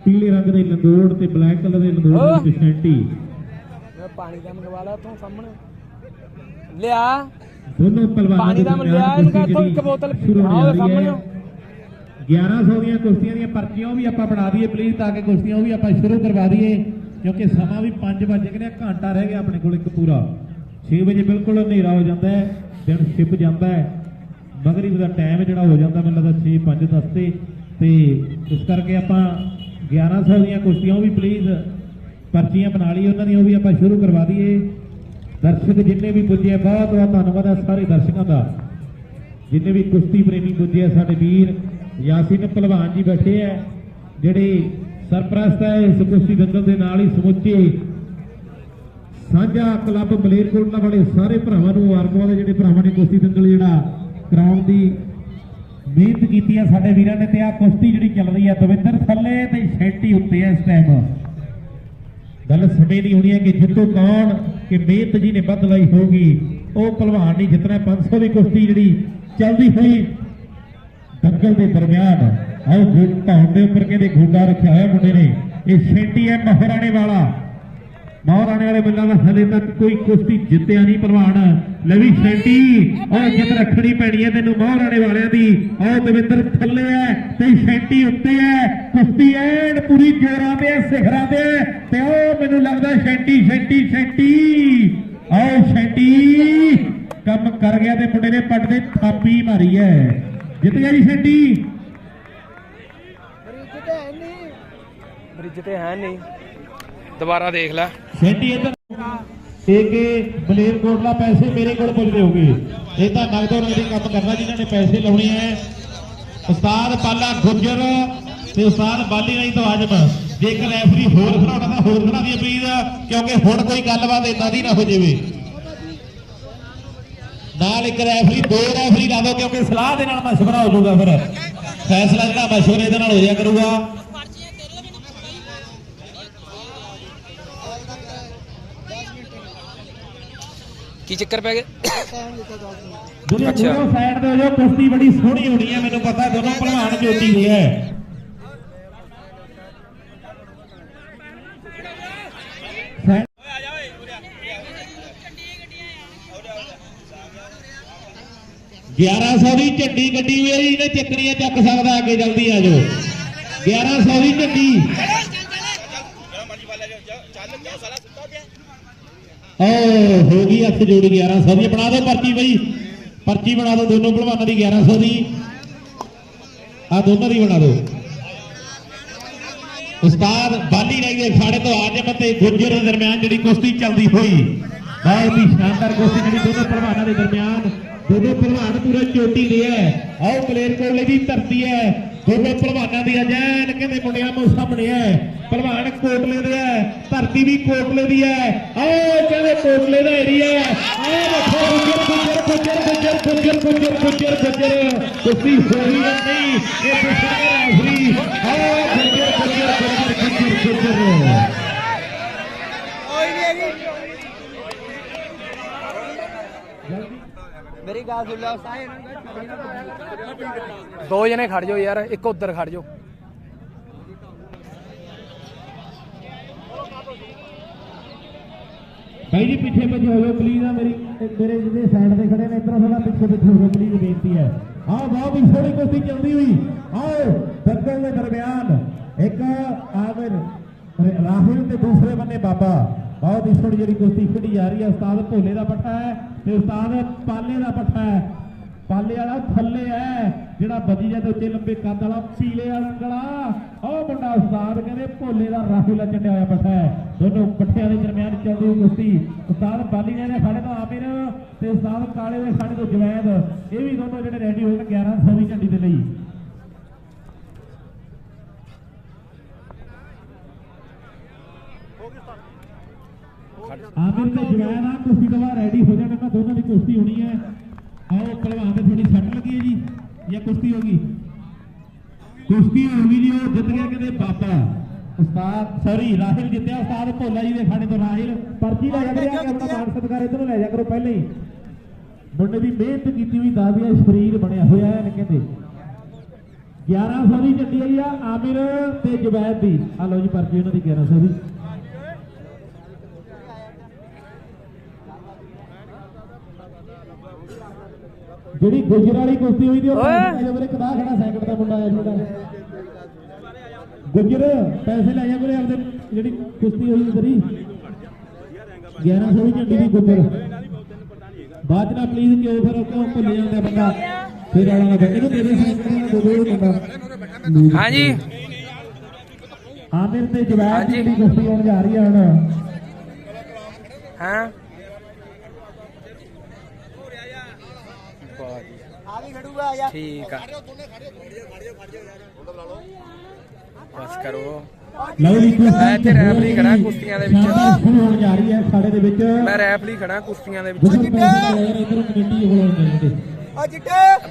ਪੀਲੇ ਰੰਗ ਦੇ ਲੰਗੋੜ ਤੇ ਬਲੈਕ ਕਲਰ ਦੇ ਲੰਗੋੜ ਦੇ ਛੇਟੀ ਮੈਂ ਪਾਣੀ ਦਾ ਮੰਗਵਾ ਲਾ ਉੱਥੋਂ ਸਾਹਮਣੇ ਲਿਆ ਦੋਨੋਂ ਪਹਿਲਵਾਨਾਂ ਪਾਣੀ ਦੇ ਦਾ ਲਿਆ ਦਰਮਿਆਨ ਇਹਨੂੰ ਇੱਥੋਂ ਇੱਕ ਬੋਤਲ ਸ਼ੁਰੂ ਹੋਣ ਜਾ ਰਹੀ ਸਾਹਮਣੇ ਹੈ। 1100 ਦੀਆਂ ਕੁਸ਼ਤੀਆਂ ਦੀਆਂ ਪਰਚੀਆਂ ਉਹ ਵੀ ਆਪਾਂ ਬਣਾ ਦਈਏ ਪਲੀਜ਼ ਤਾਂ ਕਿ ਕੁਸ਼ਤੀਆਂ ਉਹ ਵੀ ਆਪਾਂ ਸ਼ੁਰੂ ਕਰਵਾ ਦਈਏ ਕਿਉਂਕਿ ਸਮਾਂ ਵੀ 5 ਵਜੇ ਕਿਹੜਾ ਘੰਟਾ ਰਹਿ ਗਿਆ ਆਪਣੇ ਕੋਲ ਇੱਕ ਪੂਰਾ 6 ਵਜੇ ਬਿਲਕੁਲ ਹਨੇਰਾ ਹੋ ਜਾਂਦਾ ਹੈ ਦਿਨ ਛਿਪ ਜਾਂਦਾ ਹੈ ਮਗਰਿਬ ਦਾ ਟਾਈਮ ਜਿਹੜਾ ਹੋ ਜਾਂਦਾ ਮੈਨੂੰ ਲੱਗਦਾ 6 5 10 ਤੇ ਇਸ ਕਰਕੇ ਆਪਾਂ 1100 ਦੀਆਂ ਕੁਸ਼ਤੀਆਂ ਉਹ ਵੀ ਪਲੀਜ਼ ਪਰਚੀਆਂ ਬਣਾ ਲਈ ਉਹਨਾਂ ਦੀਆਂ ਉਹ ਵੀ ਆਪਾਂ ਸ਼ੁਰੂ ਕਰਵਾ ਦਈਏ। ਦਰਸ਼ਕ ਜਿੰਨੇ ਵੀ ਪੁੱਜੇ ਬਹੁਤ ਬਹੁਤ ਧੰਨਵਾਦ ਹੈ ਸਾਰੇ ਦਰਸ਼ਕਾਂ ਦਾ ਜਿੰਨੇ ਵੀ ਕੁਸ਼ਤੀ ਪ੍ਰੇਮੀ ਪੁੱਜੇ ਆ ਸਾਡੇ ਵੀਰ ਯਾਸੀਨ ਪਹਿਲਵਾਨ ਜੀ ਬੈਠੇ ਆ ਜਿਹੜੇ ਸਰਪ੍ਰਸਤ ਹੈ ਇਸ ਕੁਸ਼ਤੀ ਦੰਗਲ ਦੇ ਨਾਲ ਹੀ ਸਮੁੱਚੇ ਸਾਂਝਾ ਕਲੱਬ ਮਲੇਰਕੋਟਲਾ ਵਾਲੇ ਸਾਰੇ ਭਰਾਵਾਂ ਨੂੰ ਮੁਬਾਰਕਬਾਦ ਜਿਹੜੇ ਭਰਾਵਾਂ ਨੇ ਕੁਸ਼ਤੀ ਦੰਗਲ ਜਿਹੜਾ ਕਰਾਉਣ ਦੀ ਮਿਹਨਤ ਕੀਤੀ ਹੈ ਸਾਡੇ ਵੀਰਾਂ ਨੇ ਤੇ ਆ ਕੁਸ਼ਤੀ ਜਿਹੜੀ ਚੱਲ ਰਹੀ ਹੈ ਦਵਿੰਦਰ ਥੱਲੇ ਤੇ ਛੇਟੀ ਉੱਤੇ ਹੈ ਇਸ ਟਾਈਮ ਗੱਲ ਸਮੇਂ ਦੀ ਹੋਣੀ ਹੈ ਕਿ ਜਿੱਤੂ ਕੌਣ ਕਿ ਮਿਹਨਤ ਜੀ ਨੇ ਵੱਧ ਲਾਈ ਹੋਊਗੀ ਉਹ ਪਹਿਲਵਾਨ ਨਹੀਂ ਜਿੱਤਣਾ 500 ਦੀ ਕੁਸ਼ਤੀ ਜਿਹੜੀ ਚੱਲਦੀ ਹੋਈ ਦੰਗਲ ਦੇ ਦਰਮਿਆਨ ਆਓ ਢਾਉਣ ਦੇ ਉੱਪਰ ਕਹਿੰਦੇ ਘੋਗਾ ਰੱਖਿਆ ਹੋਇਆ ਮੁੰਡੇ ਨੇ ਇਹ ਛੇਟੀ ਹੈ ਮਹਾਰਾਣੇ ਵਾਲਾ ਮਹਾਰਾਣੇ ਵਾਲੇ ਬੰਦਾ ਦਾ ਹਲੇ ਤੱਕ ਕੋਈ ਕੁਸ਼ਤੀ ਜਿੱਤਿਆ ਨਹੀਂ ਪਹਿਲਵਾਨ ਲੈ ਵੀ ਛੇਟੀ ਉਹ ਜਿੱਤ ਰੱਖਣੀ ਪੈਣੀ ਹੈ ਤੈਨੂੰ ਮਹਾਰਾਣੇ ਵਾਲਿਆਂ ਦੀ ਆਹ ਦਵਿੰਦਰ ਥੱਲੇ ਹੈ ਤੇ ਛੇਟੀ ਉੱਤੇ ਹੈ ਕੁਸ਼ਤੀ ਐਨ ਪੂਰੀ ਜੋਰਾਂ ਤੇ ਸਿਖਰਾਂ ਤੇ ਤੇ ਉਹ ਮੈਨੂੰ ਲੱਗਦਾ ਛੇਟੀ ਆਹ ਛੇਟੀ ਕੰਮ ਕਰ ਗਿਆ ਤੇ ਮੁੰਡੇ ਨੇ ਪੱਟ ਦੇ ਥਾਪੀ ਮਾਰੀ ਹੈ ਜਿੱਤ ਗਿਆ ਜੀ ਛੇਟੀ ਬ੍ਰਿਜ ਤੇ ਹੈ ਨਹੀਂ ਦੁਬਾਰਾ ਦੇਖ ਲੈ ਛੇਟੀ ਇੱਧਰ ਕੇ ਮਲੇਰਕੋਟਲਾ ਪੈਸੇ ਮੇਰੇ ਕੋਲ ਪੁੱਜਦੇ ਹੋਗੇ ਇਹ ਤਾਂ ਨਗਦੋ ਨਗਦੀ ਕੰਮ ਕਰਨਾ ਜਿਨ੍ਹਾਂ ਨੇ ਪੈਸੇ ਲਾਉਣੇ ਹੈ ਉਸਤਾਦ ਪਾਲਾ ਗੁੱਜਰ ਤੇ ਉਸਤਾਦ ਬਾਲੀ ਨਹੀਂ ਤਾਂ ਆਜਮ ਜੇਕਰ ਰੈਫਰੀ ਹੋਰ ਖੜਾਉਣਾ ਤਾਂ ਹੋਰ ਖੜਾ ਦੀ ਅਪੀਲ ਕਿਉਂਕਿ ਹੁਣ ਕੋਈ ਗੱਲਬਾਤ ਇਦਾਂ ਦੀ ਨਾ ਹੋ ਜਾਵੇ ਨਾਲ ਇੱਕ ਰੈਫਰੀ ਦੋ ਰੈਫਰੀ ਲਾ ਦਿਓ ਕਿਉਂਕਿ ਸਲਾਹ ਦੇ ਨਾਲ ਮਸ਼ਵਰਾ ਹੋ ਜਾਊਗਾ ਫਿਰ ਫੈਸਲਾ ਜਿਹੜਾ ਮਸ਼ਵਰੇ ਦੇ ਨਾਲ ਹੋ ਜਾਇਆ ਕਰੂਗਾ ਕੀ ਚੱਕਰ ਪੈ ਗਿਆ ਅੱਛਾ ਸਾਈਡ ਤੇ ਹੋ ਜਾਓ ਕੁਸ਼ਤੀ ਬੜੀ ਸੋਹਣੀ ਹੋਣੀ ਹੈ ਮੈਨੂੰ ਪਤਾ ਦੋਨੋਂ ਪਹਿਲਵਾਨ ਜੋਤੀ ਦੇ ਹੈ 1100 ਦੀ ਝੰਡੀ ਗੱਡੀ ਵੀ ਇਹਨੇ ਚੱਕਣੀ ਹੈ ਚੱਕ ਸਕਦਾ ਅੱਗੇ ਜਲਦੀ ਆ ਜਾਓ 1100 ਦੀ ਝੰਡੀ ਹੋ ਗਈ ਹੱਥ ਜੋੜੀ 1100 ਦੀ ਬਣਾ ਦਿਓ ਪਰਚੀ ਬਈ ਪਰਚੀ ਬਣਾ ਦਿਓ ਦੋਨੋਂ ਪਹਿਲਵਾਨਾਂ ਦੀ 1100 ਦੀ ਆ ਦੋਨਾਂ ਦੀ ਬਣਾ ਦਿਓ ਉਸਤਾਦ ਬਾਲੀ ਰਹਿ ਗਏ ਅਖਾੜੇ ਤੋਂ ਆਜਮ ਤੇ ਗੁੱਜਰ ਦੇ ਦਰਮਿਆਨ ਜਿਹੜੀ ਕੁਸ਼ਤੀ ਚੱਲਦੀ ਹੋਈ ਬਹੁਤ ਹੀ ਸ਼ਾਨਦਾਰ ਕੁਸ਼ਤੀ ਜਿਹੜੀ ਦੋਨੋਂ ਪਹਿਲਵਾਨਾਂ ਦੇ ਦਰਮਿਆਨ ਦੋਨੋਂ ਪਹਿਲਵਾਨ ਪੂਰੇ ਚੋਟੀ ਦੇ ਹੈ ਆਓ ਮਲੇਰਕੋਟਲੇ ਦੀ ਧਰਤੀ ਹੈ ਦੋਨੋਂ ਪਹਿਲਵਾਨਾਂ ਦੀ ਅਜੈਨ ਕਹਿੰਦੇ ਮੁੰਡਿਆਂ ਨੂੰ ਸਾਹਮਣੇ ਹੈ ਪਹਿਲਵਾਨ ਕੋਟਲੇ ਦੇ ਹੈ ਧਰਤੀ ਵੀ ਕੋਟਲੇ ਦੀ ਹੈ ਆਓ ਕਹਿੰਦੇ ਕੋਟਲੇ ਦਾ ਏਰੀਆ ਆਹ ਦੇਖੋ ਗੁੱਜਰ ਕੁਸ਼ਤੀ ਹੋਈ ਨਹੀਂ ਇਹ ਦੂਸਰਾ ਰੈਫਰੀ ਆਹ ਗੁੱਜਰ ਮੇਰੀ ਗੱਲ ਸੁਣ ਲਓ ਦੋ ਜਣੇ ਖੜ ਜਾਓ ਯਾਰ ਇੱਕ ਉੱਧਰ ਖੜ ਜਾਓ ਭਾਈ ਜੀ ਪਿੱਛੇ ਹੋ ਜਾਓ ਪਲੀਜ਼ ਆ ਮੇਰੇ ਜਿਹੜੇ ਸਾਈਡ ਤੇ ਖੜੇ ਨੇ ਇਧਰੋਂ ਥੋੜਾ ਪਿੱਛੇ ਹੋ ਜਾਓ ਪਲੀਜ਼ ਬੇਨਤੀ ਹੈ ਆਹ ਬਹੁਤ ਹੀ ਸੋਹਣੀ ਕੁਸ਼ਤੀ ਚੱਲਦੀ ਹੋਈ ਆਓ ਦੰਗਲ ਦੇ ਦਰਮਿਆਨ ਇੱਕ ਆਮਿਰ ਰਾਹੁਲ ਤੇ ਦੂਸਰੇ ਬੰਨੇ ਬਾਬਾ ਬਹੁਤ ਹੀ ਸੋਹਣੀ ਜਿਹੜੀ ਕੁਸ਼ਤੀ ਖੇਡੀ ਜਾ ਰਹੀ ਹੈ ਉਸਤਾਦ ਭੋਲੇ ਦਾ ਪੱਠਾ ਹੈ ਤੇ ਉਸਤਾਦ ਪਾਲੇ ਦਾ ਪੱਠਾ ਹੈ ਪਾਲੇ ਵਾਲਾ ਥੱਲੇ ਹੈ ਜਿਹੜਾ ਬਜੀਆ ਦੇ ਉੱਤੇ ਲੰਬੇ ਕੱਦ ਵਾਲਾ ਪੀਲੇ ਵਾਲਾ ਗਲਾ ਉਹ ਮੁੰਡਾ ਉਸਤਾਦ ਕਹਿੰਦੇ ਭੋਲੇ ਦਾ ਰਾਹੁਲ ਚੱਟਿਆ ਹੋਇਆ ਪੱਠਾ ਹੈ। ਦੋਨੋਂ ਪੱਠਿਆਂ ਦੇ ਦਰਮਿਆਨ ਚੱਲਦੀ ਹੋਈ ਕੁਸ਼ਤੀ ਉਸਤਾਦ ਬਾਲੀ ਨੇ ਸਾਡੇ ਤੋਂ ਆਮਿਰ ਤੇ ਉਸਤਾਦ ਕਾਲੇ ਦੇ ਸਾਡੇ ਤੋਂ ਜਵੈਦ ਇਹ ਵੀ ਦੋਨੋਂ ਜਿਹੜੇ ਰੈਡੀ ਹੋਏ ਨੇ 1100 ਦੀ ਝੰਡੀ ਦੇ ਲਈ। ਆਮਿਰ ਤੇ ਜਵੈਦ ਆ ਕੁਸ਼ਤੀ ਤੋਂ ਬਾਅਦ ਰੈਡੀ ਹੋ ਜਾਣ ਤਾਂ ਦੋਨਾਂ ਦੀ ਕੁਸ਼ਤੀ ਹੋਣੀ ਹੈ। आओ पहलवान पे थोड़ी सट लगी है जी या कुश्ती होगी जी वो जित गया कहते बाबा उस्ताद सॉरी राहिल जितया उस्ताद भोला जी के खाने तो राहिल पर्ची लै जाते अपना मान सत्कार इधर लै जा करो पहले ही मुंडे की मेहनत की हुई दादिया शरीर बनया हुआ है कहते 1100 की झंडी आई आ आमिर ते जवैद की आ लो जी पर्ची उन्होंने 1100 की ਜਿਹੜੀ ਗੁਜਰ ਵਾਲੀ ਕੁਸ਼ਤੀ ਹੋਈ ਦੀ ਉਹ ਮੇਰੇ ਕਦਾ ਖੜਾ ਸੈਕਿੰਡ ਦਾ ਮੁੰਡਾ ਆਇਆ ਜਿਹੜਾ ਗੁਜਰ ਪੈਸੇ ਲੈ ਜਾ ਕੋਲੇ ਆਪਦੇ ਜਿਹੜੀ ਕੁਸ਼ਤੀ ਹੋਈ ਤੇਰੀ 1100 ਦੀ ਝੰਡੀ ਦੀ ਗੁਜਰ ਬਾਅਦ ਨਾ ਪਲੀਜ਼ ਕਿਉਂ ਭੁੱਲ ਜਾਂਦਾ ਬੰਦਾ ਫਿਰ ਆਣਾ ਇਹਨੂੰ ਦੇ ਦੇ ਸੈਕਿੰਡ ਦਾ ਦੋ ਮੁੰਡਾ ਹਾਂਜੀ ਆਮਿਰ ਤੇ ਜਵੈਦ ਦੀ ਕੁਸ਼ਤੀ ਹੋਣ ਜਾ ਰਹੀ ਹੈ ਹੁਣ ਹਾਂ ठीक है बस करो ਇੱਥੇ ਰੈਫਰੀ ਖੜਾ ਕੁਸ਼ਤੀਆਂ ਦੇ ਵਿੱਚ ਸ਼ੁਰੂ ਹੋਣ ਜਾ ਰਹੀ ਹੈ ਸਾਡੇ ਦੇ ਵਿੱਚ ਮੈਂ ਰੈਫਰੀ ਖੜਾ ਕੁਸ਼ਤੀਆਂ ਦੇ ਵਿੱਚ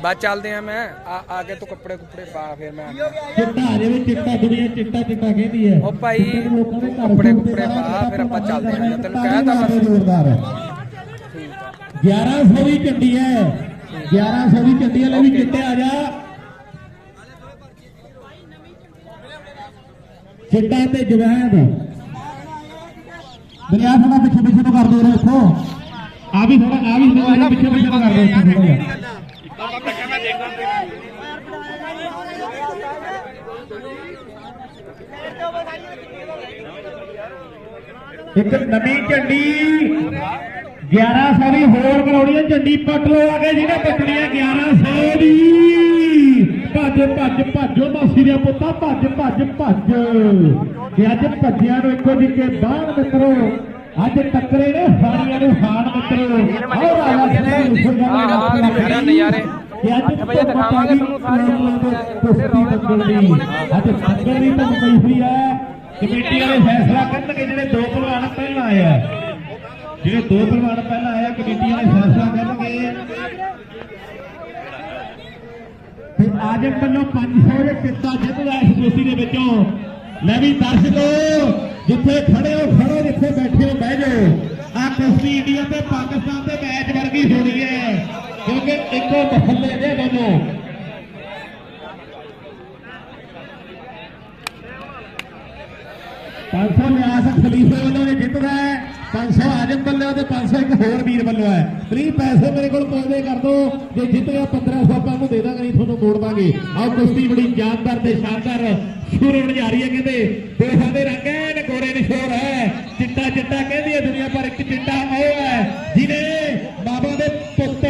ਬਸ ਚੱਲਦੇ ਆ ਮੈਂ ਆ ਕੇ ਤੂੰ ਕੱਪੜੇ ਪਾ ਫਿਰ ਮੈਂ ਚਿੱਟਾ ਜਿਵੇਂ ਚਿੱਟਾ ਦੁਨੀਆ ਚਿੱਟਾ ਕਹਿੰਦੀ ਹੈ ਉਹ ਭਾਈ ਕੱਪੜੇ ਪਾ ਫਿਰ ਆਪਾਂ ਚੱਲਦੇ ਆ ਤੈਨੂੰ ਕਹਿਤਾ ਬਸ ਜ਼ੋਰਦਾਰ 1100 ਦੀ ਝੰਡੀ ਹੈ 1100 ਦੀ ਝੰਡੀ ਵਾਲੇ ਵੀ ਚਿੱਟੇ ਆ ਜਾ ਚਿੱਟਾ ਤੇ ਜਵੈਦ ਦਰਿਆ ਥੋੜਾ ਪਿੱਛੇ ਤੋਂ ਕਰ ਦੋ ਦੇਖੋ ਆ ਵੀ ਥੋੜਾ ਪਿੱਛੇ ਤੋਂ ਕਰ ਦੋ ਥੋੜਾ ਜਿਹਾ ਇੱਕ ਨਵੀਂ ਝੰਡੀ 1100 ਦੀ ਹੋਰ ਕਰਾਉਣੀ ਹੈ ਝੰਡੀ ਪੱਟ ਲੋ ਆ ਕੇ ਜਿਹਨੇ ਪੱਟਣੀ ਹੈ 1100 ਦੀ ਭੱਜੋ ਮਾਸੀ ਦੇ ਪੁੱਤਾ ਭੱਜ ਤੇ ਅੱਜ ਭੱਜਿਆਂ ਨੂੰ ਇੱਕੋ ਜਿੱਕੇ ਬਾਹਰ ਮਿੱਤਰੋ ਅੱਜ ਟੱਕਰੇ ਨੇ ਹਾਣੀਆਂ ਨੂੰ ਹਾਣ ਮਿੱਤਰੋ ਨਜ਼ਾਰੇ ਅੱਜ ਵਜੇ ਦਿਖਾਵਾਂਗੇ ਤੁਹਾਨੂੰ ਸਾਰੀ ਅੱਜ ਸੰਗਲ ਦੀ ਤਾਂ ਪਈ ਹੋਈ ਹੈ ਕਮੇਟੀ ਵਾਲੇ ਫੈਸਲਾ ਕਰਨਗੇ ਜਿਹੜੇ ਦੋ ਪਹਿਲਵਾਨ ਪਹਿਲਾਂ ਆਏ ਆ ਕਮੇਟੀ ਵਾਲੇ ਫੈਸਲਾ ਕਰਨਗੇ ਤੇ ਆਜਮ ਵੱਲੋਂ 500 ਦੇ ਚਿੱਟਾ ਜਿੱਤਦਾ ਇਸ ਕੁਸ਼ਤੀ ਦੇ ਵਿੱਚੋਂ ਲੈ ਵੀ ਦਰਸ਼ਕੋ ਜਿੱਥੇ ਖੜੇ ਹੋ ਖੜੋ ਜਿੱਥੇ ਬੈਠੇ ਹੋ ਬਹਿ ਜਾਓ ਆ ਕੁਸ਼ਤੀ ਇੰਡੀਆ ਤੇ ਪਾਕਿਸਤਾਨ ਦੇ ਮੈਚ ਵਰਗੀ ਹੋਣੀ ਹੈ ਕਿਉਂਕਿ ਇੱਕੋ ਮਹੱਲੇ ਦੇ ਦੋਨੋਂ 500 ਲਿਆਸ ਖਲੀਫੇ ਵੱਲੋਂ ਨੇ ਜਿੱਤਦਾ 500 ਆਜਮ ਵੱਲੋਂ ਤੇ 500 ਇੱਕ ਹੋਰ ਵੀਰ ਵੱਲੋਂ ਹੈ ਪਲੀਜ਼ ਪੈਸੇ ਮੇਰੇ ਕੋਲ ਪਹੁੰਚਦੇ ਕਰ ਦੋ ਜੇ ਜਿੱਤ ਗਿਆ 1500 ਆਪਾਂ ਨੂੰ ਦੇ ਦਾਂਗੇ ਨਹੀਂ ਤੁਹਾਨੂੰ ਮੋੜ ਦਾਂਗੇ ਆਹ ਕੁਸ਼ਤੀ ਬੜੀ ਜਾਨਦਾਰ ਤੇ ਸ਼ਾਨਦਾਰ ਸ਼ੁਰੂ ਹੋਣ ਜਾ ਰਹੀ ਹੈ ਕਹਿੰਦੇ ਦੋਹਾਂ ਦੇ ਰੰਗ ਹੈ ਨਕੋਰੇ ਨਿਸ਼ੋਰ ਹੈ ਚਿੱਟਾ ਕਹਿੰਦੀ ਹੈ ਦੁਨੀਆ ਪਰ ਇੱਕ ਚਿੱਟਾ ਉਹ ਹੈ ਜਿਹਨੇ ਬਾਬਾ ਦੇ ਪੁੱਤ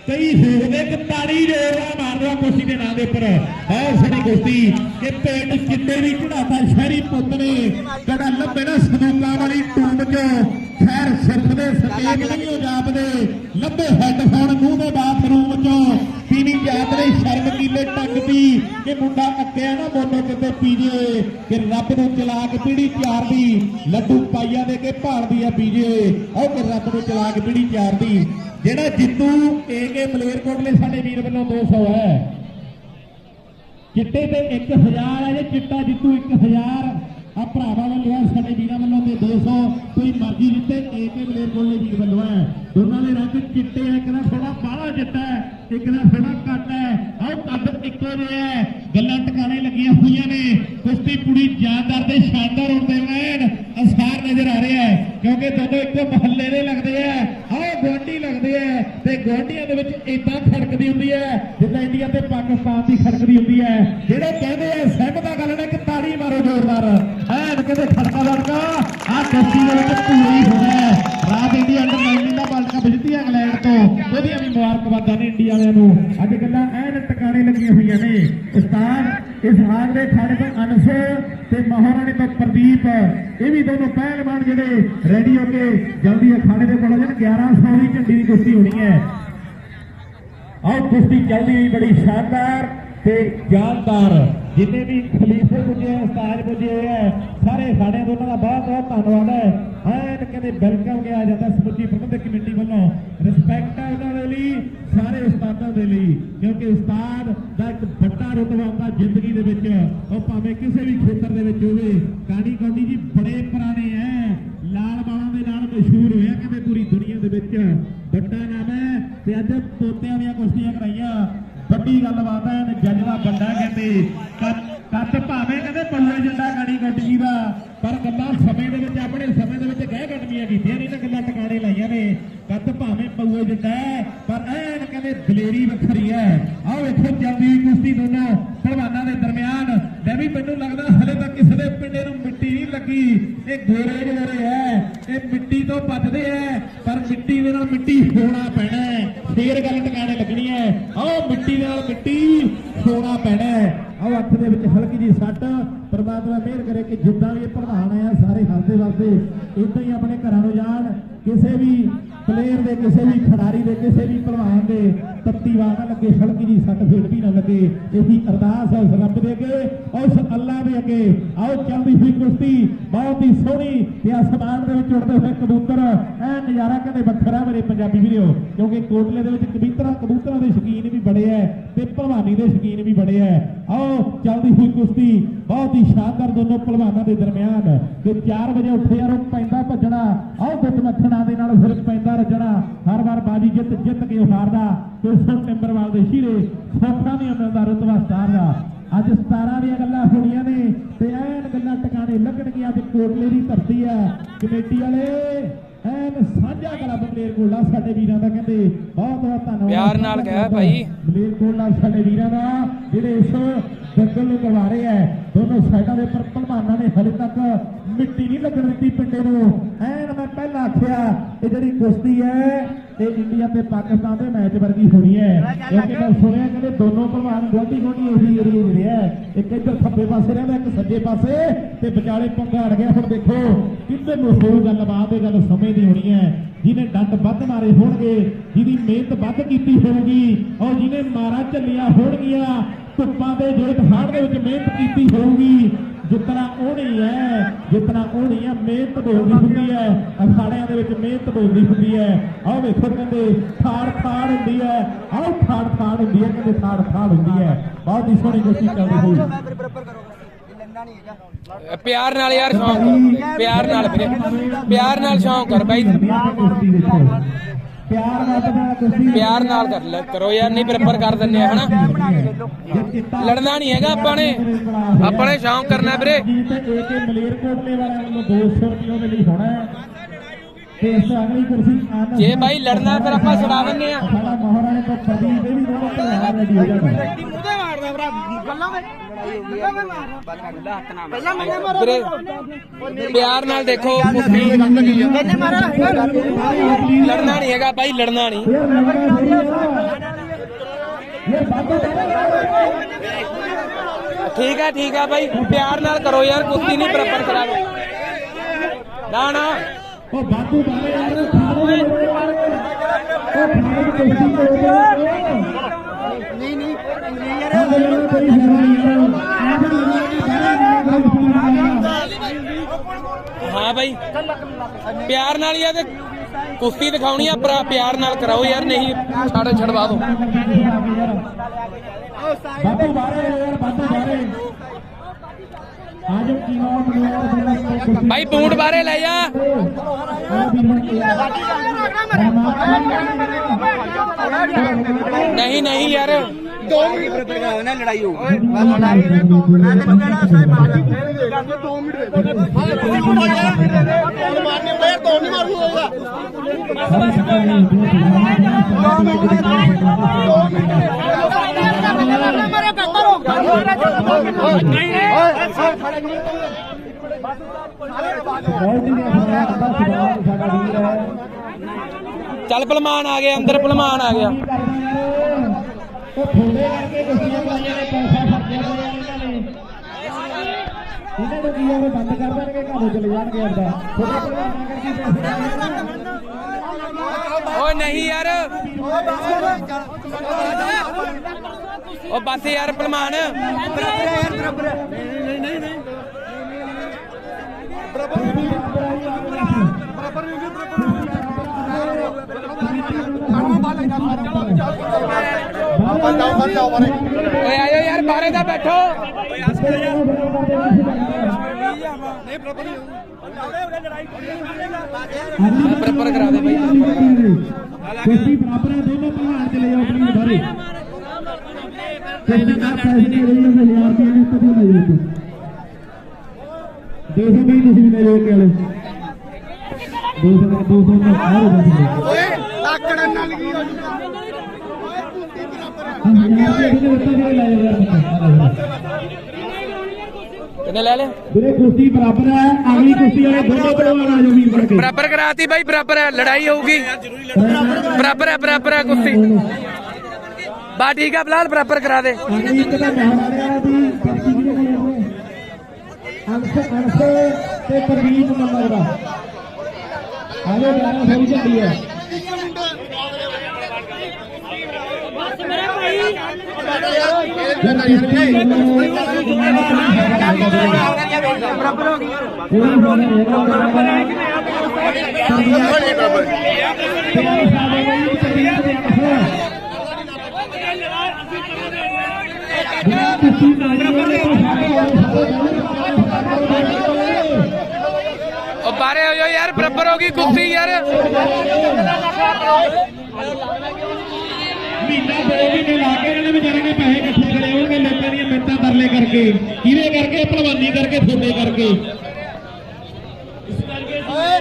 ਕਈ ਹੋਰ ਦੇ ਤਾੜੀ ਜੋੜਾ ਮਾਰਦਾ ਕੁਸ਼ਤੀ ਦੇ ਨਾਂ ਦੇ ਉੱਪਰ ਬਹੁਤ ਸੋਹਣੀ ਕੁਸ਼ਤੀ ਕਿ ਪਿੰਡ ਚਿੱਟੇ ਦੀ ਚੜਾਤਾ ਸ਼ਹਿਰੀ ਪੁੱਤ ਨੇ ਜਿਹੜਾ ਲੱਭੇ ਨਾ ਸੰਦੂਕਾਂ ਵਾਲੀ ਟੂਮ ਚ ਖੈਰ ਸਿਰਫ ਦੇ ਸਟੇਜ ਨਹੀਂ ਹੋ ਜਾਪਦੇ ਲੱਭੇ ਹੈੱਡਫੋਨ ਮੂੰਹ ਦੇ ਬਾਥਰੂਮ ਚੋਂ ਪੀਣੀ ਜਾਤ ਦੇ ਸ਼ਰਮ ਕੀਲੇ ਟੱਕਦੀ ਕਿ ਮੁੰਡਾ ਅੱਕਿਆ ਨਾ ਮੋਟੋ ਕਿਤੇ ਪੀਜੇ ਕਿ ਰੱਬ ਨੂੰ ਚਲਾਕ ਪੀੜੀ ਚਾਰਦੀ ਲੱਡੂ ਪਾਈਆ ਦੇ ਕੇ ਭਾਲਦੀ ਆ ਪੀਜੇ ਉਹ ਕਿ ਰੱਬ ਨੂੰ ਚਲਾਕ ਪੀੜੀ ਚਾਰਦੀ ਜਿਹੜਾ ਜਿੱਤੂ ਏਕੇ ਮਲੇਰਕੋਟਲੇ ਸਾਡੇ ਵੀਰ ਵੱਲੋਂ 200 ਹੈ ਚਿੱਟੇ ਤੇ 1000 ਹੈ ਜੇ ਚਿੱਟਾ ਜਿੱਤੂ 1000 ਆ ਭਰਾਵਾਂ ਵੱਲੋਂ ਸਾਡੇ ਵੀਰਾਂ ਵੱਲੋਂ ਤੇ 200 ਕੋਈ ਮਰਜ਼ੀ ਜਿੱਤੇ ਏਕੇ ਮਲੇਰਕੋਟਲੇ ਵੀਰ ਵੱਲੋਂ ਹੈ ਦੋਨਾਂ ਦੇ ਰੰਗ ਚਿੱਟੇ ਹੈ ਇੱਕ ਦਾ ਥੋੜਾ ਬਾਹਲਾ ਚਿੱਟਾ ਹੈ ਇੱਕ ਦਾ ਥੋੜਾ ਘੱਟ ਹੈ ਆਹ ਕੱਦ ਇੱਕੋ ਜਿਹਾ ਹੈ ਗੱਲਾਂ ਟਿਕਾਣੇ ਲੱਗੀਆਂ ਹੋਈਆਂ ਨੇ ਕੁਸ਼ਤੀ ਪੂਰੀ ਜਾਨਦਾਰ ਤੇ ਸ਼ਾਨਦਾਰ ਹੁੰਦੇ ਮੈਨ ਅਸਾਰ ਨਜ਼ਰ ਆ ਰਿਹਾ ਹੈ ਕਿਉਂਕਿ ਦੋਨੋਂ ਇੱਕੋ ਮਹੱਲੇ ਦੇ ਲੱਗਦੇ ਆ ਆਹ ਗੁਆਂਢੀ ਲੱਗਦੇ ਆ ਤੇ ਗੁਆਂਢੀਆਂ ਦੇ ਵਿੱਚ ਇਦਾਂ ਖੜਕਦੀ ਹੁੰਦੀ ਹੈ ਜਿੱਦਾਂ ਇੰਡੀਆ ਤੇ ਪਾਕਿਸਤਾਨ ਦੀ ਖੜਕਦੀ ਹੁੰਦੀ ਹੈ ਜਿਹੜੇ ਕਹਿੰਦੇ ਆ ਸਹਿਮਤ ਗੱਲ ਨੇ ਕਿ ਤਾੜੀ ਮਾਰੋ ਜ਼ੋਰਦਾਰ ਐਨ ਕਹਿੰਦੇ ਖੜਕਾ ਲੜਕਾ ਆਹ ਕੁਸ਼ਤੀ ਦੇ ਵਿੱਚ ਪੂਰੀ ਹੋਣਾ ਰਾਤ ਇੰਡੀਆ ਅੰਡਰ 19 ਦਾ ਵਰਲਡ ਕੱਪ ਜਿੱਤੀ ਇੰਗਲੈਂਡ ਤੋਂ ਉਹਦੀਆਂ ਵੀ ਮੁਬਾਰਕਬਾਦਾਂ ਨੇ ਇੰਡੀਆ ਕੁਸ਼ਤੀਆਂ ਨੂੰ ਅੱਜ ਗੱਲਾਂ ਐਨ ਟਿਕਾਣੇ ਲੱਗੀਆਂ ਹੋਈਆਂ ਨੇ। ਉਸਤਾਦ ਇਸ ਹਾਲ ਦੇ ਖਾੜੇ ਤੋਂ ਅਨਸ ਤੇ ਮਹਾਰਾਣੀ ਤੋਂ ਪ੍ਰਦੀਪ, ਇਹ ਵੀ ਦੋਨੋਂ ਪਹਿਲਵਾਨ ਜਿਹੜੇ ਰੈਡੀ ਹੋ ਕੇ ਜਲਦੀ ਅਖਾੜੇ ਦੇ ਕੋਲ ਜਾਣ। 1100 ਦੀ ਝੰਡੀ ਦੀ ਕੁਸ਼ਤੀ ਹੋਣੀ ਹੈ। ਆਓ ਕੁਸ਼ਤੀ ਚੱਲਦੀ ਹੋਈ ਬੜੀ ਸ਼ਾਨਦਾਰ ਤੇ ਜਾਨਦਾਰ। जिन्ने भी खलीफे पुजे उस्ताद पुजे है सारे साढ़े दोनों का बहुत बहुत धन्यवाद है। एंड कहते वेलकम किया जाता समुची प्रबंधक कमेटी वालों रिस्पैक्ट है उन्होंने लिए सारे उस्तादों के लिए, क्योंकि उस्ताद का एक बड़ा रुतबा होता जिंदगी के विच, और भावें किसी भी खेतर के विच होवे। कानी कौंडी जी बड़े पुराने हैं, लाल बालों के नाल मशहूर होया कहते पूरी दुनिया के विच, बड़ा नाम है। ते अज पोतियां दी कुश्तियां कराइयां, ਵੱਡੀ ਗੱਲਬਾਤ ਹੈ। ਜੱਜ ਦਾ ਵੱਡਾ ਕਹਿੰਦੇ ਕੱਟ ਭਾਵੇਂ ਕਹਿੰਦੇ ਪੱਲੇ ਜੰਡਾ ਕਾਣੀ ਗੁੱਟ ਜੀ ਦਾ, ਪਰ ਗੱਲਾਂ ਸਮੇਂ ਦੇ ਵਿੱਚ ਆਪਣੇ ਸਮੇਂ ਦੇ ਵਿੱਚ ਗਹਿ ਕੱਟਣੀਆਂ ਕੀਤੀਆਂ ਨੇ, ਇਹਨਾਂ ਗੱਲਾਂ ਟਿਕਾਣੇ ਲਾਈਆਂ ਨੇ। ਕੱਟ ਭਾਵੇਂ ਪਊਏ ਜੰਡਾ ਪਰ ਐਨ ਕਹਿੰਦੇ ਦਲੇਰੀ ਵੱਖਰੀ ਹੈ। ਆਓ ਵੇਖੋ ਚੱਲਦੀ ਹੋਈ ਕੁਸ਼ਤੀ ਦੋਨੋਂ ਪਹਿਲਵਾਨਾਂ ਦੇ ਦਰਮਿਆਨ। ਲੈ ਵੀ ਮੈਨੂੰ ਲੱਗਦਾ ਹਲੇ ਤੱਕ ਕਿਸੇ ਦੇ ਪਿੰਡੇ ਨੂੰ ਮਿੱਟੀ ਨਹੀਂ ਲੱਗੀ। ਇਹ ਗੋਰੇ ਜਿਹੜੇ ਹੈ ਇਹ ਮਿੱਟੀ ਤੋਂ ਬਚਦੇ ਹੈ, ਪਰ ਮਿੱਟੀ ਦੇ ਨਾਲ ਮਿੱਟੀ ਹੋਣਾ ਪੈਣਾ ਫੇਰ ਗੱਲ ਟਿਕਾਣੇ ਲੱਗਣੀ ਹੈ। ਆਓ ਮਿੱਟੀ ਦੇ ਨਾਲ ਮਿੱਟੀ ਹੋਣਾ ਪੈਣਾ। ਆਓ ਅੱਖ ਦੇ ਵਿੱਚ ਹਲਕੀ ਜੀ ਸੱਟ, ਪਰਮਾਤਮਾ ਮਿਹਰ ਕਰੇ ਕਿ ਜਿੱਦਾਂ ਵੀ ਇਹ ਪ੍ਰਧਾਨ ਆ ਸਾਰੇ ਹੱਸਦੇ ਵਸਦੇ ਇਦਾਂ ਹੀ ਆਪਣੇ ਘਰਾਂ ਨੂੰ ਜਾਣ। ਕਿਸੇ ਵੀ ਪਲੇਅਰ ਦੇ, ਕਿਸੇ ਵੀ ਖਿਡਾਰੀ ਦੇ, ਕਿਸੇ ਵੀ ਪਹਿਲਵਾਨ ਦੇ ਤੱਤੀ ਵਾਰ ਨਾ ਲੱਗੇ, ਹਲਕੀ ਜੀ ਸੱਟ ਫੇਟ ਵੀ ਨਾ ਲੱਗੇ। ਇਹੀ ਅਰਦਾਸ ਹੈ ਉਸ ਰੱਬ ਦੇ ਅੱਗੇ, ਉਸ ਅੱਲਾ ਦੇ ਅੱਗੇ। ਆਓ ਚੱਲਦੀ ਹੋਈ ਕੁਸ਼ਤੀ ਬਹੁਤ ਹੀ ਸੋਹਣੀ ਤੇ ਅਸਮਾਨ ਦੇ ਵਿੱਚ ਉੱਡਦੇ ਹੋਏ ਕਬੂਤਰ, ਇਹ ਨਜ਼ਾਰਾ ਕਹਿੰਦੇ ਵੱਖਰਾ ਮੇਰੇ ਪੰਜਾਬੀ ਵੀਰੋ, ਕਿਉਂਕਿ ਕੋਟਲੇ ਦੇ ਵਿੱਚ ਕਬੂਤਰਾਂ ਦੇ ਸ਼ੌਕੀਨ ਵੀ ਬੜੇ ਹੈ ਤੇ ਭਲਵਾਨੀ ਦੇ ਸ਼ੌਕੀਨ ਵੀ ਬੜੇ ਹੈ। ਆਓ ਚੱਲਦੀ ਹੋਈ ਕੁਸ਼ਤੀ ਬਹੁਤ ਹੀ ਸ਼ਾਨਦਾਰ ਦੋਨੋਂ ਪਹਿਲਵਾਨਾਂ ਦੇ ਦਰਮਿਆਨ। ਕਿ 4 ਵਜੇ ਉੱਠ ਯਾਰੋ ਪੈਂਦਾ ਭੱਜਣਾ, ਆਓ ਦੁੱਧ ਮੱਖਣਾ ਦੇ ਨਾਲ ਫਿਰ ਪੈਂਦਾ ਰਜਣਾ। ਹਰ ਵਾਰ ਬਾਜੀ ਜਿੱਤ ਕੇ ਹਾਰਦਾ ਕਿਸ਼ਨ ਟਿੰਬਰਵਾਲ ਦੇ ਸ਼ੀਰੇ ਸੌਖਾ ਨਹੀਂ ਮਿਲਦਾ ਰੁਤਬਾ ਸਟਾਰ ਦਾ। ਅੱਜ 17 ਦੀਆਂ ਗੱਲਾਂ ਹੋਣੀਆਂ ਨੇ ਤੇ ਐਨ ਗੱਲਾਂ ਟਿਕਾਣੇ ਲੱਗਣਗੀਆਂ। ਅੱਜ ਕੋਟਲੇ ਦੀ ਧਰਤੀ ਹੈ, ਕਮੇਟੀ ਵਾਲੇ ਐਨ ਸਾਂਝਾ ਕਲੱਬ ਮਲੇਰਕੋਟਲਾ ਸਾਡੇ ਵੀਰਾਂ ਦਾ ਕਹਿੰਦੇ ਬਹੁਤ ਬਹੁਤ ਧੰਨਵਾਦ। ਪਿਆਰ ਨਾਲ ਕਹਿ ਭਾਈ ਮਲੇਰਕੋਟਲਾ ਸਾਡੇ ਵੀਰਾਂ ਦਾ ਜਿਹੜੇ ਇਸ ਦੰਗਲ ਨੂੰ ਕਰਵਾ ਰਹੇ ਹੈ। ਦੋਨੋਂ ਸਾਈਡਾਂ ਦੇ ਉੱਪਰ ਪਹਿਲਵਾਨਾਂ ਨੇ ਹਲੇ ਤੱਕ ਮਿੱਟੀ ਨਹੀਂ ਲੱਗਣ ਦਿੱਤੀ ਪਿੰਡੇ ਨੂੰ। ਐਨ ਮੈਂ ਪਹਿਲਾਂ ਆਖਿਆ ਇਹ ਜਿਹੜੀ ਕੁਸ਼ਤੀ ਹੈ ਇਹ ਇੰਡੀਆ ਤੇ ਪਾਕਿਸਤਾਨ ਦੇ ਮੈਚ ਵਰਗੀ ਹੋਣੀ ਹੈ, ਕਿਉਂਕਿ ਮੈਂ ਸੁਣਿਆ ਕਹਿੰਦੇ ਦੋਨੋਂ ਪਹਿਲਵਾਨ ਗੋਡੀ ਉਹੀ ਏਰੀਏ ਜਿਹੜੇ ਹੈ, ਇੱਕ ਇੱਧਰ ਖੱਬੇ ਪਾਸੇ ਰਹਿੰਦਾ ਇੱਕ ਸੱਜੇ ਪਾਸੇ ਤੇ ਵਿਚਾਲੇ ਪੰਗਾ ਅੜ ਗਿਆ। ਹੁਣ ਦੇਖੋ ਕਿੱਧਰ ਨੂੰ ਹੋਊ ਗੱਲਬਾਤ, ਇਹ ਗੱਲ ਸਮੇਂ ਦੀ ਹੋਣੀ ਹੈ। ਜਿਹਨੇ ਡੰਡ ਵੱਧ ਮਾਰੇ ਹੋਣਗੇ, ਜਿਹਦੀ ਮਿਹਨਤ ਵੱਧ ਕੀਤੀ ਹੋਊਗੀ, ਔਰ ਜਿਹਨੇ ਮਾਰਾਂ ਝੱਲੀਆਂ ਹੋਣਗੀਆਂ, ਧੁੱਪਾਂ ਦੇ ਜੇਠ ਹਾੜ ਦੇ ਵਿੱਚ ਮਿਹਨਤ ਕੀਤੀ ਹੋਊਗੀ, ਜਿੱਤਣਾ ਉਹਨੀ ਹੈ, ਜਿੱਤਣਾ ਉਹਨੀ ਹੈ। ਮਿਹਨਤ ਬੋਲਦੀ ਹੁੰਦੀ ਹੈ, ਅਖਾੜਿਆਂ ਦੇ ਵਿੱਚ ਮਿਹਨਤ ਬੋਲਦੀ ਹੁੰਦੀ ਹੈ। ਆਓ ਵੇਖੋ ਕਹਿੰਦੇ ਥਾੜ ਹੁੰਦੀ ਹੈ, ਆਓ ਥਾੜ ਹੁੰਦੀ ਹੈ, ਕਹਿੰਦੇ ਥਾੜ ਹੁੰਦੀ ਹੈ। ਬਹੁਤ ਹੀ ਸੋਹਣੀ ਕੁਸ਼ਤੀ ਚੱਲਦੀ ਹੋਈ। ਪਿਆਰ ਨਾਲ ਯਾਰ ਸ਼ੌਂਕ, ਪਿਆਰ ਨਾਲ ਵੀਰੇ, ਪਿਆਰ ਨਾਲ ਸ਼ੌਂਕ ਕਰ ਬਾਈ, ਪਿਆਰ ਨਾਲ ਕਰ ਲੈ ਕਰੋ ਯਾਰ, ਨਹੀਂ ਬਰਾਬਰ ਕਰ ਦਿੰਦੇ ਆ ਹਨਾ। ਲੜਨਾ ਨਹੀਂ ਹੈਗਾ ਆਪਾਂ ਨੇ ਸ਼ੌਂਕ ਕਰਨਾ ਵੀਰੇ। ਮਲੇਰਕੋਟਲੇ ਵਾਲਿਆਂ ਵੱਲੋਂ 200 ਰੁਪਏ ਦੇ ਲਈ ਹੋਣਾ ਤੇ ਇਸ ਅਗਲੀ ਕੁਰਸੀ ਜੇ ਬਾਈ ਲੜਨਾ ਫਿਰ ਆਪਾਂ ਛਡਾ ਦਿੰਦੇ ਆ। ਸਾਡਾ ਮਹਾਰਾਣੇ ਤੋਂ ਪ੍ਰਦੀਪ ਇਹ ਵੀ ਦੋਨੋਂ ਪਹਿਲਾਂ ਰੈਡੀ ਹੋ ਜਾਣਾ। ਵੀਰੇ ਪਿਆਰ ਨਾਲ ਦੇਖੋ, ਲੜਨਾ ਨਹੀਂ ਹੈਗਾ ਬਾਈ, ਲੜਨਾ ਨਹੀਂ। ਠੀਕ ਹੈ ਬਾਈ, ਪਿਆਰ ਨਾਲ ਕਰੋ ਯਾਰ, ਕੁਸ਼ਤੀ ਨਹੀਂ ਬਰਾਬਰ ਕਰਾਓ ਨਾ। ਉਹ ਬਾਬੂ ਬਾਰੇ ਯਾਰ ਨਹੀਂ ਹਾਂ ਬਾਈ, ਪਿਆਰ ਨਾਲ ਹੀ ਆ ਤੇ ਕੁਸ਼ਤੀ ਦਿਖਾਉਣੀ ਆ, ਪਿਆਰ ਨਾਲ ਕਰਾਓ ਯਾਰ, ਨਹੀਂ ਛਡਵਾ ਦੋ। ਬਾਬੂ ਬਾਰੇ ਯਾਰ, ਬਾਬੂ ਬਾਰੇ ਆਜੋ ਕੀ ਨਾਮ ਭਾਈ ਬੂਟ ਬਾਰੇ ਲੈ ਜਾ। ਨਹੀਂ ਯਾਰ 2 ਮਿੰਟ ਤੱਕ ਨਾ ਲੜਾਈ ਹੋ। ਚੱਲ ਭਲਮਾਨ ਆ ਗਿਆ ਅੰਦਰ, ਭਲਮਾਨ ਆ ਗਿਆ। ਉਹ ਥੋੜੇ ਕਰਕੇ ਕੁਸ਼ਤੀਆਂ ਕਰਾਈਆਂ ਨੇ ਪੈਸਾ ਖਰਚਿਆ ਹੋਇਆ ਇਹਨਾਂ ਨੇ ਇਹਨਾਂ ਨੂੰ ਕੀ ਉਹ ਬੰਦ ਕਰ ਦੇਣਗੇ ਘਰੋਂ ਚਲੇ ਜਾਣਗੇ ਆਪਦਾ ਥੋੜਾ ਪ੍ਰਧਾਨਾਂ ਕਰਕੇ ਪੈਸੇ ਓਏ ਨਹੀਂ ਯਾਰ ਉਹ ਬਸ ਯਾਰ ਭਲਮਾਨ ਓਏ ਆਇਓ ਯਾਰ ਬਾਰੇ ਦਾ ਬੈਠੋ ਬਰਾਬਰ ਕਰਾ ਦੇ ਬਾਈ ਕੁਸ਼ਤੀ ਬਰਾਬਰ ਹੈ ਦੋਨੋਂ ਪਹਿਲਵਾਨ ਚਲੇ ਜਾਓ ਆਪਣੀ ਬਾਰੇ ਕੁਸ਼ਤੀ ਦਾ ਪੈਸੇ ਦੇ ਰਹੀ ਹੈ 1000 ਰੁਪਏ ਨੂੰ ਕਦੋਂ ਲੈ ਜਾਓ 200 ਵੀ ਤੁਸੀਂ ਲੈ ਜਾਓ ਕਿ ਵਾਲੇ 200 ਨਾਲ ਆਓ ਓਏ ਆਕੜਨ ਨਾਲ ਕੀ ਹੋ ਜੂਗਾ ਓਏ ਕੁਸ਼ਤੀ ਬਰਾਬਰ ਹੈ ਕਿੰਨੇ ਲੈ ਲਿਆ ਵੀਰੇ ਕੁਸ਼ਤੀ ਬਰਾਬਰ ਹੈ ਅਗਲੀ ਕੁਸ਼ਤੀ ਵਾਲੇ ਦੋਨੋਂ ਪਹਿਲਵਾਨ ਆ ਜਾਓ ਵੀਰ ਬਣ ਕੇ ਬਰਾਬਰ ਕਰਾਤੀ ਬਾਈ ਬਰਾਬਰ ਹੈ ਲੜਾਈ ਹੋਊਗੀ ਬਰਾਬਰ ਹੈ ਕੁਸ਼ਤੀ ਬਾ ਠੀਕ ਹੈ ਬਲਾਲ ਬਰਾਬਰ ਕਰਾ ਦੇ ਅਗਲੀ ਇੱਕ ਤਾਂ ਮਹਾਰਾਜਾ ਦੀ ਕੁਸ਼ਤੀ ਵੀ ਕੋਲੇ ਅੰਸ਼ ਤੇ ਪ੍ਰਵੀਨ ਨੂੰ ਲੱਗਦਾ ਆਜੋ 11 ਸੌ ਝੰਡੀ ਹੈ ਬਰਾਬਰ ਹੋ ਗਈ ਉਹ ਬਾਰੇ ਹੋ ਜਾਓ ਯਾਰ ਬਰਾਬਰ ਹੋ ਗਈ ਕੁਸ਼ਤੀ ਯਾਰ ਮਹੀਨਾ 2 ਮਹੀਨੇ ਲਾ ਕੇ ਇਹਨਾਂ ਨੇ ਵਿਚਾਰੇ ਨੇ ਪੈਸੇ ਇਕੱਠੇ ਕਰੇ ਹੋਣਗੇ ਲੋਕਾਂ ਦੀਆਂ ਮਿੰਤਾਂ ਤਰਲੇ ਕਰਕੇ ਕਿਹਦੇ ਕਰਕੇ ਭਲਵਾਨੀ ਕਰਕੇ ਥੋੜੇ ਕਰਕੇ ਇਸ ਕਰਕੇ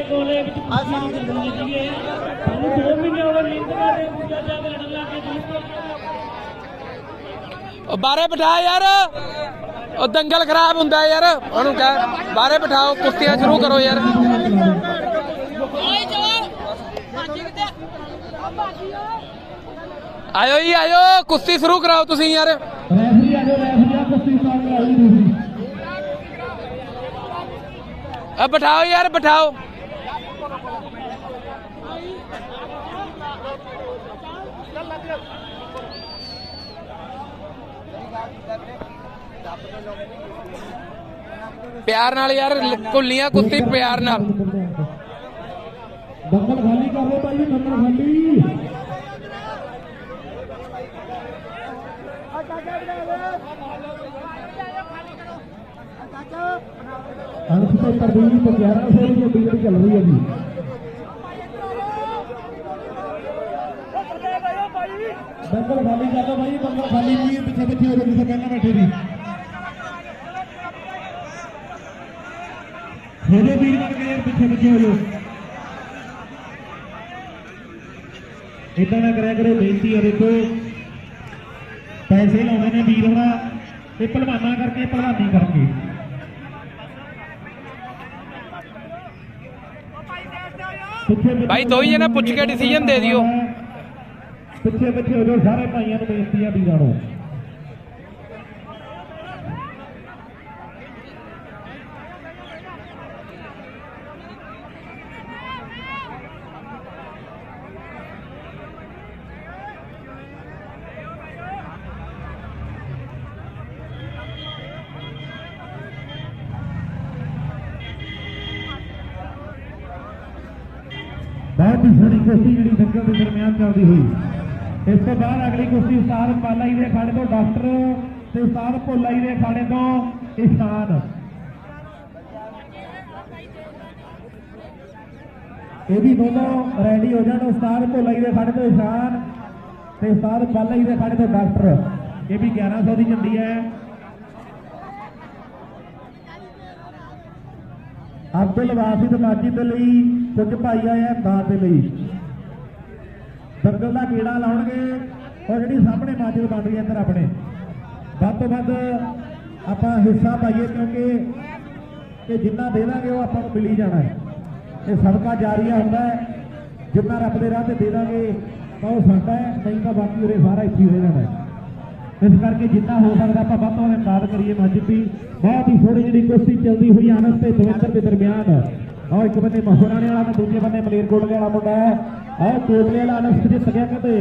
ਕੋਲੇ ਵਿੱਚ ਆਸਾਂ ਦੀ ਜ਼ਿੰਦਗੀ ਹੈ ਸਾਨੂੰ 2 ਮਹੀਨੇ ਹੋ ਗਏ ਮਿੰਤ ਕਰਦੇ ਪੂਜਾ ਜਾ ਕੇ ਲੜਨ ਲੱਗੇ ਉਹ ਬਾਰੇ ਬਿਠਾ ਯਾਰ ਉਹ ਦੰਗਲ ਖਰਾਬ ਹੁੰਦਾ ਯਾਰ ਉਹਨੂੰ ਕਹਿ ਬਾਰੇ ਬਿਠਾਓ ਕੁਸ਼ਤੀਆਂ ਸ਼ੁਰੂ ਕਰੋ ਯਾਰ ਆਇਓ ਜੀ ਆਇਓ ਕੁਸ਼ਤੀ ਸ਼ੁਰੂ ਕਰਾਓ ਤੁਸੀਂ ਯਾਰ ਰੈਫਰੀ ਆ ਜਾਓ ਰੈਫਰੀ ਆ ਕੁਸ਼ਤੀ ਸਟਾਰਟ ਕਰਾਈ ਤੁਸੀਂ ਆ ਬਿਠਾਓ ਯਾਰ ਬਿਠਾਓ ਪਿਆਰ ਨਾਲ ਯਾਰ ਕੁੱਲੀਆਂ ਕੁੱਤੀ ਪਿਆਰ ਨਾਲ ਦੰਗਲ ਖਾਲੀ ਕਰ ਲਓ ਭਾਈ ਦੰਗਲ ਖਾਲੀ ਅੰਸ਼ ਤੇ ਪ੍ਰਵੀਨ ਤੋਂ 1100 ਦੀ ਬਿਜਲੀ ਚੱਲ ਰਹੀ ਹੈ ਜੀ ਦੰਗਲ ਖਾਲੀ ਕਰੋ ਭਾਈ ਦੰਗਲ ਖਾਲੀ ਨਹੀਂ ਪਿੱਛੇ ਪਿੱਛੇ ਹੋ ਜਾਓ ਜਿੱਥੇ ਪਹਿਲਾਂ ਬੈਠੇ ਸੀ ਹੋ ਜਾਓ ਵੀਰ ਬਣ ਕੇ ਯਾਰ ਪਿੱਛੇ ਪਿੱਛੇ ਹੋ ਜਾਓ ਇਦਾਂ ਨਾ ਕਰਿਆ ਕਰੋ ਬੇਨਤੀ ਹੈ ਦੇਖੋ ਪੈਸੇ ਲਾਉਂਦੇ ਨੇ ਵੀਰ ਹੋਣਾ ਇਹ ਭਲਵਾਨਾਂ ਕਰਕੇ ਭਲਵਾਨੀ ਕਰਕੇ ਭਾਈ ਦੋ ਹੀ ਜਣਾ ਪੁੱਛ ਕੇ ਡਿਸੀਜਨ ਦੇ ਦਿਓ ਪਿੱਛੇ ਪਿੱਛੇ ਹੋ ਜਾਓ ਸਾਰੇ ਭਾਈਆਂ ਨੂੰ ਬੇਨਤੀ ਆ ਵੀਰਾਂ ਨੂੰ बहुत ही सोहनी कुश्ती जी दंगल के दरम्यान चलती हुई इस तो बाद अगली कुश्ती उस्ताद पाला जी के अखाड़े तो डॉक्टर ते उस्ताद भोला जी के अखाड़े तो ईशान ये भी दोनों रेडी हो जाए उस्ताद भोला जी के अखाड़े तो ईशान ते उस्ताद पाला जी के अखाड़े तो डॉक्टर ये भी 1100 की झंडी है अब्दुल वासिद माजी के लिए कुछ भाई आए हैं दान के लिए दंगल का कीड़ा लाउणगे और जी सामने माजिद बन रही है इधर अपने वध तो वध आप हिस्सा पाइए क्योंकि जिन्ना दे देंगे वो आपको मिल ही जाना है ये सबका जारिया होता है जिन्ना रब के राह दे देंगे तो वह साडा है नहीं तो बाकी उरे सारा इत्थे हो जाना है ਇਸ ਕਰਕੇ ਜਿੰਨਾ ਹੋ ਸਕਦਾ ਆਪਾਂ ਵੱਧ ਤੋਂ ਵੱਧ ਇਮਦਾਦ ਕਰੀਏ ਮੰਚ ਦੀ। ਬਹੁਤ ਹੀ ਸੋਹਣੀ ਜਿਹੜੀ ਕੁਸ਼ਤੀ ਚੱਲਦੀ ਹੋਈ ਆਨੰਦ ਤੇ ਦਵਿੰਦਰ ਦੇ ਦਰਮਿਆਨ। ਆਹ ਇੱਕ ਬੰਨੇ ਮਹੋਰਾਣੇ ਵਾਲਾ ਤੇ ਦੂਜੇ ਬੰਨੇ ਮਲੇਰਕੋਟਲੇ ਵਾਲਾ ਮੁੰਡਾ ਹੈ। ਆਹ ਕੋਟਲੇ ਵਾਲਾ ਆਨੰਦ ਜਿੱਤ ਗਿਆ ਕਹਿੰਦੇ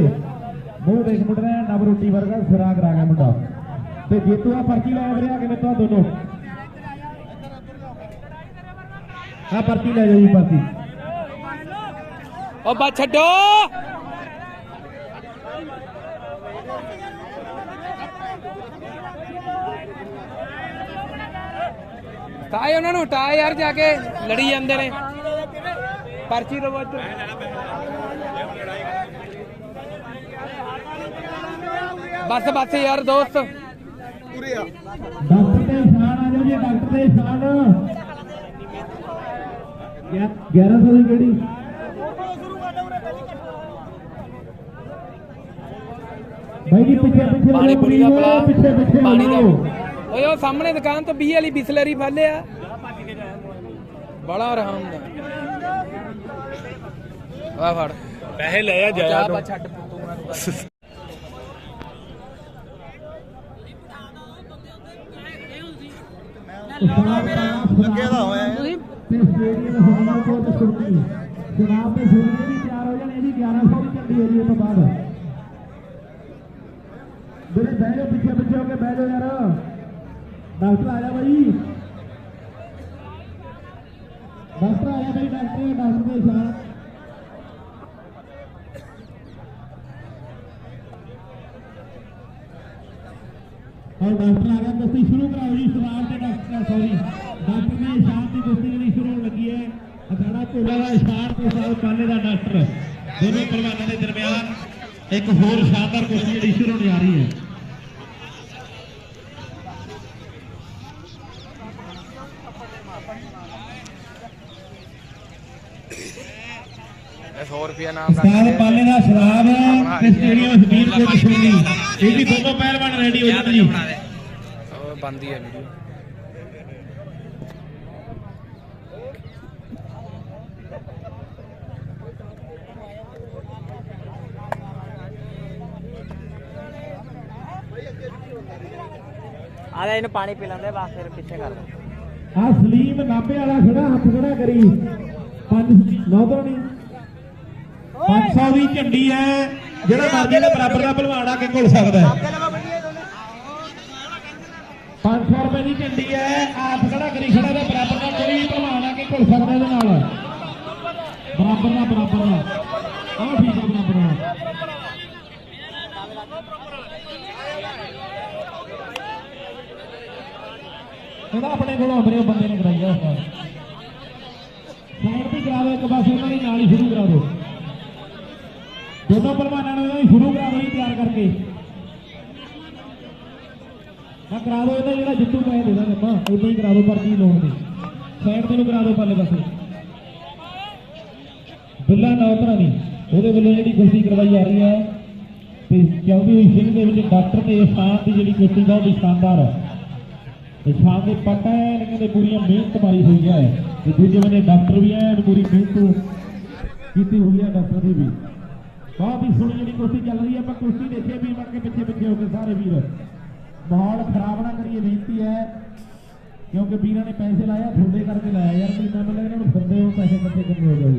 ਮੂੰਹ ਦੇਖ ਮੁੰਡਾ ਨਵ ਰੋਟੀ ਵਰਗਾ ਸਿਰਾ ਕਰਾ ਗਿਆ ਮੁੰਡਾ ਤੇ ਜੇਤੂ ਆ ਪਰਚੀ ਲੈ ਰਿਹਾ ਕਿਵੇਂ ਤਾਂ ਦੋਨੋਂ ਆ ਪਰਚੀ ਲੈ ਜਾਓ ਜੀ ਪਰਚੀ। ਉਹ ਬਾ ਛੱਡੋ ਤਾਏ ਉਹਨਾਂ ਨੂੰ ਹਟਾ ਯਾਰ ਜਾ ਕੇ ਲੜੀ ਜਾਂਦੇ ਨੇ ਪਰਚੀ ਲਵੋ ਬਸ ਬਸ ਯਾਰ ਦੋਸਤ ਪੂਰੇ ਆ ਡਾਕਟਰ ਦੇ ਸ਼ਾਨ ਆ ਜਾਓ ਜੀ ਡਾਕਟਰ ਦੇ ਸ਼ਾਨ 1100 ਦੀ ਕਿਹੜੀ ਭਾਈ ਜੀ ਪਿੱਛੇ ਪਿੱਛੇ ਪਾਣੀ ਪੂਰੀ ਦਾ ਪਲਾ ਪਿੱਛੇ ਪਿੱਛੇ ਪਾਣੀ ਦਾ ਓਏ ਉਹ ਸਾਹਮਣੇ ਦੁਕਾਨ ਤੋਂ 20 ਵਾਲੀ ਬਿਸਲਰੀ ਫੜ ਲਿਆ ਬੜਾ ਆਰਾਮ ਦਾ ਆ ਫੜ ਪੈਸੇ ਲੈ ਆ ਜਾਇਆ ਜਾ ਛੱਡ ਤੂੰ ਲੱਗੇ ਦਾ ਹੋਇਆ ਤੇ ਸਟੇਡੀਅਮ ਹੋਣਾ ਬਹੁਤ ਸੁਣਦੀ ਜਨਾਬ ਦੇ ਸੁਣਦੇ ਵੀ ਤਿਆਰ ਹੋ ਜਾਣ ਇਹਦੀ 1100 ਦੀ ਚੱਲੀ ਹੈ ਜੀ ਇਹ ਤੋਂ ਬਾਅਦ ਮੇਰੇ ਬਹਿ ਜਾਓ ਪਿੱਛੇ ਪਿੱਛੇ ਹੋ ਕੇ ਬਹਿ ਜਾਓ ਯਾਰ ਡਾਕਟਰ ਆ ਜਾ ਬਾਈ ਡਾਕਟਰ ਆ ਜਾ ਬਾਈ ਡਾਕਟਰ ਦੇ ਸਾਥ और डॉक्टर आ गया कुश्ती शुरू कराओ जी शराब के डॉक्टर सॉरी डॉक्टर ने इशार की कुश्ती जी शुरू होने लगी है अखाड़ा भोला का इशार तो साल पाले का डॉक्टर दोनों पहलवानों के दरमियान एक होर शानदार कुश्ती जी शुरू होने जा रही है। 100 रुपया नाम साल पाले का शराब ते स्टेडियम हबीब कोट सुनी ये भी दोनों पहलवान रेडी हो जाते जी बंद ही है वीडियो आजा इन पानी पी लेंदे बस फिर पीछे कर दो आ सलीम नापे वाला खड़ा हथ खड़ा करी 5 9 तो नहीं 500 ਦੀ ਝੰਡੀ ਹੈ ਜਿਹੜਾ ਮਰਜ਼ੀ ਦੇ ਬਰਾਬਰ ਦਾ ਭਲਵਾਨ ਆ ਕੇ ਘੁਲ ਸਕਦਾ ਹੈ 500 ਰੁਪਏ ਦੀ ਝੰਡੀ ਹੈ ਆਪ ਖੜਾ ਕਰੀ ਖੜਾ ਦਾ ਬਰਾਬਰ ਦਾ ਕੋਈ ਭਲਵਾਨ ਆ ਕੇ ਘੁਲ ਸਕਦਾ ਇਹਦੇ ਨਾਲ ਬਰਾਬਰ ਦਾ ਆਹ ਠੀਕ ਹੈ ਬਰਾਬਰ ਦਾ ਇਹਦਾ ਆਪਣੇ ਕੋਲ ਆਪਣੇ ਬੰਦੇ ਨੇ ਕਰਾਈ ਆ ਉਸਤਾਦ ਸਾਈਡ ਤੇ ਕਰਾ ਦਿਓ ਇੱਕ ਪਾਸੇ ਉਹਨਾਂ ਦੀ ਨਾਲ ਹੀ ਸ਼ੁਰੂ ਕਰਾ ਦਿਓ दोनों पहलवानों ने शुरू करा दो तैयार करके मैं करा दो इधर जो जितू पैसे दे देना इदा ही करा दो पर्ची लोन की साइड तेन करा दो परले पासे बिल्ला नौतरा नहीं वो वालों जी कुश्ती करवाई जा रही है चलती हुई सिंह के डॉक्टर के शान की जी कुश्ती बहुत ही शानदार है शान के पट है लेकिन पूरी मेहनत मारी हुई है दूजे बने डॉक्टर भी है पूरी मेहनत की हुई है डॉक्टर की भी बहुत ही सोहनी जी कुश्ती चल रही है पर कुश्ती देखिए भी के पिछे पिछे होकर सारे वीर माहौल खराब ना करिए बेनती है क्योंकि वीर ने पैसे लाया थोड़े करके लाया यार महीना मिले इन्होंने फिरते हो पैसे कट्ठे करने हो जाए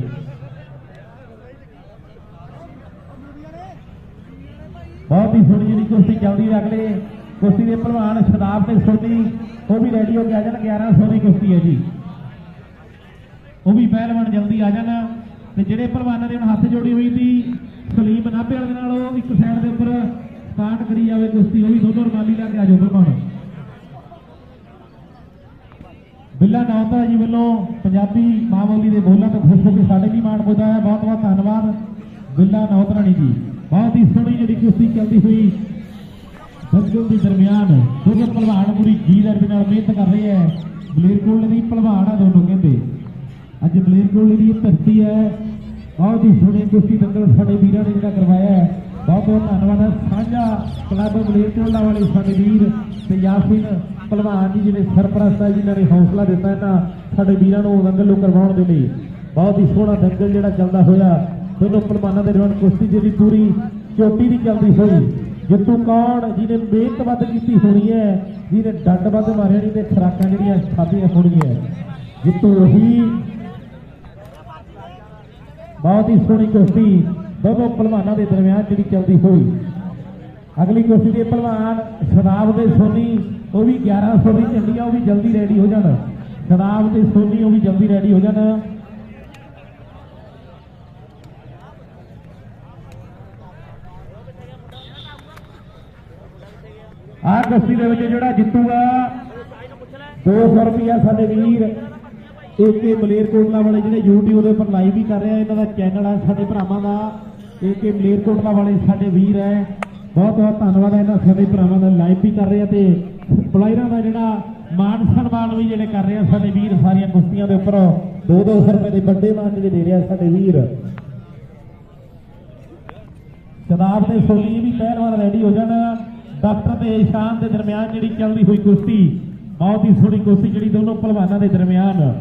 बहुत ही सोहनी जी कुश्ती चल रही है अगले कुश्ती के भलवान शदाब ते सोनी वो भी रेडी होकर आ जाना 1100 की कुश्ती है जी वो भी पहलवान जल्दी आ जाना ਜਿਹੜੇ ਭਲਵਾਨਾਂ ਨੇ ਹੱਥ ਜੋੜੀ ਹੋਈ ਸੀ ਸਲੀਮ ਨਾਭੇ ਵਾਲੇ ਨਾਲ ਉਹ ਇੱਕ ਸਾਈਡ ਦੇ ਉੱਪਰ ਸਟਾਰਟ ਕਰੀ ਜਾਵੇ ਕੁਸ਼ਤੀ ਉਹ ਵੀ ਦੋਨੋਂ ਰਮਾਲੀ ਲਾ ਕੇ ਆ ਜਾਓ ਭਲਵਾਨ ਬਿੱਲਾ ਨੌਤਾ ਜੀ ਵੱਲੋਂ ਪੰਜਾਬੀ ਮਾਂ ਬੋਲੀ ਦੇ ਬੋਲਾਂ ਤੋਂ ਖੁਸ਼ ਹੋ ਕੇ ਸਾਡੇ ਵੀ ਮਾਣ ਮੁੱਦਾ ਹੈ ਬਹੁਤ ਬਹੁਤ ਧੰਨਵਾਦ ਬਿੱਲਾ ਨੌਤਰਾਣੀ ਜੀ ਬਹੁਤ ਹੀ ਸੋਹਣੀ ਜਿਹੜੀ ਕੁਸ਼ਤੀ ਚੱਲਦੀ ਹੋਈ ਦੰਗਲ ਦੇ ਦਰਮਿਆਨ ਦੋਨੋਂ ਭਲਵਾਨ ਪੂਰੀ ਜੀਰ ਦੇ ਨਾਲ ਮਿਹਨਤ ਕਰ ਰਹੇ ਹੈ ਮਲੇਰਕੋਟਲੇ ਦੀ ਭਲਵਾਨ ਆ ਦੋਨੋਂ ਕਹਿੰਦੇ ਅੱਜ ਮਲੇਰਕੋਟਲੇ ਦੀ ਧਰਤੀ ਹੈ बहुत ही सोहनी कुश्ती दंगल साडे वीरां ने जिहड़ा करवाया है बहुत बहुत धन्यवाद है साझा क्लब मलेरकोटला वाले साडे वीर ते यासीन पहलवान जी जिहड़े सरपरस्त है जिन्होंने हौसला दिता इन्हां साडे वीरां नूं दंगल करवाउण दे लई बहुत ही सोहना दंगल जिहड़ा चलदा होया दोनों पहलवानां दे दरमियान कुश्ती जिहड़ी पूरी चोटी दी चलदी होई ਜਿੱਤੂ ਕੌਣ ਜਿਹਨੇ ਮਿਹਨਤ ਵੱਧ ਕੀਤੀ ਹੋਣੀ ਹੈ, ਜਿਹਨੇ ਡੰਡ ਵੱਧ ਮਾਰਿਆ ਨਹੀਂ ਤੇ ਖੁਰਾਕਾਂ ਜਿਹੜੀਆਂ ਖਾਧੀਆਂ ਹੋਣੀਆਂ। ਜਿੱਤੂ ਉਹੀ। ਬਹੁਤ ਹੀ ਸੋਹਣੀ ਕੁਸ਼ਤੀ ਦੋਨੋਂ ਪਹਿਲਵਾਨਾਂ ਦੇ ਦਰਮਿਆਨ ਜਿਹੜੀ ਚੱਲਦੀ ਹੋਈ। ਅਗਲੀ ਕੁਸ਼ਤੀ ਦੇ ਪਹਿਲਵਾਨ ਸ਼ਰਾਬ ਦੇ ਸੋਨੀ, ਉਹ ਵੀ 1100 ਦੀ ਝੰਡੀ ਆ, ਉਹ ਵੀ ਜਲਦੀ ਰੈਡੀ ਹੋ ਜਾਣ। ਸ਼ਰਾਬ ਤੇ ਸੋਨੀ ਉਹ ਵੀ ਜਲਦੀ ਰੈਡੀ ਹੋ ਜਾਣ। ਆਹ ਕੁਸ਼ਤੀ ਦੇ ਵਿੱਚ ਜਿਹੜਾ ਜਿੱਤੂਗਾ 200 ਰੁਪਇਆ ਸਾਡੇ ਵੀਰ ਏਕੇ ਮਲੇਰਕੋਟਲਾ ਵਾਲੇ ਜਿਹੜੇ YouTube ਦੇ ਉੱਪਰ ਲਾਈਵ ਵੀ ਕਰ ਰਹੇ ਆ, ਇਹਨਾਂ ਦਾ ਚੈਨਲ ਹੈ ਸਾਡੇ ਭਰਾਵਾਂ ਦਾ ਏਕੇ ਮਲੇਰਕੋਟਲਾ ਵਾਲੇ ਸਾਡੇ ਵੀਰ ਹੈ। ਬਹੁਤ ਬਹੁਤ ਧੰਨਵਾਦ ਹੈ ਇਹਨਾਂ ਸਾਡੇ ਭਰਾਵਾਂ ਦਾ, ਲਾਈਵ ਵੀ ਕਰ ਰਹੇ ਆ ਤੇ ਪਲਾਇਰਾਂ ਦਾ ਜਿਹੜਾ ਮਾਨ ਸਨਮਾਨ ਵੀ ਜਿਹੜੇ ਕਰ ਰਹੇ ਆ ਸਾਡੇ ਵੀਰ। ਸਾਰੀਆਂ ਕੁਸ਼ਤੀਆਂ ਦੇ ਉੱਪਰ 200 ਰੁਪਏ ਦੇ ਵੱਡੇ ਮਾਨ ਜਿਹੜੇ ਦੇ ਰਿਹਾ ਸਾਡੇ ਵੀਰ। ਸ਼ਰਾਬ ਦੇ ਸੋਲੀ ਵੀ ਪਹਿਲਵਾਨ ਰੈਡੀ ਹੋ ਜਾਣ। ਡਾਕਟਰ ਤੇ ਇਸ਼ਾਨ ਦੇ ਦਰਮਿਆਨ ਜਿਹੜੀ ਚੱਲਦੀ ਹੋਈ ਕੁਸ਼ਤੀ, ਬਹੁਤ ਹੀ ਸੋਹਣੀ ਕੁਸ਼ਤੀ ਜਿਹੜੀ ਦੋਨੋਂ ਪਹਿਲਵਾਨਾਂ ਦੇ ਦਰਮਿਆਨ।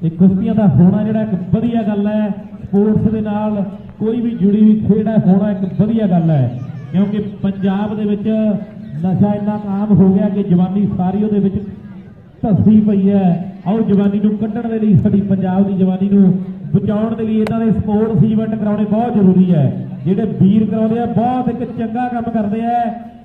ਇਹ ਕੁਸ਼ਤੀਆਂ ਦਾ ਹੋਣਾ ਜਿਹੜਾ ਇੱਕ ਵਧੀਆ ਗੱਲ ਹੈ। ਸਪੋਰਟਸ ਦੇ ਨਾਲ ਕੋਈ ਵੀ ਜੁੜੀ ਵੀ ਖੇਡ ਹੈ, ਹੋਣਾ ਇੱਕ ਵਧੀਆ ਗੱਲ ਹੈ, ਕਿਉਂਕਿ ਪੰਜਾਬ ਦੇ ਵਿੱਚ ਨਸ਼ਾ ਇੰਨਾ ਆਮ ਹੋ ਗਿਆ ਕਿ ਜਵਾਨੀ ਸਾਰੀ ਉਹਦੇ ਵਿੱਚ ਧੱਸੀ ਪਈ ਹੈ। ਆਓ ਜਵਾਨੀ ਨੂੰ ਕੱਢਣ ਦੇ ਲਈ, ਸਾਡੀ ਪੰਜਾਬ ਦੀ ਜਵਾਨੀ ਨੂੰ ਬਚਾਉਣ ਦੇ ਲਈ ਇਹਨਾਂ ਦੇ ਸਪੋਰਟਸ ਇਵੈਂਟ ਕਰਾਉਣੇ ਬਹੁਤ ਜ਼ਰੂਰੀ ਹੈ। ਜਿਹੜੇ ਵੀਰ ਕਰਾਉਂਦੇ ਆ ਬਹੁਤ ਇੱਕ ਚੰਗਾ ਕੰਮ ਕਰਦੇ ਆ,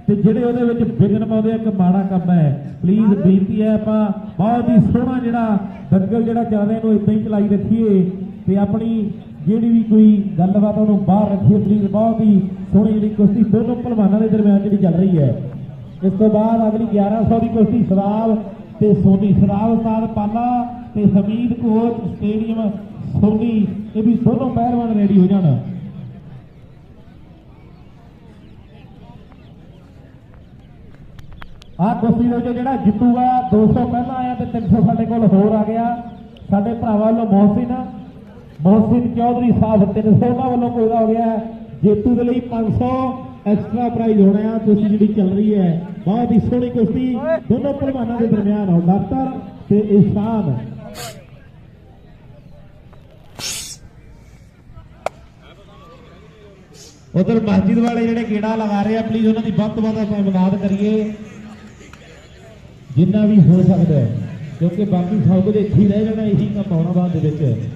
ਤੇ ਜਿਹੜੇ ਉਹਦੇ ਵਿੱਚ ਵਿਘਨ ਪਾਉਂਦੇ ਆ ਇੱਕ ਮਾੜਾ ਕੰਮ ਹੈ। ਪਲੀਜ਼ ਬੇਨਤੀ ਹੈ, ਆਪਾਂ ਬਹੁਤ ਹੀ ਸੋਹਣਾ ਜਿਹੜਾ ਦੰਗਲ ਜਿਹੜਾ ਚੱਲਦਾ ਇਹਨੂੰ ਇਦਾਂ ਹੀ ਚਲਾਈ ਰੱਖੀਏ ਤੇ ਆਪਣੀ ਜਿਹੜੀ ਵੀ ਕੋਈ ਗੱਲਬਾਤ ਉਹਨੂੰ ਬਾਹਰ ਰੱਖੀਏ। ਪਲੀਜ਼ ਬਹੁਤ ਹੀ ਸੋਹਣੀ ਜਿਹੜੀ ਕੁਸ਼ਤੀ ਦੋਨੋਂ ਪਹਿਲਵਾਨਾਂ ਦੇ ਦਰਮਿਆਨ ਜਿਹੜੀ ਚੱਲ ਰਹੀ ਹੈ। ਇਸ ਤੋਂ ਬਾਅਦ ਅਗਲੀ 1100 ਦੀ ਕੁਸ਼ਤੀ ਸ਼ਰਾਬ ਤੇ ਸੋਨੀ। ਸ਼ਰਾਬ ਉਸਤਾਦ ਪਾਲਾ ਤੇ ਹਮੀਦ ਕੋਚ ਸਟੇਡੀਅਮ ਸੋਨੀ, ਇਹ ਵੀ ਦੋਨੋਂ ਪਹਿਲਵਾਨ ਰੈਡੀ ਹੋ ਜਾਣ। ਆਹ ਕੁਸ਼ਤੀ ਦੇ ਵਿੱਚ ਜਿਹੜਾ ਜਿੱਤੂਗਾ 200 ਪਹਿਲਾਂ ਆਇਆ ਤੇ 300 ਸਾਡੇ ਕੋਲ ਹੋਰ ਆ ਗਿਆ। ਸਾਡੇ ਭਰਾਵਾਂ ਵੱਲੋਂ ਮੋਹਸਿਨ ਚੌਧਰੀ ਸਾਹਿਬ 300 ਉਹਨਾਂ ਵੱਲੋਂ ਕੋਈ ਹੋ ਗਿਆ। ਜੇਤੂ ਦੇ ਲਈ 500 ਐਕਸਟਰਾ ਪ੍ਰਾਈਜ਼ ਹੋਣਾ ਆ। ਕੁਸ਼ਤੀ ਜਿਹੜੀ ਚੱਲ ਰਹੀ ਹੈ ਬਹੁਤ ਹੀ ਸੋਹਣੀ ਕੁਸ਼ਤੀ ਦੋਨੋਂ ਪਹਿਲਵਾਨਾਂ ਦੇ ਦਰਮਿਆਨ, ਡਾਕਟਰ ਤੇ ਇਸ਼ਾਨ। ਉਧਰ ਮਸਜਿਦ ਵਾਲੇ ਜਿਹੜੇ ਗੇੜਾ ਲਗਾ ਰਹੇ ਆ, ਪਲੀਜ਼ ਉਹਨਾਂ ਦੀ ਵੱਧ ਤੋਂ ਵੱਧ ਆਪਾਂ ਮਦਦ ਕਰੀਏ ਜਿੰਨਾ ਵੀ ਹੋ ਸਕਦਾ ਹੈ, ਕਿਉਂਕਿ ਬਾਕੀ ਸਭ ਕੁਝ ਇੱਥੇ ਹੀ ਰਹਿ ਜਾਣਾ। ਇਹੀ ਕੰਮ ਆਉਣਾ ਬਾਅਦ ਦੇ ਵਿੱਚ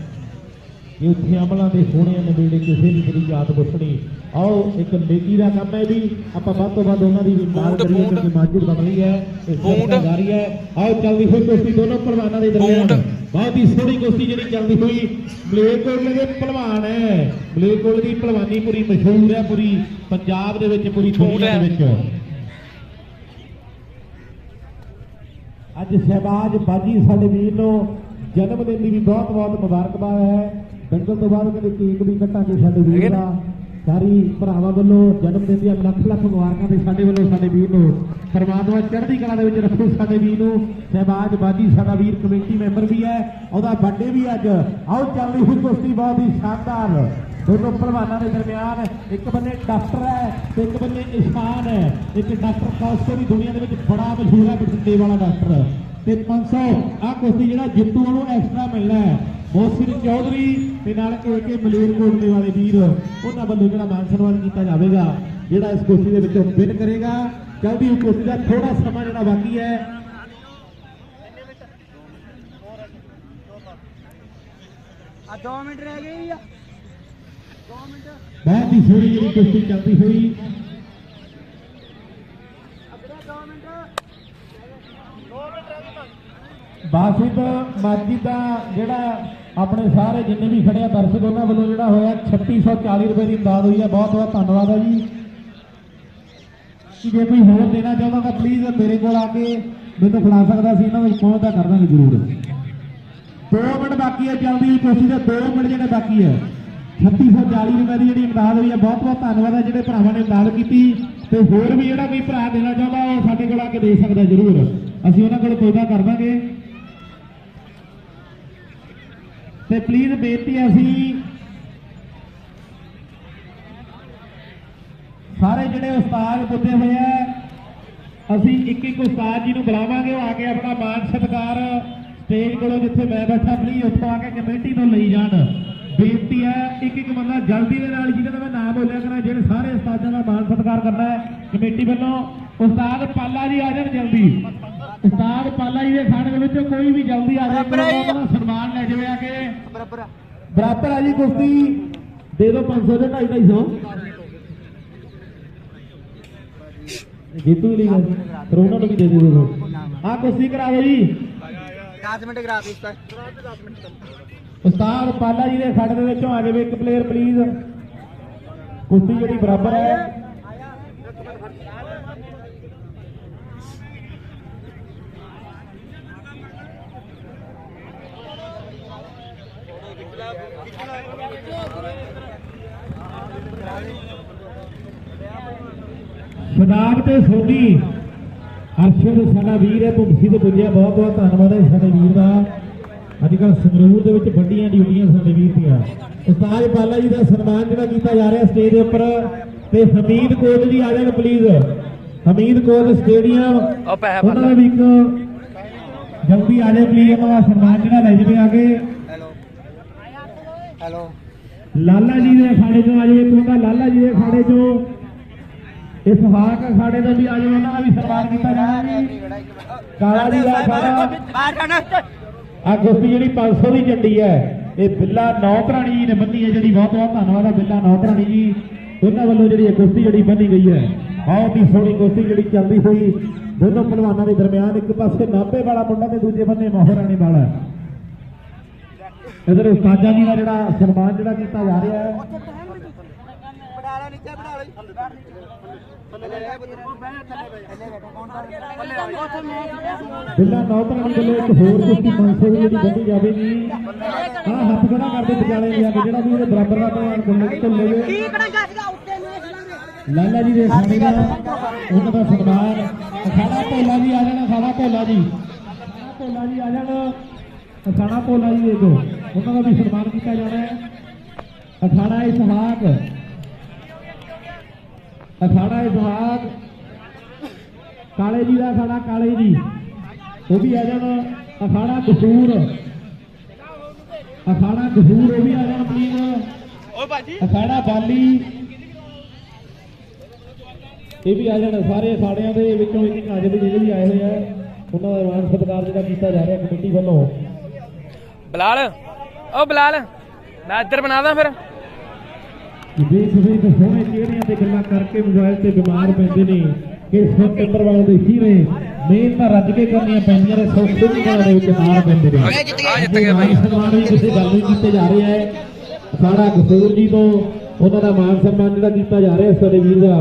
ਕਿ ਉੱਥੇ ਅਮਲਾਂ ਦੇ ਹੋਣੇ ਨਵੇੜੇ ਕਿਸੇ ਵੀ ਤੇਰੀ ਯਾਦ ਪੁੱਛਣੀ। ਆਓ ਇੱਕ ਨੇਕੀ ਦਾ ਕੰਮ ਹੈ ਵੀ ਆਪਾਂ ਵੱਧ ਤੋਂ ਵੱਧ ਉਹਨਾਂ ਦੀ ਵੀ ਮਦਦ ਕਰੀਏ, ਕਿਉਂਕਿ ਮਸਜਿਦ ਬਣ ਰਹੀ ਹੈ, ਜਾਰੀ ਹੈ। ਆਓ ਚੱਲਦੀ ਹੋਈ ਕੁਸ਼ਤੀ ਦੋਨੋਂ ਪਹਿਲਵਾਨਾਂ ਦੇ ਦਰਮਿਆਨ, ਬਹੁਤ ਹੀ ਸੋਹਣੀ ਕੁਸ਼ਤੀ ਜਿਹੜੀ ਚੱਲਦੀ ਹੋਈ। ਮਲੇਰਕੋਟਲੇ ਦੇ ਪਹਿਲਵਾਨ ਹੈ, ਮਲੇਰਕੋਟਲੇ ਦੀ ਪਹਿਲਵਾਨੀ ਪੂਰੀ ਮਸ਼ਹੂਰ ਹੈ, ਪੂਰੀ ਪੰਜਾਬ ਦੇ ਵਿੱਚ, ਪੂਰੀ ਦੁਨੀਆ ਦੇ ਵਿੱਚ। ਅੱਜ ਸ਼ਹਿਬਾਜ਼ ਬਾਜੀ ਸਾਡੇ ਵੀਰ ਨੂੰ ਜਨਮ ਦਿਨ ਦੀ ਵੀ ਬਹੁਤ ਬਹੁਤ ਮੁਬਾਰਕਬਾਦ ਹੈ। ਦੰਗਲ ਤੋਂ ਬਾਅਦ ਕਹਿੰਦੇ ਕੇਕ ਵੀ ਕੱਟਾਂਗੇ ਸਾਡੇ ਵੀਰ ਦਾ। ਸਾਰੀ ਭਰਾਵਾਂ ਵੱਲੋਂ ਜਨਮ ਦਿਨ ਦੀਆਂ ਲੱਖ ਲੱਖ ਮੁਬਾਰਕਾਂ ਤੇ ਸਾਡੇ ਵੱਲੋਂ ਸਾਡੇ ਵੀਰ ਨੂੰ ਪਰਮਾਤਮਾ ਚੜ੍ਹਦੀ ਕਲਾ ਦੇ ਵਿੱਚ ਰੱਖੋ। ਸਾਡੇ ਵੀਰ ਨੂੰ ਸ਼ਹਿਬਾਜ਼ ਬਾਜੀ ਸਾਡਾ ਵੀਰ ਕਮੇਟੀ ਮੈਂਬਰ ਵੀ ਹੈ, ਉਹਦਾ ਬਰਥਡੇ ਵੀ ਅੱਜ। ਆਓ ਚੱਲਦੀ ਹੋਈ ਕੁਸ਼ਤੀ ਬਹੁਤ ਹੀ ਸ਼ਾਨਦਾਰ ਦੋਨੋਂ ਪਹਿਲਵਾਨਾਂ ਦੇ ਦਰਮਿਆਨ। ਇੱਕ ਬੰਨੇ ਡਾਕਟਰ ਹੈ ਤੇ ਇੱਕ ਬੰਨੇ ਇਸ਼ਾਨ ਹੈ। ਇੱਕ ਡਾਕਟਰ ਖਾਸ ਵੀ ਦੁਨੀਆ ਦੇ ਵਿੱਚ ਬੜਾ ਮਸ਼ਹੂਰ ਹੈ, ਬਠਿੰਡੇ ਵਾਲਾ ਡਾਕਟਰ। ਤੇ 500 ਆਹ ਕੁਸ਼ਤੀ ਜਿਹੜਾ ਜਿੱਤੂ ਉਹਨੂੰ ਐਕਸਟਰਾ ਮਿਲਣਾ ਹੈ। ਮੋਹਸਿਨ ਚੌਧਰੀ ਤੇ ਨਾਲ ਏਕੇ ਮਲੇਰਕੋਟਲੇ ਵਾਲੇ ਵੀਰ, ਉਹਨਾਂ ਵੱਲੋਂ ਜਿਹੜਾ ਮਾਨ ਸਨਮਾਨ ਕੀਤਾ ਜਾਵੇਗਾ ਜਿਹੜਾ ਇਸ ਕੁਸ਼ਤੀ ਦੇ ਵਿੱਚੋਂ ਵਿਨ ਕਰੇਗਾ। ਜਲਦੀ ਉਹ ਕੁਸ਼ਤੀ ਦਾ ਥੋੜਾ ਸਮਾਂ ਜਿਹੜਾ ਬਾਕੀ ਹੈ। ਆ 2 ਮਿੰਟ ਰਹਿ ਗਏ ਆ, 2 ਮਿੰਟ। ਬਹੁਤ ਹੀ ਸੋਹਣੀ ਜਿਹੜੀ ਕੁਸ਼ਤੀ ਚੱਲਦੀ ਹੋਈ। ਬਾਸਿਤ ਮਾਜੀ ਦਾ ਜਿਹੜਾ ਆਪਣੇ ਸਾਰੇ ਜਿੰਨੇ ਵੀ ਖੜਿਆ ਦਰਸ਼ਕ ਉਹਨਾਂ ਵੱਲੋਂ ਜਿਹੜਾ ਹੋਇਆ 3640 ਰੁਪਏ ਦੀ ਇਮਦਾਦ ਹੋਈ ਹੈ। ਬਹੁਤ ਬਹੁਤ ਧੰਨਵਾਦ ਹੈ ਜੀ। ਜੇ ਕੋਈ ਹੋਰ ਦੇਣਾ ਚਾਹੁੰਦਾ ਤਾਂ ਪਲੀਜ਼ ਮੇਰੇ ਕੋਲ ਆ ਕੇ ਮੈਨੂੰ ਫੜਾ ਸਕਦਾ ਸੀ, ਇਹਨਾਂ ਵਿੱਚ ਪਹੁੰਚਦਾ ਕਰ ਦਾਂਗੇ ਜ਼ਰੂਰ। 2 ਮਿੰਟ ਬਾਕੀ ਹੈ ਚੱਲਦੀ ਹੋਈ ਕੁਸ਼ਤੀ ਦੇ, 2 ਮਿੰਟ ਜਿਹੜੇ ਬਾਕੀ ਹੈ। 3640 ਰੁਪਏ ਦੀ ਜਿਹੜੀ ਇਮਦਾਦ ਹੋਈ ਹੈ। ਬਹੁਤ ਬਹੁਤ ਧੰਨਵਾਦ ਹੈ ਜਿਹੜੇ ਭਰਾਵਾਂ ਨੇ ਇਮਦਾਦ ਕੀਤੀ। ਤੇ ਹੋਰ ਵੀ ਜਿਹੜਾ ਕੋਈ ਭਰਾ ਦੇਣਾ ਚਾਹੁੰਦਾ ਉਹ ਸਾਡੇ ਕੋਲ ਆ ਕੇ ਦੇ ਸਕਦਾ ਜ਼ਰੂਰ, ਅਸੀਂ ਉਹਨਾਂ ਕੋਲ ਪਹੁੰਚਦਾ ਕਰ ਦਾਂਗੇ। ਤੇ ਪਲੀਜ਼ ਬੇਨਤੀ ਹੈ, ਅਸੀਂ ਸਾਰੇ ਜਿਹੜੇ ਉਸਤਾਦ ਪੁੱਜੇ ਹੋਏ ਆ, ਅਸੀਂ ਇੱਕ ਇੱਕ ਉਸਤਾਦ ਜੀ ਨੂੰ ਬੁਲਾਵਾਂਗੇ, ਉਹ ਆ ਕੇ ਆਪਣਾ ਮਾਨ ਸਤਿਕਾਰ ਸਟੇਜ ਕੋਲੋਂ ਜਿੱਥੇ ਮੈਂ ਬੈਠਾ ਪਲੀਜ਼ ਉੱਥੋਂ ਆ ਕੇ ਕਮੇਟੀ ਤੋਂ ਲਈ ਜਾਣ। ਬੇਨਤੀ ਹੈ ਇੱਕ ਇੱਕ ਬੰਦਾ ਜਲਦੀ ਦੇ ਨਾਲ ਜਿਹਦਾ ਮੈਂ ਨਾਮ ਬੋਲਿਆ ਕਰਾਂ, ਜਿਹੜੇ ਸਾਰੇ ਉਸਤਾਦਾਂ ਦਾ ਮਾਣ ਸਤਿਕਾਰ ਕਰਨਾ ਹੈ ਕਮੇਟੀ ਵੱਲੋਂ। ਉਸਤਾਦ ਪਾਲਾ ਜੀ ਆ ਜਾਣ ਜਲਦੀ, ਉਸਤਾਦ ਪਾਲਾ ਜੀ ਦੇ ਖਾਣੇ ਦੇ ਵਿੱਚੋਂ ਕੋਈ ਵੀ ਜਲਦੀ ਆ ਜਾਏ, ਉਹਦਾ ਸਨਮਾਨ ਲੈ ਜਾਵੇ ਆ ਕੇ। ਬਰਾਬਰ ਆ ਜੀ ਕੁਸ਼ਤੀ ਦੇ ਦਿਓ 500 ਦੇ 250 ਜੀਤੂ ਵੀ ਲੀਗਾ ਫਿਰ ਉਹਨਾਂ ਨੂੰ ਵੀ ਦੇ ਦਿਓ। ਆ ਕੁਸ਼ਤੀ ਕਰਾਓ ਜੀ 10 ਮਿੰਟ ਕਰਾ ਦੇ ਉਸਤਾਦ ਪਾਲਾ ਜੀ ਦੇ ਖੱਡ ਦੇ ਵਿੱਚੋਂ ਆ ਜਾਵੇ ਇੱਕ ਪਲੇਅਰ ਪਲੀਜ਼। ਕੁਸ਼ਤੀ ਜਿਹੜੀ ਬਰਾਬਰ ਹੈ ਸ਼ਦਾਬ ਤੇ ਸੋਢੀ ਅਰਸ਼ਦ ਸਾਡਾ ਵੀਰ ਹੈ ਭੁੰਸੀ ਤੋਂ ਪੁੱਜਿਆ, ਬਹੁਤ ਬਹੁਤ ਧੰਨਵਾਦ ਹੈ ਸਾਡੇ ਵੀਰ ਦਾ। ਅੱਜ ਕੱਲ੍ਹ ਸੰਗਰੂਰ ਦੇ ਵਿੱਚ ਵੱਡੀਆਂ ਡਿਊਟੀਆਂ ਸਾਡੇ ਵੀਰ ਦੀਆਂ। ਉਸਤਾਦ ਪਾਲਾ ਜੀ ਦਾ ਸਨਮਾਨ ਜਿਹੜਾ ਕੀਤਾ ਜਾ ਰਿਹਾ ਸਟੇਜ ਦੇ ਉੱਪਰ, ਤੇ ਹਮੀਦ ਕੋਚ ਜੀ ਆ ਜਾਣ ਪਲੀਜ਼। ਹਮੀਦ ਕੋਚ ਸਟੇਡੀਅਮ ਉਹਨਾਂ ਦਾ ਵੀ ਇੱਕ ਜਲਦੀ ਆ ਜਾਏ ਪਲੀਜ਼, ਉਹਨਾਂ ਦਾ ਸਨਮਾਨ ਜਿਹੜਾ ਲੈ ਜਾਵੇ ਆ ਕੇ। ਹੈਲੋ ਲਾਲਾ ਜੀ ਦੇ ਅਖਾੜੇ ਚੋਂ ਆ ਜਾਵੇ ਇੱਕ ਬੰਦਾ, ਲਾਲਾ ਜੀ ਦੇ ਅਖਾੜੇ ਚੋਂ ਇਸ ਹਾਕ ਅਖਾੜੇ ਦਾ ਵੀ ਆ ਜਾਵੇ, ਉਹਨਾਂ ਦਾ ਵੀ ਸਨਮਾਨ ਕੀਤਾ ਜਾਣਾ ਜੀ। ਕਾਲਾ ਜੀ ਦਾ ਅਖਾੜਾ ਆ ਕੁਸ਼ਤੀ ਜਿਹੜੀ 500 ਦੀ ਝੰਡੀ ਹੈ, ਇਹ ਬਿੱਲਾ ਨੌਤਰਾਣੀ ਜੀ ਨੇ ਬੰਨੀ ਹੈ, ਜਿਹੜੀ ਬਹੁਤ ਬਹੁਤ ਧੰਨਵਾਦ ਹੈ ਬਿੱਲਾ ਨੌਤਰਾਣੀ ਜੀ, ਉਹਨਾਂ ਵੱਲੋਂ ਜਿਹੜੀ ਇਹ ਕੁਸ਼ਤੀ ਜਿਹੜੀ ਬੰਨੀ ਗਈ ਹੈ। ਬਹੁਤ ਹੀ ਸੋਹਣੀ ਕੁਸ਼ਤੀ ਜਿਹੜੀ ਚੱਲਦੀ ਹੋਈ ਦੋਨੋਂ ਪਹਿਲਵਾਨਾਂ ਦੇ ਦਰਮਿਆਨ, ਇੱਕ ਪਾਸੇ ਨਾਭੇ ਵਾਲਾ ਮੁੰਡਾ ਤੇ ਦੂਜੇ ਬੰਨੇ ਮੋਹਰਾਣੀ ਵਾਲਾ। ਇਧਰ ਉਸਤਾਦਾਂ ਜੀ ਦਾ ਜਿਹੜਾ ਸਨਮਾਨ ਜਿਹੜਾ ਕੀਤਾ ਜਾ ਰਿਹਾ ਹੈ। ਬਿੱਲਾ ਨੌਤਰਾਣੀ ਵੱਲੋਂ ਇੱਕ ਹੋਰ ਕੁਸ਼ਤੀ 500 ਦੀ ਜਿਹੜੀ ਬੰਨੀ ਜਾਵੇਗੀ। ਆਹ ਹੱਥ ਖੜਾ ਕਰਦੇ ਵਿਚਾਲੇ ਲਿਆ ਕੇ, ਜਿਹੜਾ ਵੀ ਉਹਦੇ ਬਰਾਬਰ ਦਾ ਧਿਆਨ ਭੁੱਲੇ ਲਾਲਾ ਜੀ ਦੇ ਸਾਹਮਣੇ ਦਾ ਉਹਨਾਂ ਦਾ ਸਨਮਾਨ। ਅਖਾੜਾ ਭੋਲਾ ਜੀ ਆ ਜਾਣਾ, ਅਖਾੜਾ ਭੋਲਾ ਜੀ, ਭੋਲਾ ਜੀ ਆ ਜਾਣਾ, ਅਖਾੜਾ ਭੋਲਾ ਜੀ ਦੇਖੋ ਉਹਨਾਂ ਦਾ ਵੀ ਸਨਮਾਨ ਕੀਤਾ ਜਾਣਾ ਹੈ। ਅਖਾੜਾ ਇਸਹਾਕ, ਅਖਾੜਾ ਇਸਹਾਕ ਕਾਲੇ ਜੀ ਦਾ ਅਖਾੜਾ, ਕਾਲੇ ਜੀ ਉਹ ਵੀ ਆ ਜਾਣ। ਅਖਾੜਾ ਕਸੂਰ, ਅਖਾੜਾ ਕਸੂਰ ਉਹ ਵੀ ਆ ਜਾਣ ਪਲੀਜ਼। ਅਖਾੜਾ ਬਾਲੀ ਇਹ ਵੀ ਆ ਜਾਣ। ਸਾਰੇ ਅਖਾੜਿਆਂ ਦੇ ਵਿੱਚੋਂ ਇੱਕ ਅੱਜ ਦੇ ਜਿਹੜੇ ਵੀ ਆਏ ਹੋਏ ਆ ਉਹਨਾਂ ਦਾ ਮਾਣ ਸਤਿਕਾਰ ਜਿਹੜਾ ਕੀਤਾ ਜਾ ਰਿਹਾ ਕਮੇਟੀ ਵੱਲੋਂ। ਬਲਾਲ ਉਹ ਬਲਾਲ ਮੈਂ ਇੱਧਰ ਬਣਾਦਾ ਫਿਰ। ਦੇਖ ਵੇਖ ਸੋਹਣੇ ਚਿਹਰਿਆਂ ਤੇ ਗੱਲਾਂ ਕਰਕੇ ਮੋਬਾਈਲ ਤੇ ਬਿਮਾਰ ਪੈਂਦੇ ਨੇ ਕਿ ਸਤਿੰਦਰਵਾਲ ਦੇ ਹੀਰੇ ਮਿਹਨਤਾਂ ਰੱਜ ਕੇ ਕਰਨੀਆਂ ਪੈਂਦੀਆਂ ਨੇ, ਸੌਖੇ ਦੀ ਗੱਲ ਦੇ ਵਿੱਚ ਹਾਰ ਪੈਂਦੇ ਨੇ। ਜਿੱਤ ਗਿਆ ਬਾਈ। ਸਨਮਾਨ ਵੀ ਕਿਸੇ ਗੱਲ ਨਹੀਂ ਕੀਤੇ ਜਾ ਰਹੇ ਹੈ। ਅਖਾੜਾ ਕਸੂਰ ਜੀ ਤੋਂ ਉਹਨਾਂ ਦਾ ਮਾਨ ਸਨਮਾਨ ਜਿਹੜਾ ਕੀਤਾ ਜਾ ਰਿਹਾ ਸਾਡੇ ਵੀਰ ਦਾ।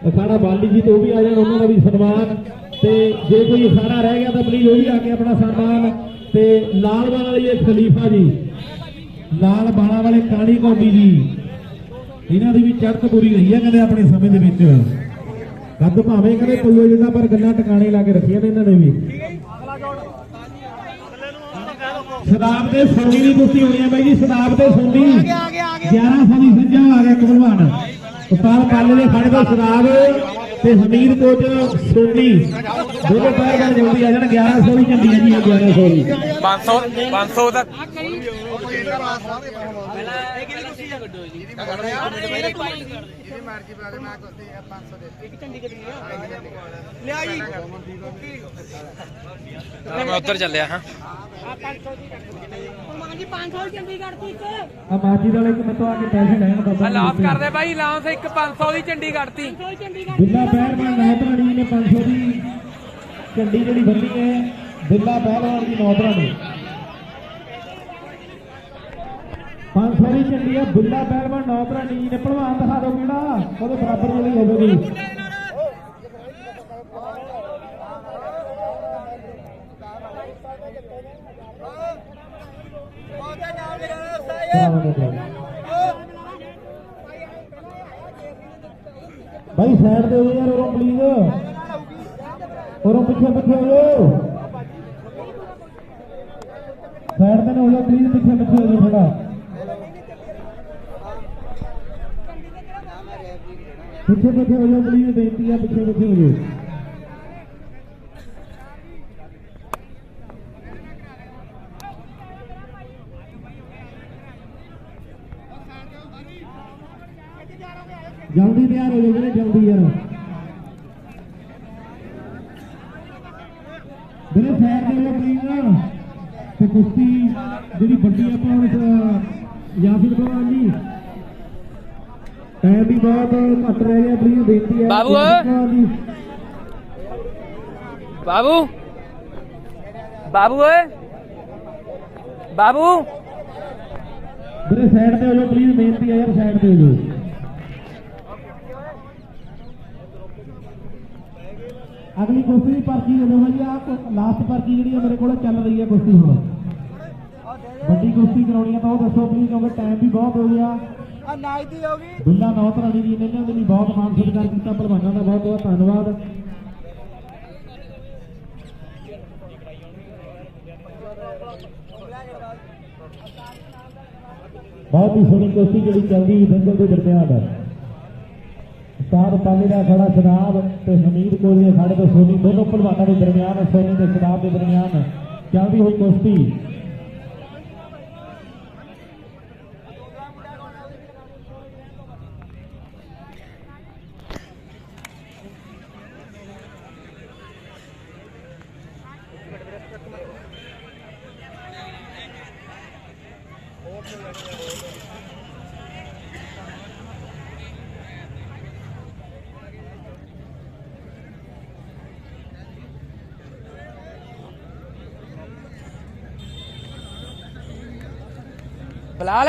ਅਖਾੜਾ ਬਾਲੀ ਜੀ ਤੋਂ ਵੀ ਆ ਜਾਣ, ਉਹਨਾਂ ਦਾ ਵੀ ਸਨਮਾਨ। ਤੇ ਜੇ ਕੋਈ ਅਖਾੜਾ ਰਹਿ ਗਿਆ ਤਾਂ ਪਲੀਜ਼ ਉਹ ਵੀ ਆ ਕੇ ਆਪਣਾ ਸਨਮਾਨ। ਤੇ ਲਾਲਵਾਲ ਵਾਲੇ ਖਲੀਫਾ ਜੀ, ਲਾਲ ਬਾਣਾ ਵਾਲੇ ਕਾਣੀ ਕੌਡੀ ਜੀ, ਇਹਨਾਂ ਦੀ ਵੀ ਚੜ੍ਹਤ ਪੂਰੀ ਰਹੀ ਹੈ ਕਹਿੰਦੇ ਆਪਣੇ ਸਮੇਂ ਦੇ ਵਿੱਚ। ਕੱਦ ਭਾਵੇਂ ਕਹਿੰਦੇ ਕੋਈ ਜਿੱਦਾਂ, ਪਰ ਗੱਲਾਂ ਟਿਕਾਣੇ ਲਾ ਕੇ ਰੱਖੀਆਂ ਨੇ ਇਹਨਾਂ ਨੇ ਵੀ। ਸਦਾਬ ਤੇ ਸੋਨੀ ਦੀ ਕੁਸ਼ਤੀ ਹੋਣੀ ਹੈ ਬਾਈ ਜੀ। ਸਦਾਬ ਤੇ ਸੋਨੀ 1100 ਦੀ ਸੰਜਾ ਆ ਗਿਆ ਪਹਿਲਵਾਨ। ਉਸਤਾਦ ਪਾਲੇ ਦੇ ਖੜੇ ਤੋਂ ਸਦਾਬ ਤੇ ਹਮੀਦ ਕੋਚ ਸੋਨੀ ਦੋਨੋਂ ਪਹਿਲਵਾਨ ਜਲਦੀ ਆ ਜਾਣ। 1100 ਦੀ ਝੰਡੀ ਹੈ ਜੀ, 1100 ਦੀ 500 ਤੱਕ ਮੈਂ ਉੱਧਰ ਚੱਲਿਆ ਹਾਂ। ਆ ਮਾਜੀ ਵਾਲੇ ਇੱਕ ਮੈਥੋਂ ਆ ਕੇ ਪੈਸੇ ਲੈਣ ਬਾਬਾ ਲਾਸ ਕਰਦੇ ਬਾਈ, ਲਾਸ ਇੱਕ 500 ਦੀ ਝੰਡੀ ਕੱਢਤੀ। ਬਿੱਲਾ ਪਹਿਲਵਾਨ ਨੌਤਰਾਣੀ ਨੇ 500 ਦੀ ਝੰਡੀ ਜਿਹੜੀ ਬੰਨੀ ਹੈ। ਬਿੱਲਾ ਪਹਿਲਵਾਨ ਦੀ ਨੌਤਰਾਣੀ 500 ਦੀ ਝੰਡੀ ਹੈ। ਬਿੱਲਾ ਪਹਿਲਵਾਨ ਨੌਤਰਾਣੀ ਨੇ ਭਲਵਾਨ ਦਿਖਾ ਦਿਓ ਕਿਹੜਾ ਉਹਦੇ ਬਰਾਬਰ ਜਿਹੜੀ ਹੋਵੇਗੀ। भाई साइड दे यार और प्लीज और पीछे पीछे हो जाओ साइड में हो जाओ प्लीज पीछे पीछे हो जाओ थोड़ा पीछे पीछे हो जाओ प्लीज बेनती है पीछे पीछे हो जाओ ਜਲਦੀ ਤਿਆਰ ਹੋ ਜਾਓ ਵੀਰੇ, ਜਲਦੀ ਯਾਰ ਵੀਰੇ, ਸਾਈਡ ਦੇ ਲੋ ਪਲੀਜ਼। ਤੇ ਕੁਸ਼ਤੀ ਜਿਹੜੀ ਵੱਡੀ ਆਪਾਂ ਯਾਸਿਰ ਭਲਵਾਨ ਜੀ, ਟਾਈਮ ਵੀ ਬਹੁਤ ਘੱਟ ਰਹਿ ਗਿਆ, ਪਲੀਜ਼ ਬੇਨਤੀ ਹੈ ਬਾਬੂ ਬਾਬੂ ਬਾਬੂ ਓਏ ਬਾਬੂ ਵੀਰੇ ਸਾਈਡ ਤੇ ਹੋ ਜਾਓ ਪਲੀਜ਼, ਬੇਨਤੀ ਹੈ ਯਾਰ, ਸਾਈਡ ਤੇ ਹੋ ਜਾਓ। ਅਗਲੀ ਕੁਸ਼ਤੀ ਦੀ ਪਰਚੀ ਦੇ ਦਿਓ ਜੀ, ਆਹ ਲਾਸਟ ਪਰਚੀ ਜਿਹੜੀ ਮੇਰੇ ਕੋਲ ਚੱਲ ਰਹੀ ਹੈ ਕੁਸ਼ਤੀ। ਹੁਣ ਵੱਡੀ ਕੁਸ਼ਤੀ ਕਰਾਉਣੀ ਹੈ ਤਾਂ ਉਹ ਦੱਸੋ ਪਲੀਜ਼, ਕਿਉਂਕਿ ਟਾਈਮ ਵੀ ਬਹੁਤ ਹੋ ਗਿਆ। ਆ ਨਾਈਟ ਦੀ ਹੋ ਗਈ ਬਿੱਲਾ ਨੌਤ ਰਾਣੀ ਜੀ ਨੇ ਇਹਨਾਂ ਦੇ ਲਈ ਬਹੁਤ ਮਾਣ ਸਤਿਕਾਰ ਕੀਤਾ, ਭਲਵਾਨਾਂ ਦਾ ਬਹੁਤ ਬਹੁਤ ਧੰਨਵਾਦ। ਬਹੁਤ ਹੀ ਸੋਹਣੀ ਕੁਸ਼ਤੀ ਜਿਹੜੀ ਚੱਲਦੀ ਦੰਗਲ ਦੇ ਦਰਮਿਆਨ ਉਸਤਾਦ ਪਾਲੇ ਦਾ ਖੜਾ ਸ਼ਰਾਬ ਤੇ ਹਮੀਦ ਕੋਲ ਦੇ ਸਾਡੇ ਤੋਂ ਸੋਨੀ, ਦੋਨੋਂ ਭਲਵਾਨਾਂ ਦੇ ਦਰਮਿਆਨ, ਸੋਨੀ ਤੇ ਸ਼ਰਾਬ ਦੇ ਦਰਮਿਆਨ ਚੱਲਦੀ ਹੋਈ ਕੁਸ਼ਤੀ। ਬਲਾਲ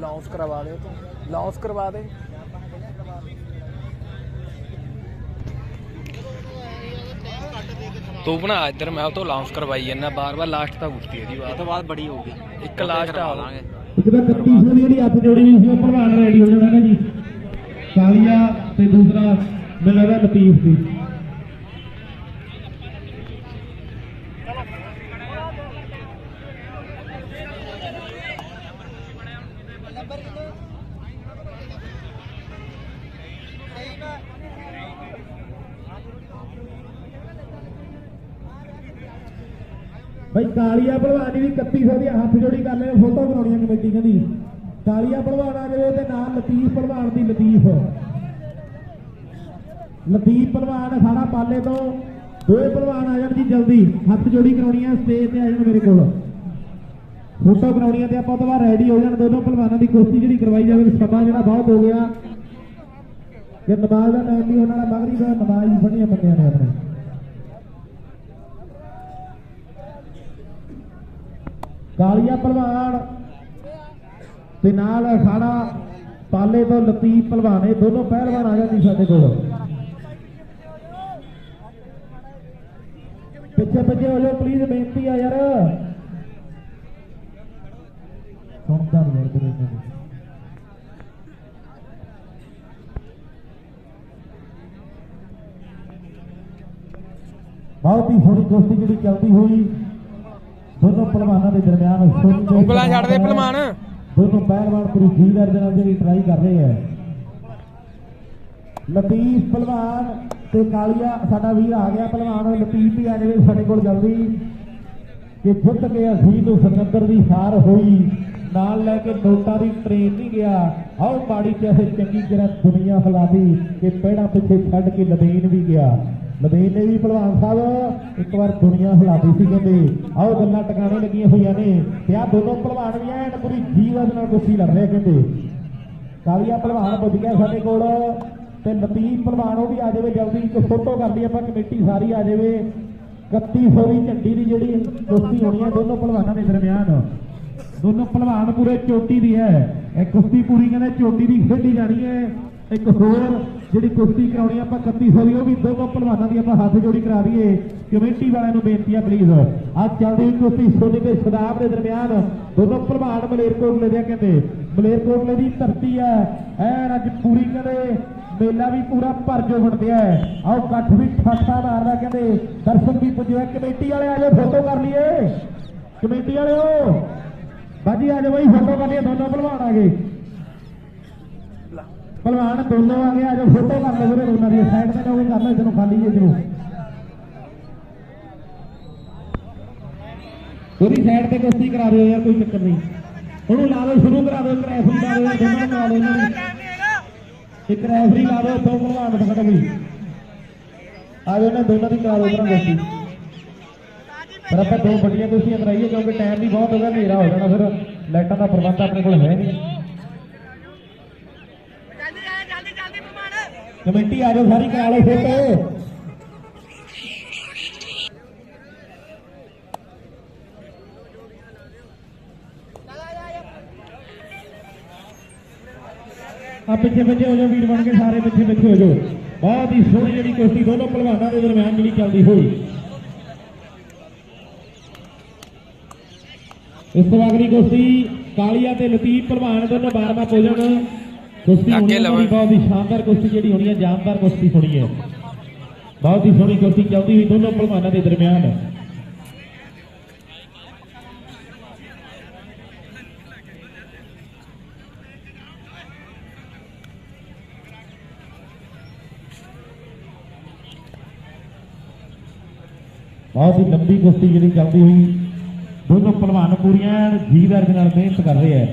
ਲਾਂਚ ਕਰਵਾ ਦੇ, ਤੂੰ ਲਾਂਚ ਕਰਵਾ ਦੇ। ਤੂੰ ਬਣਾ ਇੱਧਰ, ਮੈਂ ਉਹ ਤੋਂ ਲਾਂਚ ਕਰਵਾਈ ਜਾਂਦਾ ਬਾਰ-ਬਾਰ। ਲਾਸਟ ਤਾਂ ਕੁਸ਼ਤੀ ਇਹਦੀ ਬਾਤ ਤੋਂ ਬਾਅਦ ਬੜੀ ਹੋਊਗੀ, ਇੱਕ ਲਾਸਟ ਆ ਲਾਂਗੇ। ਇੱਕ ਤਾਂ 3100 ਦੀ ਜਿਹੜੀ ਹੱਥ ਜੋੜੀ ਨਹੀਂ ਸੀ, ਉਹ ਭਲਵਾਨ ਰੈਡੀ ਹੋ ਜਾਣਾ ਜੀ, ਕਾਲੀਆ ਤੇ ਦੂਸਰਾ ਮੈਨੂੰ ਲੱਗਦਾ ਲਤੀਫ ਸੀ। भाई कालिया भलवान जी भी 3100 की हथ जोड़ी कर ले, फोटो बनानी कमेटी कहती कालिया भलवान आ जाए तो नाम लतीफ भलवान की लतीफ भलवान साड़ा पाले तो दो भलवान आ जाए जी, जल्दी हथ जोड़ी करानी है, स्टेज से आ जाए मेरे को फोटो करानी है, आप रेडी हो जाए। दोनों भलवानों की कुश्ती जी करवाई जाए, समा जो बहुत हो गया कि नमाज का टाइम भी होना, मगरी का नमाज भी पढ़ी बंद ने अपने। कालिया भलवान ते नाल अखाड़ा पाले तो लतीफ भलवान, ये दोनों पहलवान आ जाते साडे कोल। पिछे पिछे हो जाओ प्लीज, बेनती है यार, सुनता नहीं यार। बहुत ही सोहनी कुश्ती जी चलती हुई दोनों पहलवानों के दरमियान, ਉਂਗਲਾਂ ਛੱਡ ਦੇ ਪਹਿਲਵਾਨ। दोनों पहलवान पूरी जी दर्द जी ट्राई कर रहे हैं। लतीफ पहलवान ते कालिया साडा वीर आ गया पहलवान, लतीफ भी आ जाए साडे कोल जल्दी कि जित के असीं तो सिकंदर की हार हुई, नाल लैके नोटा की ट्रेन नहीं गया। आओ माड़ी चाहे चंगी तरह दुनिया हिला दी कि पेड़ा पिछे छड्ड के लबेन भी गया। लबेन ने भी भलवान साहब एक बार दुनिया हिलाती सी, कहते आओ गल्लां टकाने लगियां हुई ने। आ दोनों भलवान भी एन पूरी जीवत नाल कुश्ती लड़ रहे। कहते कालिया भलवान पुज गया साडे कोल ते लतीफ भलवान वो भी आ जाए जल्दी, एक फोटो कर दी आपां कमेटी सारी आ जाए। 3100 की झंडी की जिहड़ी कुश्ती होनी है दोनों भलवानों के दरमियान, दोनों भलवान पूरे चोटी की है। एक कुश्ती पूरी कहते चोटी की खेडी जानी है। एक होर जी कुश्ती करानी आप 3100 की, भी दोनों भलवानों की आप हाथ जोड़ी करा दीए। कमेटी वाले बेनती है प्लीज, आज चलती हुई कुश्ती सोनी के शराब के दरमियान दोनों भलवान मलेरकोटले दे, कहते मलेरकोटले की धरती है ऐन अज पूरी, कहते मेला भी पूरा भर जो बन गया है। आओ कठ भी ठाठा मारदा, कहते दर्शक भी पुजे। कमेटी वाले आ जाओ फोटो कर लिए, कमेटी वाले हो बाजी आ जाओ भाई, फोटो कर लिए। दोनों भलवान आ गए, भलवान दोनों आ गए, आ जाओ फोटो कर लो दोनों की साइड में जाओगे कर लो, चलो खाली है चलो। ਉਹਦੀ ਸਾਈਡ ਤੇ ਕੁਸ਼ਤੀ ਕਰਾ ਦਿਓ ਯਾਰ, ਕੋਈ ਚੱਕਰ ਨਹੀਂ। ਉਹਨੂੰ ਲਾ ਦਿਓ, ਸ਼ੁਰੂ ਕਰਾ ਦਿਓ, ਇੱਕ ਰੈਫਰੀ ਲਾ ਦਿਓ, ਦੋਨਾਂ ਨੂੰ ਕਰਾ ਦਿਓ ਇਹਨਾਂ ਨੂੰ। ਇੱਕ ਰੈਫਰੀ ਲਾ ਦਿਓ, ਦੋ ਭਲਵਾਨ ਦਿਖਾ ਦਿਓ ਵੀ ਆ ਜਾਓ, ਇਹਨਾਂ ਦੋਨਾਂ ਦੀ ਕਰਾ ਦਿਓ ਉਹਨਾਂ ਕੁਸ਼ਤੀ। ਪਰ ਆਪਾਂ ਦੋ ਵੱਡੀਆਂ ਕੁਸ਼ਤੀਆਂ ਕਰਾਈਏ ਕਿਉਂਕਿ ਟਾਈਮ ਵੀ ਬਹੁਤ ਹੋ ਗਿਆ, ਹਨੇਰਾ ਹੋ ਜਾਣਾ, ਫਿਰ ਲਾਈਟਾਂ ਦਾ ਪ੍ਰਬੰਧ ਆਪਣੇ ਕੋਲ ਹੈ ਨਹੀਂ। ਕਮੇਟੀ ਆ ਜਾਓ ਸਾਰੀ, ਕਰਾ ਲਓ ਫੋਟੋ। ਆ ਪਿੱਛੇ ਹੋ ਜਾਓ ਵੀਰ ਬਣ ਕੇ, ਸਾਰੇ ਪਿੱਛੇ ਹੋ ਜਾਓ। ਬਹੁਤ ਹੀ ਸੋਹਣੀ ਜਿਹੜੀ ਕੁਸ਼ਤੀ ਦੋਨੋਂ ਪਹਿਲਵਾਨਾਂ ਦੇ ਦਰਮਿਆਨ ਜਿਹੜੀ ਚੱਲਦੀ ਹੋਈ। ਇਸ ਤੋਂ ਅਗਲੀ ਕੁਸ਼ਤੀ ਕਾਲੀਆ ਤੇ ਲਤੀਫ ਪਹਿਲਵਾਨ ਦੋਨੋਂ 12ਵਾਂ ਪੋਜਣ ਕੁਸ਼ਤੀ ਹੋਣੀ ਹੈ। ਬਹੁਤ ਹੀ ਸ਼ਾਨਦਾਰ ਕੁਸ਼ਤੀ ਜਿਹੜੀ ਹੋਣੀ ਹੈ, ਜਾਨਦਾਰ ਕੁਸ਼ਤੀ ਹੋਣੀ ਹੈ। ਬਹੁਤ ਹੀ ਸੋਹਣੀ ਕੁਸ਼ਤੀ ਚੱਲਦੀ ਹੋਈ ਦੋਨੋਂ ਪਹਿਲਵਾਨਾਂ ਦੇ ਦਰਮਿਆਨ। बहुत ही लंबी कुश्ती जी चलती हुई, दोनों पहलवान पूरियां जीदार के नाल मेहनत कर रहे हैं,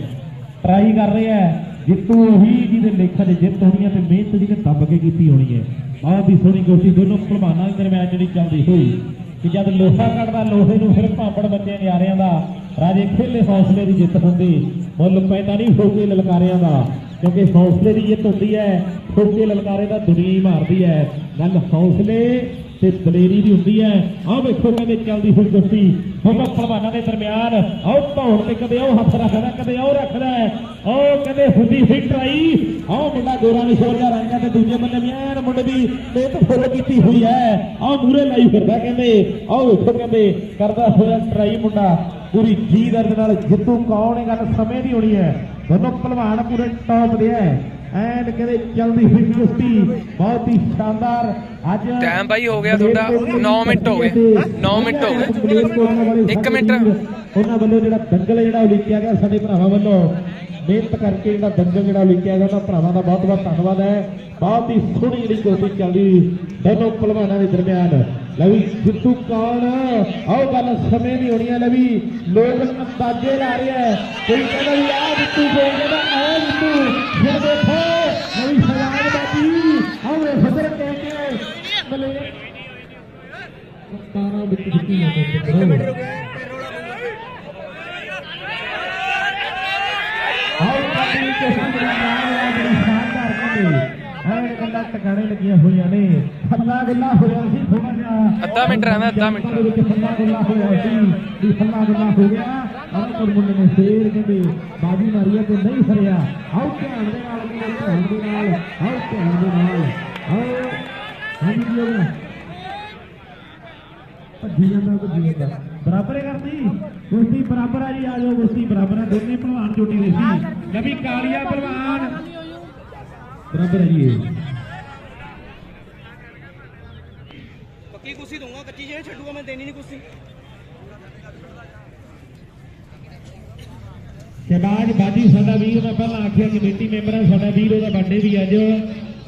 ट्राई कर रहे हैं। जितू ही जिहदे लेखा च जित होनी है तो मेहनत जी दब के की होनी है। बहुत ही सोहनी कुश्ती दोनों पहलवानों के दरम्यान जी चलती हुई कि जब लोहा कटदा लोहे नूं फिर भांपड़ बच्चे नियारियां दा राजे खेले हौसले की जित होंदी, मुल पैदा नहीं ठोके ललकारियां दा, क्योंकि हौसले की जित होंदी है, ठोके ललकारे दा दुनिया ही मारदी है। गल हौसले ते दलेरी दी हुंदी है। आओ वेखो कहंदे चलदी हुई कुश्ती दोनों पहलवानां दे दरम्यान। आओ धौण ते कदे आओ हथ रखदा, कदे आओ रखदा है। आओ कहंदे हुंदी हुई ट्राई। आओ मुंडा गोरा निशोरिया रंगा ते दूजे बंदे मैन मुंडे दी मेहनत फुल कीती हुई है। आओ मूरे लाई फिरदा कहंदे। आओ वेखो कहंदे करदा होया ट्राई मुंडा पूरी जी दर्द नाल। जितू कौन है गल समय दी होनी है। दोनों पहलवान पूरे टॉप दे है। एंड कहते चलती हुई कुश्ती बहुत ही शानदार। आज टाइम भाई हो गया थोड़ा 9 मिनट हो गए, 9 मिनट हो गए, 1 मिनट ਉਹਨਾਂ ਵੱਲੋਂ ਜਿਹੜਾ ਦੰਗਲ ਜਿਹੜਾ ਉਲੀਕਿਆ ਗਿਆ ਸਾਡੇ ਭਰਾਵਾਂ ਵੱਲੋਂ ਮਿਹਨਤ ਕਰਕੇ ਜਿਹੜਾ ਦੰਗਲ ਜਿਹੜਾ ਉਲੀਕਿਆ ਗਿਆ ਉਹਨਾਂ ਭਰਾਵਾਂ ਦਾ ਬਹੁਤ ਬਹੁਤ ਧੰਨਵਾਦ ਹੈ। ਬਹੁਤ ਹੀ ਸੋਹਣੀ ਜਿਹੜੀ ਕੁਸ਼ਤੀ ਚੱਲਦੀ ਦੋਨੋਂ ਪਹਿਲਵਾਨਾਂ ਦੇ ਦਰਮਿਆਨ। ਲੈ ਵੀ ਜਿੱਤੂ ਕੌਣ, ਆਓ ਗੱਲ ਸਮੇਂ ਦੀ ਹੋਣੀ ਹੈ। ਲੈ ਵੀ ਲੋਕ ਅੰਦਾਜ਼ੇ ਲਾ ਰਹੇ ਹੈ, ਕੋਈ ਕਹਿੰਦਾ ਵੀ ਆਹ ਜਿੱਤੂ ਕੋਈ ਕਹਿੰਦਾ ਆਹ ਜਿੱਤੂ। ਫਿਰ ਦੇਖੋ ਲੈ ਵੀ ਸਜਾਦ ਬਾਜੀ ਆਓ ਇਹ ਫਜ਼ਰ ਕਹਿ ਕੇ ਮਲੇ 17 ਵਿੱਚ ਜਿੱਤੀ ਜਾਂਦੇ। ਟਿਕਾਣੇ ਲੱਗੀਆਂ ਹੋਈਆਂ ਨੇ, ਹੱਲਾ ਗੁੱਲਾ ਹੋਇਆ ਸੀ ਥੋੜਾ ਜਿਹਾ, ਅੱਧਾ ਮਿੰਟ ਰਹਿੰਦਾ, ਅੱਧਾ ਮਿੰਟ ਹੱਲਾ ਗੁੱਲਾ ਹੋਇਆ ਸੀ ਵੀ ਹੱਲਾ ਗੁੱਲਾ ਹੋ ਗਿਆ। ਆਹ ਮੁੰਡੇ ਨੇ ਫੇਰ ਕਹਿੰਦੇ ਬਾਜੀ ਮਾਰੀ ਹੈ ਤੇ ਨਹੀਂ ਹਰਿਆ। ਆਓ ਧਿਆਨ ਦੇ ਨਾਲ, ਧਿਆਨ ਦੇ ਨਾਲ, ਆਓ ਧਿਆਨ ਦੇ ਨਾਲ, ਆਓ ਹਾਂਜੀ ਜੀ ਹੋਗਾ ਭੱਜੀ ਜਾਂਦਾ ਬਰਾਬਰ ਕਰਦੀ ਕੁਸ਼ਤੀ ਬਰਾਬਰ ਆ ਜੀ। ਆ ਜਾਓ ਕੁਸ਼ਤੀ ਬਰਾਬਰ ਆ, ਦੋਨੇ ਭਲਵਾਨ ਜੋਟੀ ਦੇ ਸੀ। ਨਵੀਂ ਕਾਲੀਆ ਭਲਵਾਨ बराबर है जी। पक्की कुर्सी दूंगा, कच्ची जो छड्डूगा मैं, देनी नहीं कुर्सी। शहबाज बाजी साडा वीर, मैं पहला आखिया कमेटी मैंबर है साडा वीर, ओहदा बर्थडे भी अज,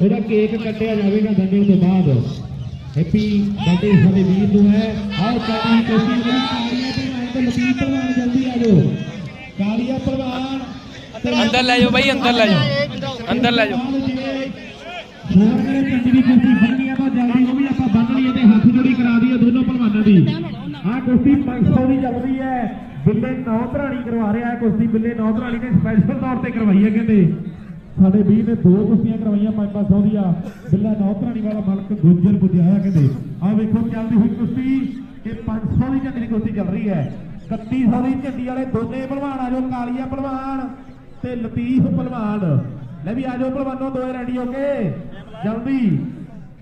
ओहदा केक कटिया जाएगा दंगल तो बाद। हैप्पी बर्थडे साडे वीर नूं है। आओ काली कुश्ती कालिया भलवान ते लतीफ भलवान जल्दी आ जाओ। कालिया भलवान अंदर ले जाओ भाई, अंदर ले जाओ, अंदर ले जाओ। चंडी कुश्ती बननी है तो जल्दी वो भी आप बन ली है, हाथ जोड़ी करा दी है दोनों पहलवानों की। आ कुश्ती 500 की चल रही है। बिल्ले नौ धरानी करवा रहा है कुश्ती, बिल्ले नौ धरानी ने स्पैशल तौर पर करवाई है। कहते साढ़े वीर ने 2 कुश्तियां करवाइया 500 दिया। बिल्ला नौ धरानी वाला मालक गुजर पुजया है। कहते आ वेखो चलती हुई कुश्ती, 500 की झंडी कुश्ती चल रही है। 3100 की झंडी वाले दोने पहलवान आ जाओ, कालिया पहलवान ते लतीफ पहलवान। ले भी आ जाओ पहलवानों, दो रेडी हो के जल्दी।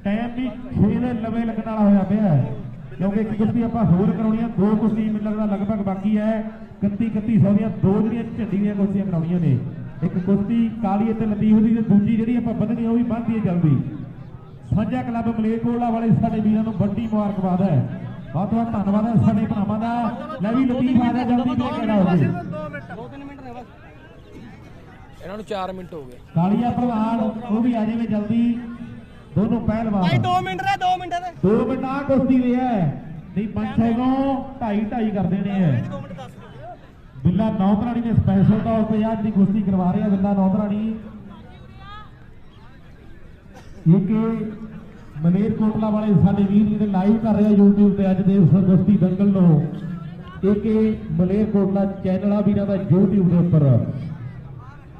टाइम भी 6 ਦੇ ਲਵੇ ਲੱਗਣ ਵਾਲਾ ਹੋਇਆ ਪਿਆ, क्योंकि एक कुश्ती आप होर कराਉਣੀ है। 2 कुश्ती ਮੈਨੂੰ लगता लगभग बाकी है। 3100 ਦੀਆਂ 2 ਜਿਹੜੀਆਂ ਝੰਡੀ ਦੀਆਂ ਕੁਸ਼ਤੀਆਂ ਕਰਾਉਣੀਆਂ ਨੇ। ਇੱਕ ਕੁਸ਼ਤੀ ਕਾਲੀ ਤੇ ਲਤੀਫ ਦੀ ਤੇ ਦੂਜੀ ਜਿਹੜੀ ਆਪਾਂ ਬੰਨਣੀ ਉਹ ਵੀ ਬੰਨ੍ਹਦੀ ਹੈ ਜਲਦੀ। ਸਾਂਝਾ ਕਲੱਬ ਮਲੇਰਕੋਟਲਾ ਵਾਲੇ ਸਾਡੇ ਵੀਰਾਂ ਨੂੰ ਵੱਡੀ ਮੁਬਾਰਕਬਾਦ ਹੈ। ਬਹੁਤ ਬਹੁਤ ਧੰਨਵਾਦ ਹੈ ਸਾਡੇ ਭਰਾਵਾਂ ਦਾ। ਲੈ ਵੀ ਲਤੀਫ ਆ ਜਾ ਜਲਦੀ ਵੀਰੇ, ਕਿਹੜਾ ਹੋ ਗਿਆ 2-3 ਮਿੰਟ ਰਹਿ ਬਸ। ਇਹਨਾਂ ਨੂੰ 4 ਮਿੰਟ ਹੋ ਗਏ। ਕਾਲੀਆ ਭਲਵਾਨ ਉਹ ਵੀ ਆ ਜਾਵੇ ਜਲਦੀ। दोनों पहलवान भाई 2 मिनट रहे, 2 मिनट 2 मिनट आ कुश्ती है नहीं 500 2.5 कर देने हैं। ਬਿੱਲਾ ਨੌਧਰਾਣੀ ਨੇ ਸਪੈਸ਼ਲ ਤੌਰ ਤੇ ਅੱਜ ਦੀ ਕੁਸ਼ਤੀ ਕਰਵਾ ਰਿਹਾ ਬਿੱਲਾ ਨੌਧਰਾਣੀ ਇੱਕ ਮਲੇਰਕੋਟਲਾ ਵਾਲੇ ਸਾਡੇ ਵੀਰ ਜਿਹੜੇ ਲਾਈਵ ਕਰ ਰਹੇ ਆ YouTube ਤੇ ਅੱਜ ਦੇ ਉਸ ਕੁਸ਼ਤੀ ਦੰਗਲ ਨੂੰ ਇੱਕ ਮਲੇਰਕੋਟਲਾ ਚੈਨਲ ਆ ਵੀਰਾਂ ਦਾ YouTube ਦੇ ਉੱਪਰ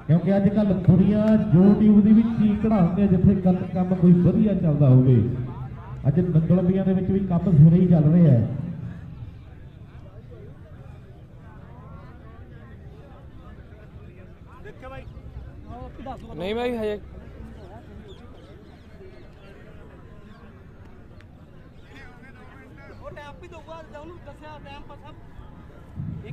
ਕਿਉਂਕਿ ਅੱਜ ਕੱਲ ਦੁਨੀਆ YouTube ਦੀ ਵੀ ਚੀਕ ਕਢਾਉਂਦੇ ਆ ਜਿੱਥੇ ਕੰਮ ਕੋਈ ਵਧੀਆ ਚੱਲਦਾ ਹੋਵੇ ਅੱਜ ਦੰਗਲਬੀਆਂ ਦੇ ਵਿੱਚ ਵੀ ਕੰਮ ਸਿਰੇ ਹੀ ਚੱਲ ਰਿਹਾ ਹੈ ਨਹੀਂ ਭਾਈ ਹਜੇ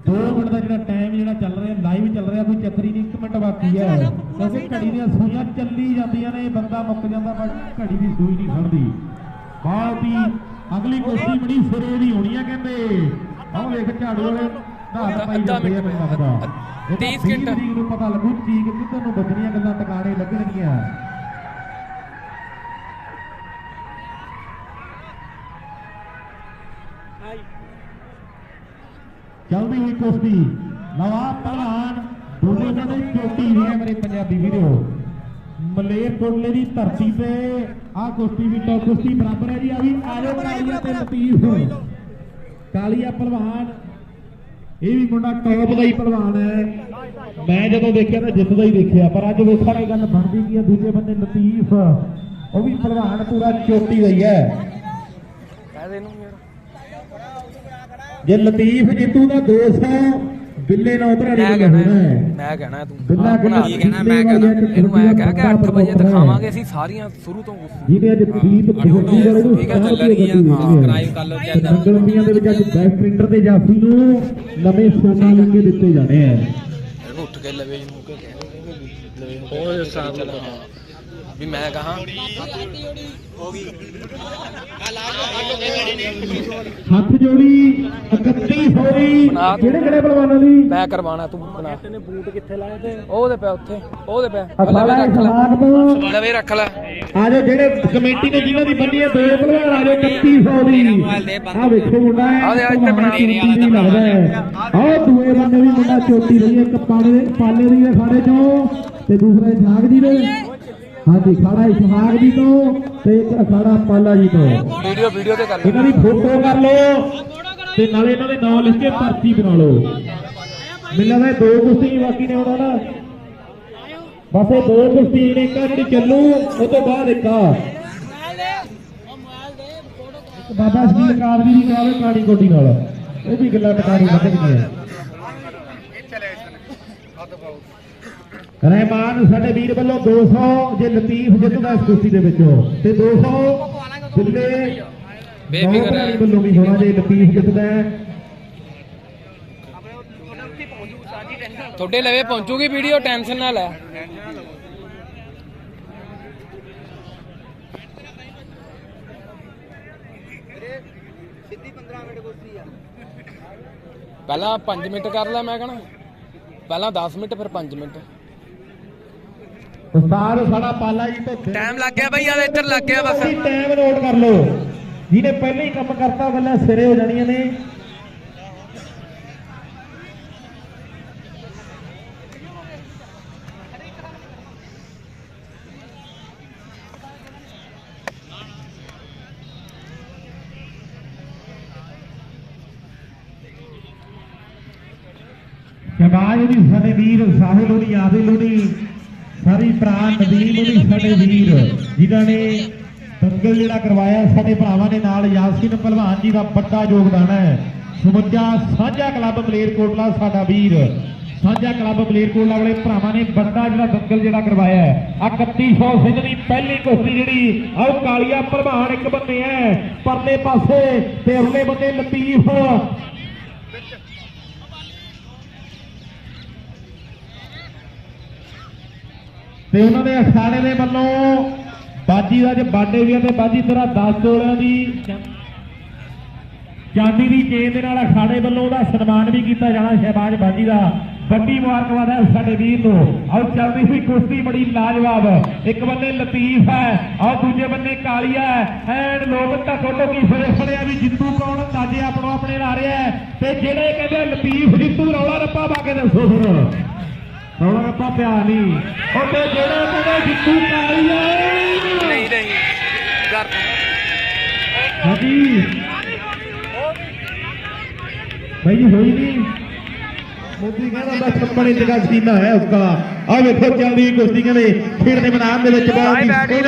ਦੋ ਮਿੰਟ ਦਾ ਜਿਹੜਾ ਟਾਈਮ ਜਿਹੜਾ ਚੱਲ ਰਿਹਾ ਲਾਈਵ ਚੱਲ ਰਿਹਾ ਕੋਈ ਚੱਕਰੀ ਨਹੀਂ 1 ਮਿੰਟ ਬਾਕੀ ਹੈ ਕਿਉਂਕਿ ਘੜੀ ਦੀਆਂ ਸੂਈਆਂ ਚੱਲੀ ਜਾਂਦੀਆਂ ਨੇ ਬੰਦਾ ਮੁੱਕ ਜਾਂਦਾ ਪਰ ਘੜੀ ਦੀ ਸੂਈ ਨਹੀਂ ਖੜਦੀ ਬਹੁਤ ਹੀ ਅਗਲੀ ਕੁਸ਼ਤੀ ਬੜੀ ਸਿਰੇ ਦੀ ਹੋਣੀ ਆ ਕਹਿੰਦੇ ਆਹ ਵੇਖ ਝਾੜੂ ਵਾਲੇ ਧਾਰ ਪਾਈ ਜਾਂਦੇ ਆ ਮੈਨੂੰ ਲੱਗਦਾ 30 ਸਕਿੰਟ ਨੂੰ ਪਤਾ ਲੱਗੂ ਚੀਕ ਕਿੱਧਰ ਨੂੰ ਵੱਜਣੀਆਂ ਗੱਲਾਂ ਟਿਕਾਣੇ ਲੱਗਣਗੀਆਂ ਚੱਲਦੀ ਹੋਈ ਕੁਸ਼ਤੀ ਨਵਾਬ ਪਹਿਲਵਾਨ ਦੋਨੇ ਕਹਿੰਦੇ ਚੋਟੀ ਵੀ ਹੈ ਮੇਰੇ ਪੰਜਾਬੀ ਵੀਰੋ ਮਲੇਰਕੋਟਲੇ ਦੀ ਧਰਤੀ ਤੇ ਆਹ ਕੁਸ਼ਤੀ ਵੀ ਟੌਪ ਕੁਸ਼ਤੀ ਬਰਾਬਰ ਹੈ ਜੀ ਆ ਵੀ ਆਜੋ ਕਾਲੀਆ ਤੇ ਲਤੀਫ ਕਾਲੀਆ ਪਹਿਲਵਾਨ ਇਹ ਵੀ ਮੁੰਡਾ ਟੌਪ ਦਾ ਹੀ ਪਹਿਲਵਾਨ ਹੈ ਮੈਂ ਜਦੋਂ ਦੇਖਿਆ ਤਾਂ ਜਿੱਤਦਾ ਹੀ ਦੇਖਿਆ ਪਰ ਅੱਜ ਵੇਖਾਂਗੇ ਗੱਲ ਬਣਦੀ ਕੀ ਹੈ ਦੂਜੇ ਬੰਦੇ ਲਤੀਫ ਉਹ ਵੀ ਪਹਿਲਵਾਨ ਪੂਰਾ ਚੋਟੀ ਦਾ ਹੀ ਹੈ ਕਹਦੇ ਨੂੰ ਜੇ ਲਤੀਫ ਜਿੱਤੂ ਦਾ 200 ਬਿੱਲੇ ਨੌਧਰਾਣੀ ਨੂੰ ਹੋਣਾ ਹੈ ਮੈਂ ਕਹਿਣਾ ਤੂੰ ਬਿੱਲਾ ਬਣਾ ਕੀ ਕਹਿਣਾ ਮੈਂ ਕਹਿਣਾ ਇਹਨੂੰ ਮੈਂ ਕਹਿ ਕੇ 8 ਵਜੇ ਦਿਖਾਵਾਂਗੇ ਅਸੀਂ ਸਾਰੀਆਂ ਸ਼ੁਰੂ ਤੋਂ ਜਿਹਦੇ ਅੱਜ ਦੀਪ ਖੋਜੀ ਵਾਲੇ ਨੂੰ ਠੀਕ ਹੈ ਚੱਲ ਰਹੀਆਂ ਸਬਸਕ੍ਰਾਈਬ ਕਰ ਲਓ ਚੈਨਲ ਦੰਗਲਬੀਆਂ ਦੇ ਵਿੱਚ ਅੱਜ ਬੈਸਟ ਪ੍ਰਿੰਟਰ ਤੇ ਜਾਫੀ ਨੂੰ ਨਵੇਂ ਸੋਨਾ ਲਿੰਕੇ ਦਿੱਤੇ ਜਾਣੇ ਆ ਇਹਨੂੰ ਉੱਠ ਕੇ ਲਵੇ ਇਹਨੂੰ ਕਿ ਲਵੇ ਹੋਰ ਸਾਥ ਵੀ ਮੈਂ ਕਹਾਂ ਹੋ ਗਈ ਹੱਥ ਜੋੜੀ 3100 ਦੀ ਕਿਹੜੇ ਕਿਹੜੇ ਪਹਿਲਵਾਨਾਂ ਦੀ ਮੈਂ ਕਰਵਾਣਾ ਤੂੰ ਬਣਾ ਤੈਨੇ ਬੂਟ ਕਿੱਥੇ ਲਾਏ ਤੇ ਉਹਦੇ ਪਿਆ ਉੱਥੇ ਉਹਦੇ ਪਿਆ ਅਖਾੜਾ ਸਮਾਗ ਤੋਂ ਲਵੇ ਰੱਖ ਲੈ ਆਜੋ ਜਿਹੜੇ ਕਮੇਟੀ ਨੇ ਜਿਨ੍ਹਾਂ ਦੀ ਬੰਨੀ ਹੈ ਦੋ ਪਹਿਲਵਾਨ ਆਜੋ 3100 ਦੀ ਆ ਵੇਖੋ ਮੁੰਡਾ ਆ ਦੇ ਇੱਥੇ ਬਣਾ ਲੱਗਦਾ ਹੈ ਆਹ ਦੂਏ ਬੰਦੇ ਵੀ ਮੁੰਡਾ ਚੋਟੀ ਰਹੀ ਹੈ ਇੱਕ ਪਾਲੇ ਦੀ ਅਖਾੜੇ ਚੋਂ ਤੇ ਦੂਸਰਾ ਇਸਹਾਕ ਜੀ ਦੇ ਹਾਂਜੀ ਖਾੜਾ ਇਸਹਾਕ ਜੀ ਤੋਂ ਤੇ ਇੱਕ ਅਖਾੜਾ ਪਾਲਾ ਜੀ ਤੋਂ ਵੀਡੀਓ ਤੇ ਕਰ ਲੈ ਇਹਨਾਂ ਦੀ ਫੋਟੋ ਕਰ ਲਓ ਤੇ ਨਾਲੇ ਇਹਨਾਂ ਦੇ ਨਾਮ ਲਿਖ ਕੇ ਪਰਚੀ ਬਣਾ ਲਓ ਮੈਨੂੰ ਲੱਗਦਾ ਦੋ ਕੁਸ਼ਤੀ ਬਾਕੀ ਨੇ ਉਹਨਾਂ ਦਾ ਬਸ ਇਹ ਦੋ ਕੁਸ਼ਤੀ ਨੇ ਇੱਕ ਜਿਹੜੀ ਚੱਲੂ ਉਹ ਤੋਂ ਬਾਅਦ ਇੱਕ ਬਾਬਾ ਸ਼ਹੀਦ ਕਾਦਰੀ ਦੀ ਕਰਾਵੇ ਕਾਣੀ ਕੋਟੀ ਨਾਲ ਉਹ ਵੀ ਗੱਲਾਂ ਟਿਕਾਣੀ ਲੱਗਣਗੀਆਂ ਰਹਿਮਾਨ ਸਾਡੇ ਵੀਰ ਵੱਲੋਂ 200 ਜੇ ਲਤੀਫ ਜਿੱਤਦਾ ਇਸ ਕੁਸ਼ਤੀ ਦੇ ਵਿੱਚੋਂ ਤੇ 200 ਦਿੱਲੇ ਬੇਫਿਕਰ ਹੈ ਵੱਲੋਂ ਵੀ ਹੋਣਾ ਜੇ ਲਤੀਫ ਜਿੱਤਦਾ ਤੁਹਾਡੇ ਲਵੇ ਪਹੁੰਚੂਗੀ ਵੀਡੀਓ ਟੈਨਸ਼ਨ ਨਾ ਲੈ ਪਹਿਲਾਂ 5 ਮਿੰਟ ਕਰ ਲੈ ਮੈਂ ਕਹਣਾ ਪਹਿਲਾਂ 10 ਮਿੰਟ ਫਿਰ 5 ਮਿੰਟ ਉਸਤਾਦ ਸਾਡਾ ਪਾਲਾ ਜੀ ਤੋਂ ਟਾਈਮ ਲੱਗ ਗਿਆ ਬਈ ਆ ਇੱਧਰ ਲੱਗ ਗਿਆ ਬਸ ਟਾਈਮ ਨੋਟ ਕਰ ਲਓ ਜਿਹਨੇ ਪਹਿਲਾਂ ਹੀ ਕੰਮ ਕਰਤਾ ਗੱਲਾਂ ਸਿਰੇ ਹੋ ਜਾਣੀਆਂ ਨੇ ਸ਼ਬਾਜ ਦੀ ਸਾਡੇ ਵੀਰ ਸਾਹਿਲ ਹੋਣੀ ਆਦਿਲ ਹੋਣੀ ਸਾਰੀ ਭਰਾ ਨਦੀਮ ਹੋਣੀ ਸਾਡੇ ਵੀਰ ਜਿਨ੍ਹਾਂ ਨੇ ਦੰਗਲ ਜਿਹੜਾ ਕਰਵਾਇਆ ਸਾਡੇ ਭਰਾਵਾਂ ਦੇ ਨਾਲ ਯਾਸੀਨ ਪਹਿਲਵਾਨ ਜੀ ਦਾ ਵੱਡਾ ਯੋਗਦਾਨ ਹੈ 57 ਸਾਂਝਾ ਕਲੱਬ ਮਲੇਰਕੋਟਲਾ ਸਾਡਾ ਵੀਰ ਸਾਂਝਾ ਕਲੱਬ ਮਲੇਰਕੋਟਲਾ ਵਾਲੇ ਭਰਾਵਾਂ ਨੇ ਵੱਡਾ ਜਿਹੜਾ ਦੰਗਲ ਜਿਹੜਾ ਕਰਵਾਇਆ ਹੈ 3100 ਸਿੰਘ ਦੀ ਪਹਿਲੀ ਕੁਸ਼ਤੀ ਜਿਹੜੀ ਆਓ ਕਾਲੀਆ ਪਹਿਲਵਾਨ ਇੱਕ ਬੰਦੇ ਹੈ ਪਰਲੇ ਪਾਸੇ ਤੇ ਅਗਲੇ ਬੰਦੇ ਲਤੀਫ ਤੇ ਉਹਨਾਂ ਦੇ ਅਖਾੜੇ ਦੇ ਵੱਲੋਂ ਬਾਜੀ ਦਾ ਜੇ ਬਾਡੇ ਵੀ ਆ ਤੇ ਬਾਜੀ ਤੇਰਾ 10 ਤੋਲਿਆਂ ਦੀ ਚਾਂਦੀ ਦੀ ਚੇਨ ਦੇ ਨਾਲ ਅਖਾੜੇ ਵੱਲੋਂ ਉਹਦਾ ਸਨਮਾਨ ਵੀ ਕੀਤਾ ਜਾਣਾ ਸ਼ਹਿਬਾਜ਼ ਬਾਜੀ ਦਾ ਵੱਡੀ ਮੁਬਾਰਕਬਾਦ ਹੈ ਸਾਡੇ ਵੀਰ ਨੂੰ ਆਓ ਚੱਲਦੀ ਹੋਈ ਕੁਸ਼ਤੀ ਬੜੀ ਲਾਜਵਾਬ ਇੱਕ ਬੰਨੇ ਲਤੀਫ ਹੈ ਆਓ ਦੂਜੇ ਬੰਨੇ ਕਾਲੀਆ ਹੈ ਐਨ ਲੋਕ ਢੱਕੋ ਕੀ ਫੜੇ ਫੜਿਆ ਵੀ ਜਿੱਤੂ ਕੌਣ ਅੰਦਾਜ਼ੇ ਆਪਣੋ ਆਪਣੇ ਲਾ ਰਿਹਾ ਤੇ ਜਿਹੜੇ ਕਹਿੰਦੇ ਲਤੀਫ ਜਿੱਤੂ ਰੌਲਾ ਰੱਪਾ ਪਾ ਕੇ ਦੱਸੋ ਫਿਰ ਰੌਲਾ ਰੱਪਾ ਪਿਆ ਨਹੀਂ ਉਹਦੇ ਜਿਹੜੇ ਕਹਿੰਦੇ ਜਿੱਤੂ ਕਾਲੀਆ ਨਹੀਂ ਨਹੀਂ ਕਰ ਹਾਂਜੀ भाई जी होई नहीं मोदी कहना बस कंपनी जगह सीना है उसका आ देखो चलदी कुश्ती कहने खेड दे मैदान दे विच बहुत ही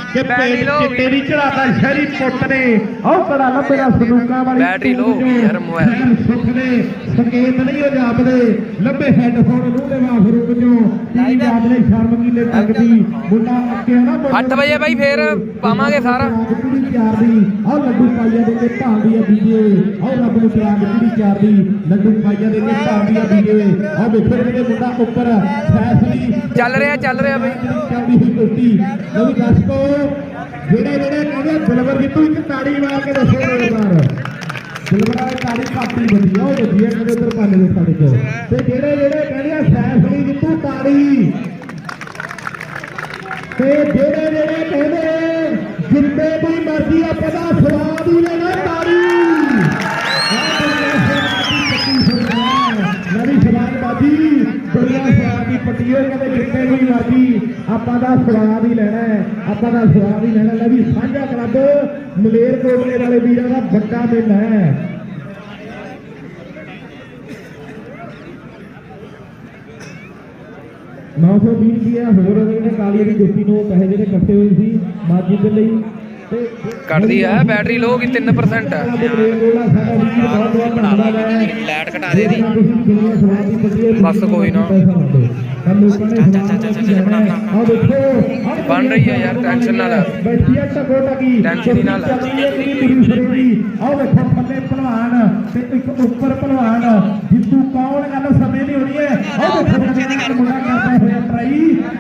कि पेट चिट्टे दी चढ़ाता शहरी पुੱਤ ने आओ बड़ा लंबेरा संदूकां वाली बैटरी लो यार मोबाइल सुख दे संकेत नहीं हो जापदे लंबे हेडफोन नूं दे वाफरू विचों टीवी आदले शर्म कीले तकदी मुंਡਾ ਅੱਗੇ ਨਾ 8 ਵਜੇ ਬਾਈ ਫੇਰ ਪਾਵਾਂਗੇ ਸਾਰਾ ਪੂਰੀ ਚਾਰ ਦੀ ਆ ਲੱਡੂ ਪਾਈਆ ਦੇ ਕੇ ਭਾਲਦੀ ਆ ਵੀਡੀਓ ਆ ਰੱਬ ਨੂੰ ਪਿਆਰ ਪੂਰੀ ਚਾਰ ਦੀ ਲੱਡੂ ਪਾਈਆ ਦੇ ਕੇ ਭਾਲਦੀ ਆ ਵੀਡੀਓ ਆ ਵੇਖੋ ਜਿਹੜੇ ਮੁੰਡਾ ਉੱਪਰ ਫੈਸਲੀ ਚੱਲ ਰਿਹਾ ਬਾਈ ਚੱਲਦੀ ਹੋਈ ਕੁਸ਼ਤੀ ਲਓ ਦਰਸ਼ਕੋ ਜਿਹੜੇ ਕਹਿੰਦੇ ਦਿਲਵਰ ਜਿੱਤੂ ਇੱਕ ਤਾੜੀ ਮਾਰ ਕੇ ਦੱਸੋ ਬਾਰ ਦਿਲਵਰਾਂ ਦੀ ਤਾੜੀ ਕਾਪੀ ਵੱਜੀ ਆ ਉਹ ਵੱਜੀ ਆ ਕਹਿੰਦੇ ਉਧਰ ਪਾਲੇ ਦੇ ਸਾਡੇ ਕੋਲ ਤੇ ਜਿਹੜੇ ਕਹਿੰਦੇ ਆ ਫੈਸਲੀ ਜਿੱਤੂ ਤਾੜੀ ਤੇ ਜਿਹੜੇ ਕਹਿੰਦੇ ਜਿੰਨੇ ਕੋਈ ਮਰਜ਼ੀ ਆਪਾਂ ਦਾ ਸਵਾਦ ਹੀ ਲੈਣਾ ਤਾੜੀ ਨਵੀਂ ਸਵਾਦ ਬਾਜੀ ਦੁਨੀਆ ਸਵਾਦ ਦੀ ਪੱਟੀਓ ਕਹਿੰਦੇ ਜਿੰਨੇ ਕੋਈ ਮਰਜ਼ੀ ਆਪਾਂ ਦਾ ਸਵਾਦ ਹੀ ਲੈਣਾ ਹੈ ਆਪਾਂ ਦਾ ਸਵਾਦ ਹੀ ਲੈਣਾ ਲੈ ਵੀ ਸਾਂਝਾ ਕਲੱਬ ਮਲੇਰਕੋਟਲੇ ਵਾਲੇ ਵੀਰਾਂ ਦਾ ਵੱਡਾ ਮੇਲਾ ਹੈ ₹920 ਹੋਰ ਅਗਲੇ ਕਾਲੀ ਦੀ ਜੁੱਤੀ ਨੂੰ ਪੈਸੇ ਜਿਹੜੇ ਇਕੱਠੇ ਹੋਏ ਸੀ ਮਾਜੀ ਦੇ ਲਈ ਕੱਟਦੀ ਆ ਬੈਟਰੀ ਲੋ ਕੀ 3% ਆ ਲਾਈਟ ਘਟਾ ਦੇ ਦੀ ਬਸ ਕੋਈ ਨਾ ਬਣ ਰਹੀ ਹੈ ਯਾਰ ਟੈਨਸ਼ਨ ਨਾ ਲੈ ਟੈਨਸ਼ਨ ਹੀ ਨਾ ਲੈ ਆਹ ਵੇਖੋ ਥੱਲੇ ਭਲਵਾਨ ਤੇ ਇੱਕ ਉੱਪਰ ਭਲਵਾਨ ਜਿੱਤੂ ਕੌਣ ਗੱਲ ਸਮੇਂ ਨਹੀਂ ਹੋਣੀ ਹੈ ਆਹ ਵੇਖੋ ਮੁੰਡਾ ਕਰਦਾ ਹੋਇਆ ਟਰਾਈ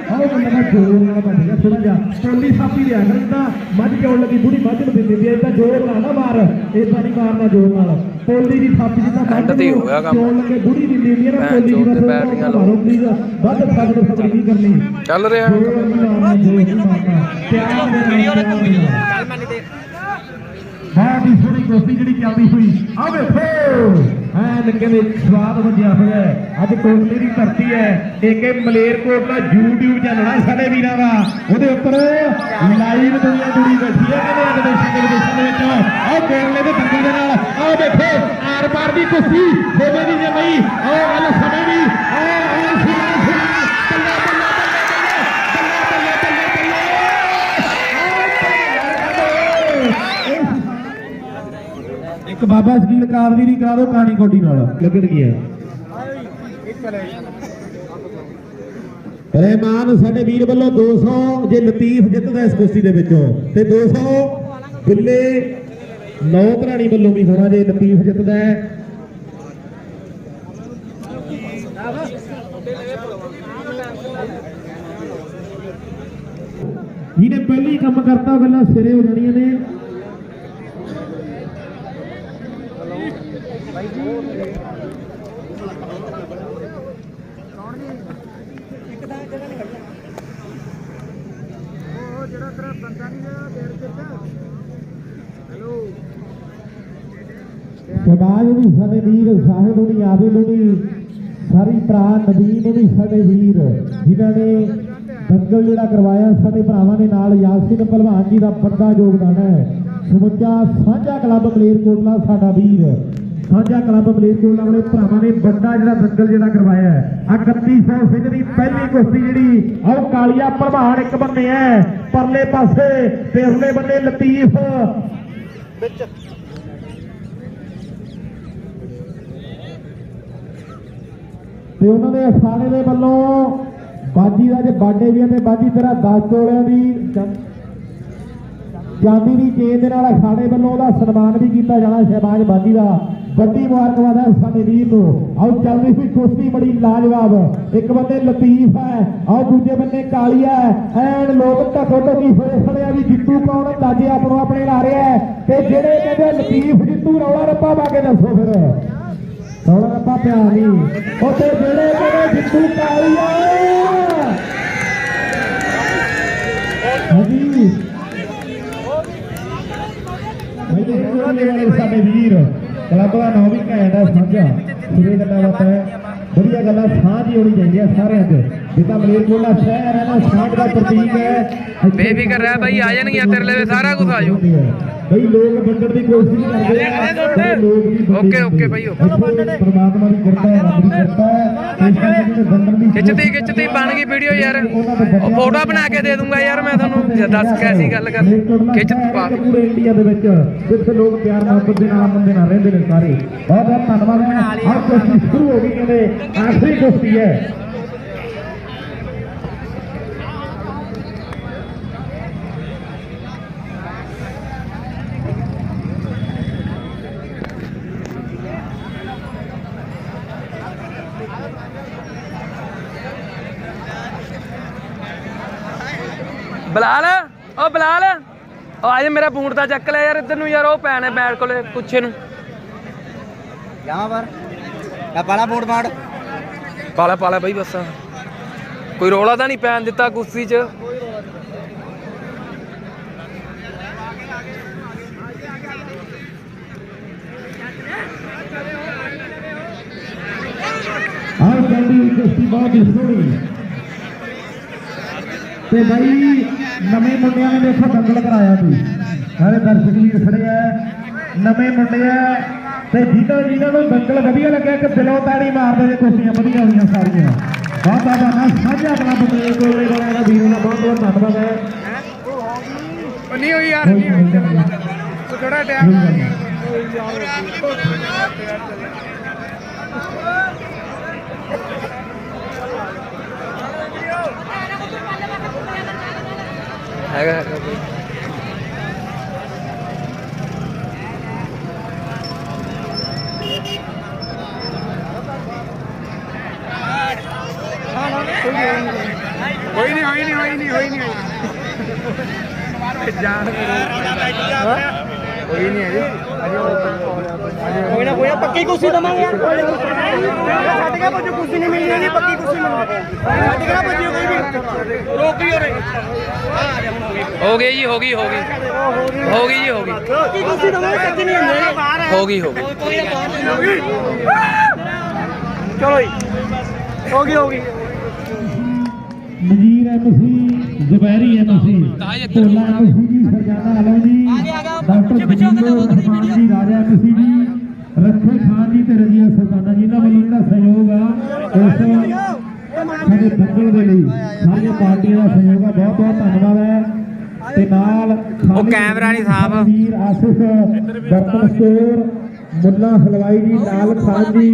ਆਹ ਮੁੰਡਾ ਜੋਰ ਨਾਲ ਬਣ ਗਿਆ ਥੋੜਾ ਜਿਹਾ ਟੋਲੀ ਸਾਪੀ ਲਿਆ ਕਰਦਾ ਮੱਝ ਕਿਉਂ ਲੱਗੀ ਬੁੜੀ ਮੱਝ ਨੂੰ ਦਿੰਦੀ ਵੀ ਇਦਾਂ ਜੋਰ ਨਾਲ ਨਾ ਮਾਰ ਇਦਾਂ ਨਹੀਂ ਮਾਰਨਾ ਜੋਰ ਨਾਲ ਟੋਲੀ ਦੀ ਥਾਪੀ ਜਿੱਦਾਂ ਐਂਡ ਤੇ ਹੋ ਗਿਆ ਕੰਮ ਕਿਉਂ ਲੱਗੇ ਬੁੜੀ ਦਿੰਦੀ ਹੁੰਦੀ ਹੈ ਨਾ ਟੋਲੀ ਦੀ ਬੈਟਰੀਆਂ ਲਓ ਵੱਧ ਫਗੜ ਨਹੀਂ ਕਰਨੀ ਚੱਲ ਰਿਹਾ ਬਹੁਤ ਹੀ ਸੋਹਣੀ ਕੁਸ਼ਤੀ ਜਿਹੜੀ ਚੱਲਦੀ ਹੋਈ ਆ ਵੇਖੋ ਐਨ ਕਿਵੇਂ ਸਵਾਦ ਵੱਜਿਆ ਹੋਇਆ ਅੱਜ ਕੋਟਲੇ ਦੀ ਧਰਤੀ ਹੈ ਏਕੇ ਮਲੇਰਕੋਟਲਾ YouTube ਚੱਲਣਾ ਸਾਡੇ ਵੀਰਾਂ ਦਾ ਉਹਦੇ ਉੱਪਰ ਲਾਈਵ ਦੁਨੀਆ ਜੁੜੀ ਬੈਠੀ ਹੈ ਕਹਿੰਦੇ ਅੱਜ ਦੇ ਵਿਦੇਸ਼ਾਂ ਦੇ ਵਿੱਚ ਆਹ ਕੋਟਲੇ ਦੇ ਬੰਦੇ ਦੇ ਨਾਲ ਆਹ ਵੇਖੋ ਆਰ ਪਾਰ ਦੀ ਕੁਸ਼ਤੀ ਹੋਵੇ ਦੀ ਜੇ ਨਹੀਂ ਆਹ ਗੱਲ ਸਮੇਂ ਦੀ ਇੱਕ ਬਾਬਾ ਸਕੀਲ ਕਾਰਦੀ ਦੀ ਕਰਾ ਦੋ ਕਾਣੀ ਕੋਡੀ ਨਾਲ ਲੱਗਣ ਗਿਆ ਰਹਿਮਾਨ ਸਾਡੇ ਵੀਰ ਵੱਲੋਂ 200 ਜੇ ਲਤੀਫ ਜਿੱਤਦਾ ਇਸ ਕੁਸ਼ਤੀ ਦੇ ਵਿੱਚੋਂ ਤੇ 200 ਬਿੱਲੇ 9 ਘਰਾਣੀ ਵੱਲੋਂ ਵੀ ਹੋਣਾ ਜੇ ਲਤੀਫ ਜਿੱਤਦਾ ਹੈ ਜਿਹਨੇ ਪਹਿਲੀ ਕੰਮ ਕਰਤਾ ਗੱਲਾਂ ਸਿਰੇ ਹੋ ਜਾਣੀਆਂ ਨੇ ਸ਼ਬਾਜ ਵੀ ਸਾਡੇ ਵੀਰ ਸਾਹਿਬ ਹੁਣੀ ਆਦਿਲ ਹੁਣੀ ਸਾਰੀ ਭਰਾ ਨਦੀਮ ਵੀ ਸਾਡੇ ਵੀਰ ਜਿਨ੍ਹਾਂ ਨੇ ਦੰਗਲ ਜਿਹੜਾ ਕਰਵਾਇਆ ਸਾਡੇ ਭਰਾਵਾਂ ਦੇ ਨਾਲ ਯਾਸੀਨ ਭਲਵਾਨ ਜੀ ਦਾ ਵੱਡਾ ਯੋਗਦਾਨ ਹੈ ਸਮੁੱਚਾ ਸਾਂਝਾ ਕਲੱਬ ਮਲੇਰਕੋਟਲਾ ਸਾਡਾ ਵੀਰ ਸਾਂਝਾ ਕਲੱਬ ਮਲੇਰਕੋਟਲਾ ਵਾਲੇ ਭਰਾਵਾਂ ਨੇ ਵੱਡਾ ਜਿਹੜਾ ਦੰਗਲ ਜਿਹੜਾ ਕਰਵਾਇਆ ਹੈ 3100 ਸਿੰਘ ਦੀ ਪਹਿਲੀ ਕੁਸ਼ਤੀ ਜਿਹੜੀ ਆਹ ਕਾਲੀਆ ਭਲਵਾਨ ਇੱਕ ਬੰਨੇ ਹੈ ਪਰਲੇ ਪਾਸੇ ਤੇ ਉਰਲੇ ਬੰਨੇ ਲਤੀਫ ਵਿੱਚ ਤੇ ਉਹਨਾਂ ਦੇ ਅਖਾੜੇ ਦੇ ਵੱਲੋਂ ਬਾਜੀ ਦਾ ਜੇ ਬਾਡੇ ਵੀ ਤੇ ਬਾਜੀ ਤੇਰਾ 10 ਤੋਲਿਆਂ ਦੀ ਚਾਂਦੀ ਦੀ ਚੇਨ ਦੇ ਨਾਲ ਅਖਾੜੇ ਵੱਲੋਂ ਉਹਦਾ ਸਨਮਾਨ ਵੀ ਕੀਤਾ ਜਾਣਾ ਸ਼ਹਿਬਾਜ਼ ਬਾਜੀ ਦਾ ਵੱਡੀ ਮੁਬਾਰਕਬਾਦ ਹੈ ਸਾਡੇ ਵੀਰ ਨੂੰ ਆਓ ਚੱਲਦੀ ਹੋਈ ਕੁਸ਼ਤੀ ਬੜੀ ਲਾਜਵਾਬ ਇੱਕ ਬੰਦੇ ਲਤੀਫ ਹੈ ਆਓ ਦੂਜੇ ਬੰਦੇ ਕਾਲੀਆ ਐਨ ਲੋਕ ਢੱਕੋ ਢੱਕੀ ਹੋਏ ਖੜੇ ਆ ਵੀ ਜਿੱਤੂ ਕੌਣ ਅੰਦਾਜ਼ੇ ਆਪਣੋ ਆਪਣੇ ਲਾ ਰਿਹਾ ਹੈ ਤੇ ਜਿਹੜੇ ਕਹਿੰਦੇ ਲਤੀਫ ਜਿੱਤੂ ਰੌਲਾ ਰੱਪਾ ਪਾ ਕੇ ਦੱਸੋ ਫਿਰ ਰੌਲਾ ਰੱਪਾ ਪਿਆ ਨਹੀਂ ਉੱਥੇ ਜਿਹੜੇ ਕਹਿੰਦੇ ਜਿੱਤੂ ਕਾਲੀਆ ਹਾਂਜੀ ਸਾਡੇ ਵੀਰ ਕਲੱਬ ਦਾ ਨਾਮ ਵੀ ਘੈਂਟ ਹੈ ਸਾਂਝਾ ਸਿਰੇ ਗੱਲਾਂ ਬਾਤਾਂ ਵਧੀਆ ਗੱਲਾਂ ਸਾਂਝ ਹੀ ਹੋਣੀ ਚਾਹੀਦੀ ਹੈ ਸਾਰਿਆਂ 'ਚ ਜਿੱਦਾਂ ਮਲੇਰਕੋਟਲਾ ਸ਼ਹਿਰ ਹੈ ਨਾ ਸਾਂਝ ਦਾ ਪ੍ਰਤੀਕ ਹੈ ਬੇਫਿਕਰ ਰਹਿ ਬਾਈ ਆ ਜਾਣਗੀਆਂ ਤੇਰੇ ਲਈ ਸਾਰਾ ਕੁਝ ਆ ਜਾਊ ਬਈ ਲੋਕ ਵੰਡਣ ਦੀ ਕੋਸ਼ਿਸ਼ ਕਰਦੇ ਆ ਲੋਕ ਵੀ ਓਕੇ ਓਕੇ ਬਾਈ ਓਕੇ ਪਰਮਾਤਮਾ ਦੀ ਕਿਰਪਾ ਹੈ ਰੱਬ ਦੀ ਕਿਰਪਾ ਹੈ ਇਸ ਕਰਕੇ ਵੰਡਣ ਦੀ ਖਿੱਚਦੀ ਬਣ ਗਈ ਵੀਡੀਓ ਯਾਰ ਉਹ ਫੋਟੋ ਬਣਾ ਕੇ ਦੇ ਦੂੰਗਾ ਯਾਰ ਮੈਂ ਤੁਹਾਨੂੰ ਦੱਸ ਕੈਸੀ ਗੱਲ ਕਰ ਖਿੱਚ ਪਾ ਪੂਰੇ ਇੰਡੀਆ ਦੇ ਵਿੱਚ ਜਿੱਥੇ ਲੋਕ ਪਿਆਰ ਮੁਹੱਬਤ ਦੇ ਨਾਲ ਬੰਦੇ ਨਾਲ ਰਹਿੰਦੇ ਨੇ ਸਾਰੇ ਬਹੁਤ ਬਹੁਤ ਧੰਨਵਾਦ ਹੈ ਆਹ ਕੁਸ਼ਤੀ ਸ਼ੁਰੂ ਹੋ ਗਈ ਕਹਿੰਦੇ ਆਖਰੀ ਕੁਸ਼ਤੀ ਹੈ ਬਲਾਲ ਉਹ ਆ ਜਾ ਮੇਰਾ ਬੂਟ ਦਾ ਚੱਕ ਲੈ ਯਾਰ ਇੱਧਰ ਨੂੰ ਯਾਰ ਉਹ ਪੈਣੇ ਬੈਠ ਕੋਲੇ ਪੁੱਛੇ ਨੂੰ यहाँ पर क्या पाला बूट मार ਪਾਲਾ ਬਾਈ ਬਸ ਕੋਈ ਰੋਲਾ ਤਾਂ ਨਹੀਂ ਪੈਣ ਦਿੱਤਾ ਕੁਸ਼ਤੀ 'ਚ ਆਹ ਕਹਿੰਦੀ ਕੁਸ਼ਤੀ ਬਹੁਤ ਹੀ ਸੋਹਣੀ ਤੇ ਬਾਈ ਨਵੇਂ ਮੁੰਡਿਆਂ ਨੇ ਦੇਖੋ ਦੰਗਲ ਕਰਾਇਆ ਸੀ ਸਾਰੇ ਦਰਸ਼ਕ ਵੀਰ ਖੜੇ ਆ ਨਵੇਂ ਮੁੰਡੇ ਆ ਤੇ ਜਿਹਨਾਂ ਨੂੰ ਦੰਗਲ ਵਧੀਆ ਲੱਗਿਆ ਕਿ ਦਿਲੋਂ ਤਾੜੀ ਮਾਰਦੇ ਨੇ ਕੁਸ਼ਤੀਆਂ ਵਧੀਆ ਹੋਈਆਂ ਸਾਰੀਆਂ ਬਹੁਤ ਬਹੁਤ ਸਾਂਝਾ ਆਪਣਾ ਬੰਦੇ ਕੋਲੇ ਵਾਲਾ ਵੀਰਾਂ ਦਾ ਬਹੁਤ ਬਹੁਤ ਧੰਨਵਾਦ ਹੈ ਨਹੀਂ ਹੋਈ ਯਾਰ ਥੋੜਾ ਟਾਈਮ ਹੈਗਾ ਹੋਈ ਨਹੀਂ ਜਾਨ ਕੋਈ ਨਹੀਂ ਹੈ कोई ना पक्की कुर्सी दमांगे यार छट के बच्चों कुर्सी नहीं मिलनी है पक्की कुर्सी मिलेगी छट के बच्चों कोई भी रोक ही हो रही ਹੋ ਗਈ ਜੀ ਹੋ ਗਈ पक्की कुर्सी दमांगे कच्ची नहीं है ਹੋ ਗਈ चलो जी होगी ਨਜ਼ੀਰ ਐਮਸੀ ਜ਼ੁਬੈਰੀ ਐਮਸੀ ਢੋਲਾ ਐਮਸੀ ਜੀ ਸਰਜਾਨਾ ਆਲਮ ਜੀ ਡਾਕਟਰ ਰਹਿਮਾਨ ਜੀ ਰਾਜਾ ਐਮਸੀ ਜੀ ਰੱਖੇ ਖਾਨ ਜੀ ਤੇ ਰਜੀਆ ਸੁਲਤਾਨਾ ਜੀ ਦਾ ਵੱਲੋਂ ਜਿਹੜਾ ਸਹਿਯੋਗ ਆ ਉਸ ਸਾਡੇ ਦੰਗਲ ਦੇ ਲਈ ਸਾਰੀਆਂ ਪਾਰਟੀਆਂ ਦਾ ਸਹਿਯੋਗ ਆ ਬਹੁਤ ਬਹੁਤ ਧੰਨਵਾਦ ਹੈ ਤੇ ਨਾਲ ਉਹ ਕੈਮਰਾ ਨਹੀਂ ਸਾਹਬ ਵੀਰ ਆਸਿਫ ਬਰਤਨ ਸਟੋਰ ਮੁੱਲਾ ਹਲਵਾਈ ਜੀ ਲਾਲ ਖਾਨ ਜੀ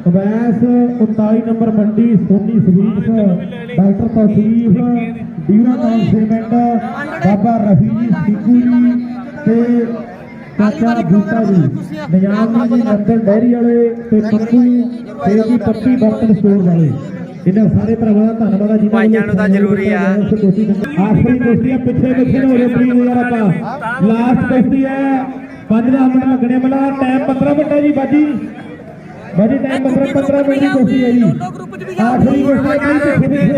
ਅਵੈਸ 39 ਨੰਬਰ ਮੰਡੀ ਸੋਨੀ ਸਵੀਟਸ ਡਾਕਟਰ ਤੌਸੀਫ ਡੀਰਾ ਨਾਮ ਸੀਮੈਂਟ ਬਾਬਾ ਰਫੀ ਜੀ ਸਿੱਕੂ ਜੀ ਤੇ ਚਾਚਾ ਬੂਟਾ ਜੀ ਨਿਜ਼ਾਮ ਜੀ ਨੰਦਨ ਡੈਰੀ ਵਾਲੇ ਤੇ ਪੱਪੂ ਤੇ ਜੀ ਪੱਪੀ ਬਰਤਨ ਸਟੋਰ ਵਾਲੇ ਇਹਨਾਂ ਸਾਰੇ ਭਰਾਵਾਂ ਦਾ ਧੰਨਵਾਦ ਹੈ ਜੀ ਭਾਈਆਂ ਨੂੰ ਤਾਂ ਜ਼ਰੂਰੀ ਆ ਆਖਰੀ ਕੁਸ਼ਤੀ ਹੈ ਪਿੱਛੇ ਹੋ ਰਹੇ ਪਲੀਜ਼ ਯਾਰ ਆਪਾਂ ਲਾਸਟ ਕੁਸ਼ਤੀ ਹੈ 5 ਮਿੰਟ ਲੱਗਣੇ ਮਲਾ ਟਾਈਮ 15 ਮਿੰਟ ਹੈ ਜੀ ਬਾਜੀ ਟਾਈਮ 15 ਮਿੰਟ ਦੀ ਕੁਸ਼ਤੀ ਹੈ ਜੀ ਆਖਰੀ ਕੁਸ਼ਤੀ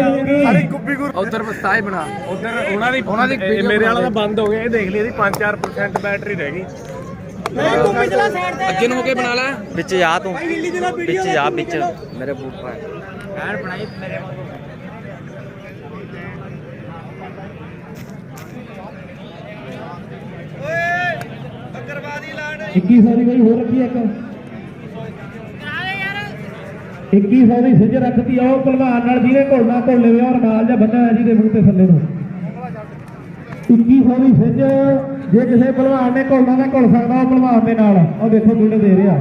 ਸਾਰੇ ਗੁੱਬੀ ਉਧਰ ਪਸਤਾਏ ਬਣਾ ਉਧਰ ਉਹਨਾਂ ਦੀ ਮੇਰੇ ਵਾਲਾ ਤਾਂ ਬੰਦ ਹੋ ਗਿਆ ਇਹ ਦੇਖ ਲਈ ਇਹਦੀ 5-4% ਬੈਟਰੀ ਰਹਿ ਗਈ ਅੱਗੇ ਨੂੰ ਹੋ ਕੇ ਬਣਾ ਲੈ ਵਿੱਚ ਜਾ ਤੂੰ ਵਿੱਚ ਜਾ ਵਿੱਚ ਮੇਰੇ ਬੂਟ ਪਾ ਯਾਰ ਬਣਾਈ ਮੇਰੇ 2100 ਦੀ ਬਈ ਹੋਰ ਰੱਖੀ ਇੱਕ 2100 ਦੀ ਸਿੱਜ ਰੱਖਤੀ ਆ ਉਹ ਭਲਵਾਨ ਨਾਲ ਜਿਹਨੇ ਘੋਲਣਾ ਘੋਲ ਲਵੇ ਔਰ ਮਾਲ ਜਾਂ ਬੰਦਾ ਹੈ ਜਿਹਦੇ ਮੂੰਹ ਤੇ ਥੱਲੇ ਨੂੰ 2100 ਦੀ ਸਿੱਜ ਜੇ ਕਿਸੇ ਭਲਵਾਨ ਨੇ ਘੋਲਣਾ ਤਾਂ ਘੋਲ ਸਕਦਾ ਉਹ ਭਲਵਾਨ ਦੇ ਨਾਲ ਉਹ ਦੇਖੋ ਗੁੱਡ ਦੇ ਰਿਹਾ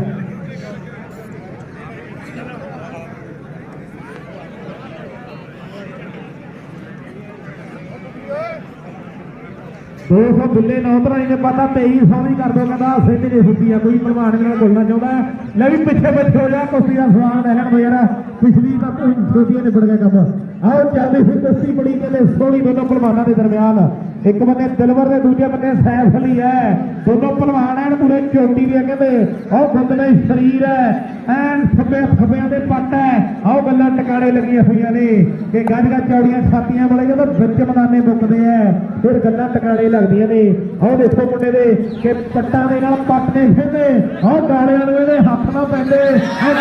ਦੋ ਸੌ ਬੁੱਲੇ ਨੌਤਰਾ ਜੀ ਨੇ ਪਤਾ 2300 ਵੀ ਕਰ ਦੋ ਕਹਿੰਦਾ ਸਿੱਧ ਜੇ ਸੁੱਤੀ ਆ ਕੋਈ ਭਲਵਾਨ ਨਾਲ ਬੋਲਣਾ ਚਾਹੁੰਦਾ ਲੈ ਵੀ ਪਿੱਛੇ ਹੋ ਜਾ ਕੁਸ਼ਤੀ ਦਾ ਸਵਾਲ ਰਹਿਣ ਵਗੈਰਾ ਪਿਛਲੀ ਤਾਂ ਛੋਟੀਆਂ ਨਿਬੜ ਗਿਆ ਕੰਮ ਆਓ ਚੱਲਦੀ ਸੀ ਕੁਸ਼ਤੀ ਬੜੀ ਕਹਿੰਦੇ ਸੋਹਣੀ ਦੋਨੋਂ ਭਲਵਾਨਾਂ ਦੇ ਦਰਮਿਆਨ ਇੱਕ ਬੰਨੇ ਦਿਲਵਰ ਦੇ ਦੂਜੇ ਬੰਨੇ ਸੈਫ ਅਲੀ ਹੈ ਦੋਨੋਂ ਭਲਵਾਨ ਐਨ ਪੂਰੇ ਚੋਟੀ ਦੇ ਕਹਿੰਦੇ ਉਹ ਬੰਦਨੇ ਸਰੀਰ ਹੈ ਐਨ ਫੱਬਿਆਂ ਦੇ ਪੱਟ ਹੈ ਆਓ ਗੱਲਾਂ ਟਿਕਾਣੇ ਲੱਗੀਆਂ ਹੋਈਆਂ ਨੇ ਕਿ ਗੱਜ ਚੌੜੀਆਂ ਛਾਤੀਆਂ ਵਾਲੇ ਜਦੋਂ ਵਿੱਚ ਮੈਦਾਨੇ ਮੁੱਕਦੇ ਆ ਫਿਰ ਗੱਲਾਂ ਟਿਕਾਣੇ ਲੱਗਦੀਆਂ ਨੇ ਆਓ ਦੇਖੋ ਮੁੰਡੇ ਦੇ ਕਿ ਪੱਟਾਂ ਦੇ ਨਾਲ ਪੱਟ ਨੇ ਫਿਰਦੇ ਆਓ ਗਾਲਿਆਂ ਨੂੰ ਇਹਦੇ ਹੱਥ ਨਾਲ ਪੈਂਦੇ ਆਹ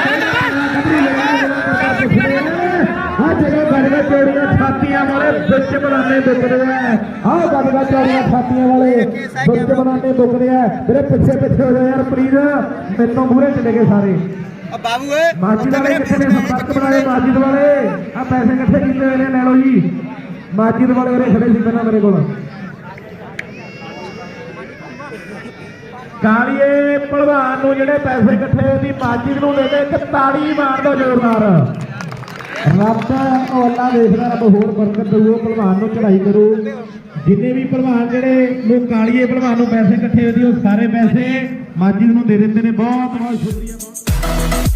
ਛਾਤੀਆਂ ਵਾਲੇ ਵਿੱਚ ਬਣਾਣੇ ਦੁੱਕਦੇ ਆ ਆਹ ਗੱਲਦਾ ਚੌੜੀਆਂ ਛਾਤੀਆਂ ਵਾਲੇ ਵਿੱਚ ਬਣਾਣੇ ਦੁੱਕਦੇ ਆ ਮੇਰੇ ਪਿੱਛੇ ਪਿੱਛੇ ਹੋ ਜਾ ਯਾਰ ਪਲੀਜ਼ ਮੈਨੂੰ ਮੂਹਰੇ ਚਲੇ ਗਏ ਸਾਰੇ ਬਾਬੂ ਓਏ ਮਾਜਿਦ ਵਾਲੇ ਕਿੱਥੇ ਨੇ ਸੰਪਰਕ ਬਣਾਏ ਮਾਜਿਦ ਵਾਲੇ ਆ ਪੈਸੇ ਇਕੱਠੇ ਕੀਤੇ ਹੋਏ ਨੇ ਲੈ ਲਓ ਜੀ ਮਾਜਿਦ ਵਾਲੇ ਉਰੇ ਖੜੇ ਸੀ ਪਹਿਲਾਂ ਮੇਰੇ ਕੋਲ ਕਾਲੀਏ ਭਲਵਾਨ ਨੂੰ ਜਿਹੜੇ ਪੈਸੇ ਇਕੱਠੇ ਦੀ ਮਾਜਿਦ ਨੂੰ ਦੇ ਦੇ ਇੱਕ ਤਾੜੀ ਮਾਰ ਦਿਓ ਜ਼ੋਰਦਾਰ ਰੱਬ ਉਹ ਅੱਲਾ ਦੇਖਦਾ ਰੱਬ ਹੋਰ ਬਰਕਤ ਦੇਊ ਭਲਵਾਨ ਨੂੰ ਚੜਾਈ ਕਰੂ ਜਿੰਨੇ ਵੀ ਭਲਵਾਨ ਜਿਹੜੇ ਨੂੰ ਕਾਲੀਏ ਭਲਵਾਨ ਨੂੰ ਪੈਸੇ ਇਕੱਠੇ ਹੋਏ ਦੀ ਉਹ ਸਾਰੇ ਪੈਸੇ ਮਾਜਿਦ ਨੂੰ ਦੇ ਦਿੰਦੇ ਨੇ ਬਹੁਤ ਬਹੁਤ ਸ਼ੁਕਰੀਆ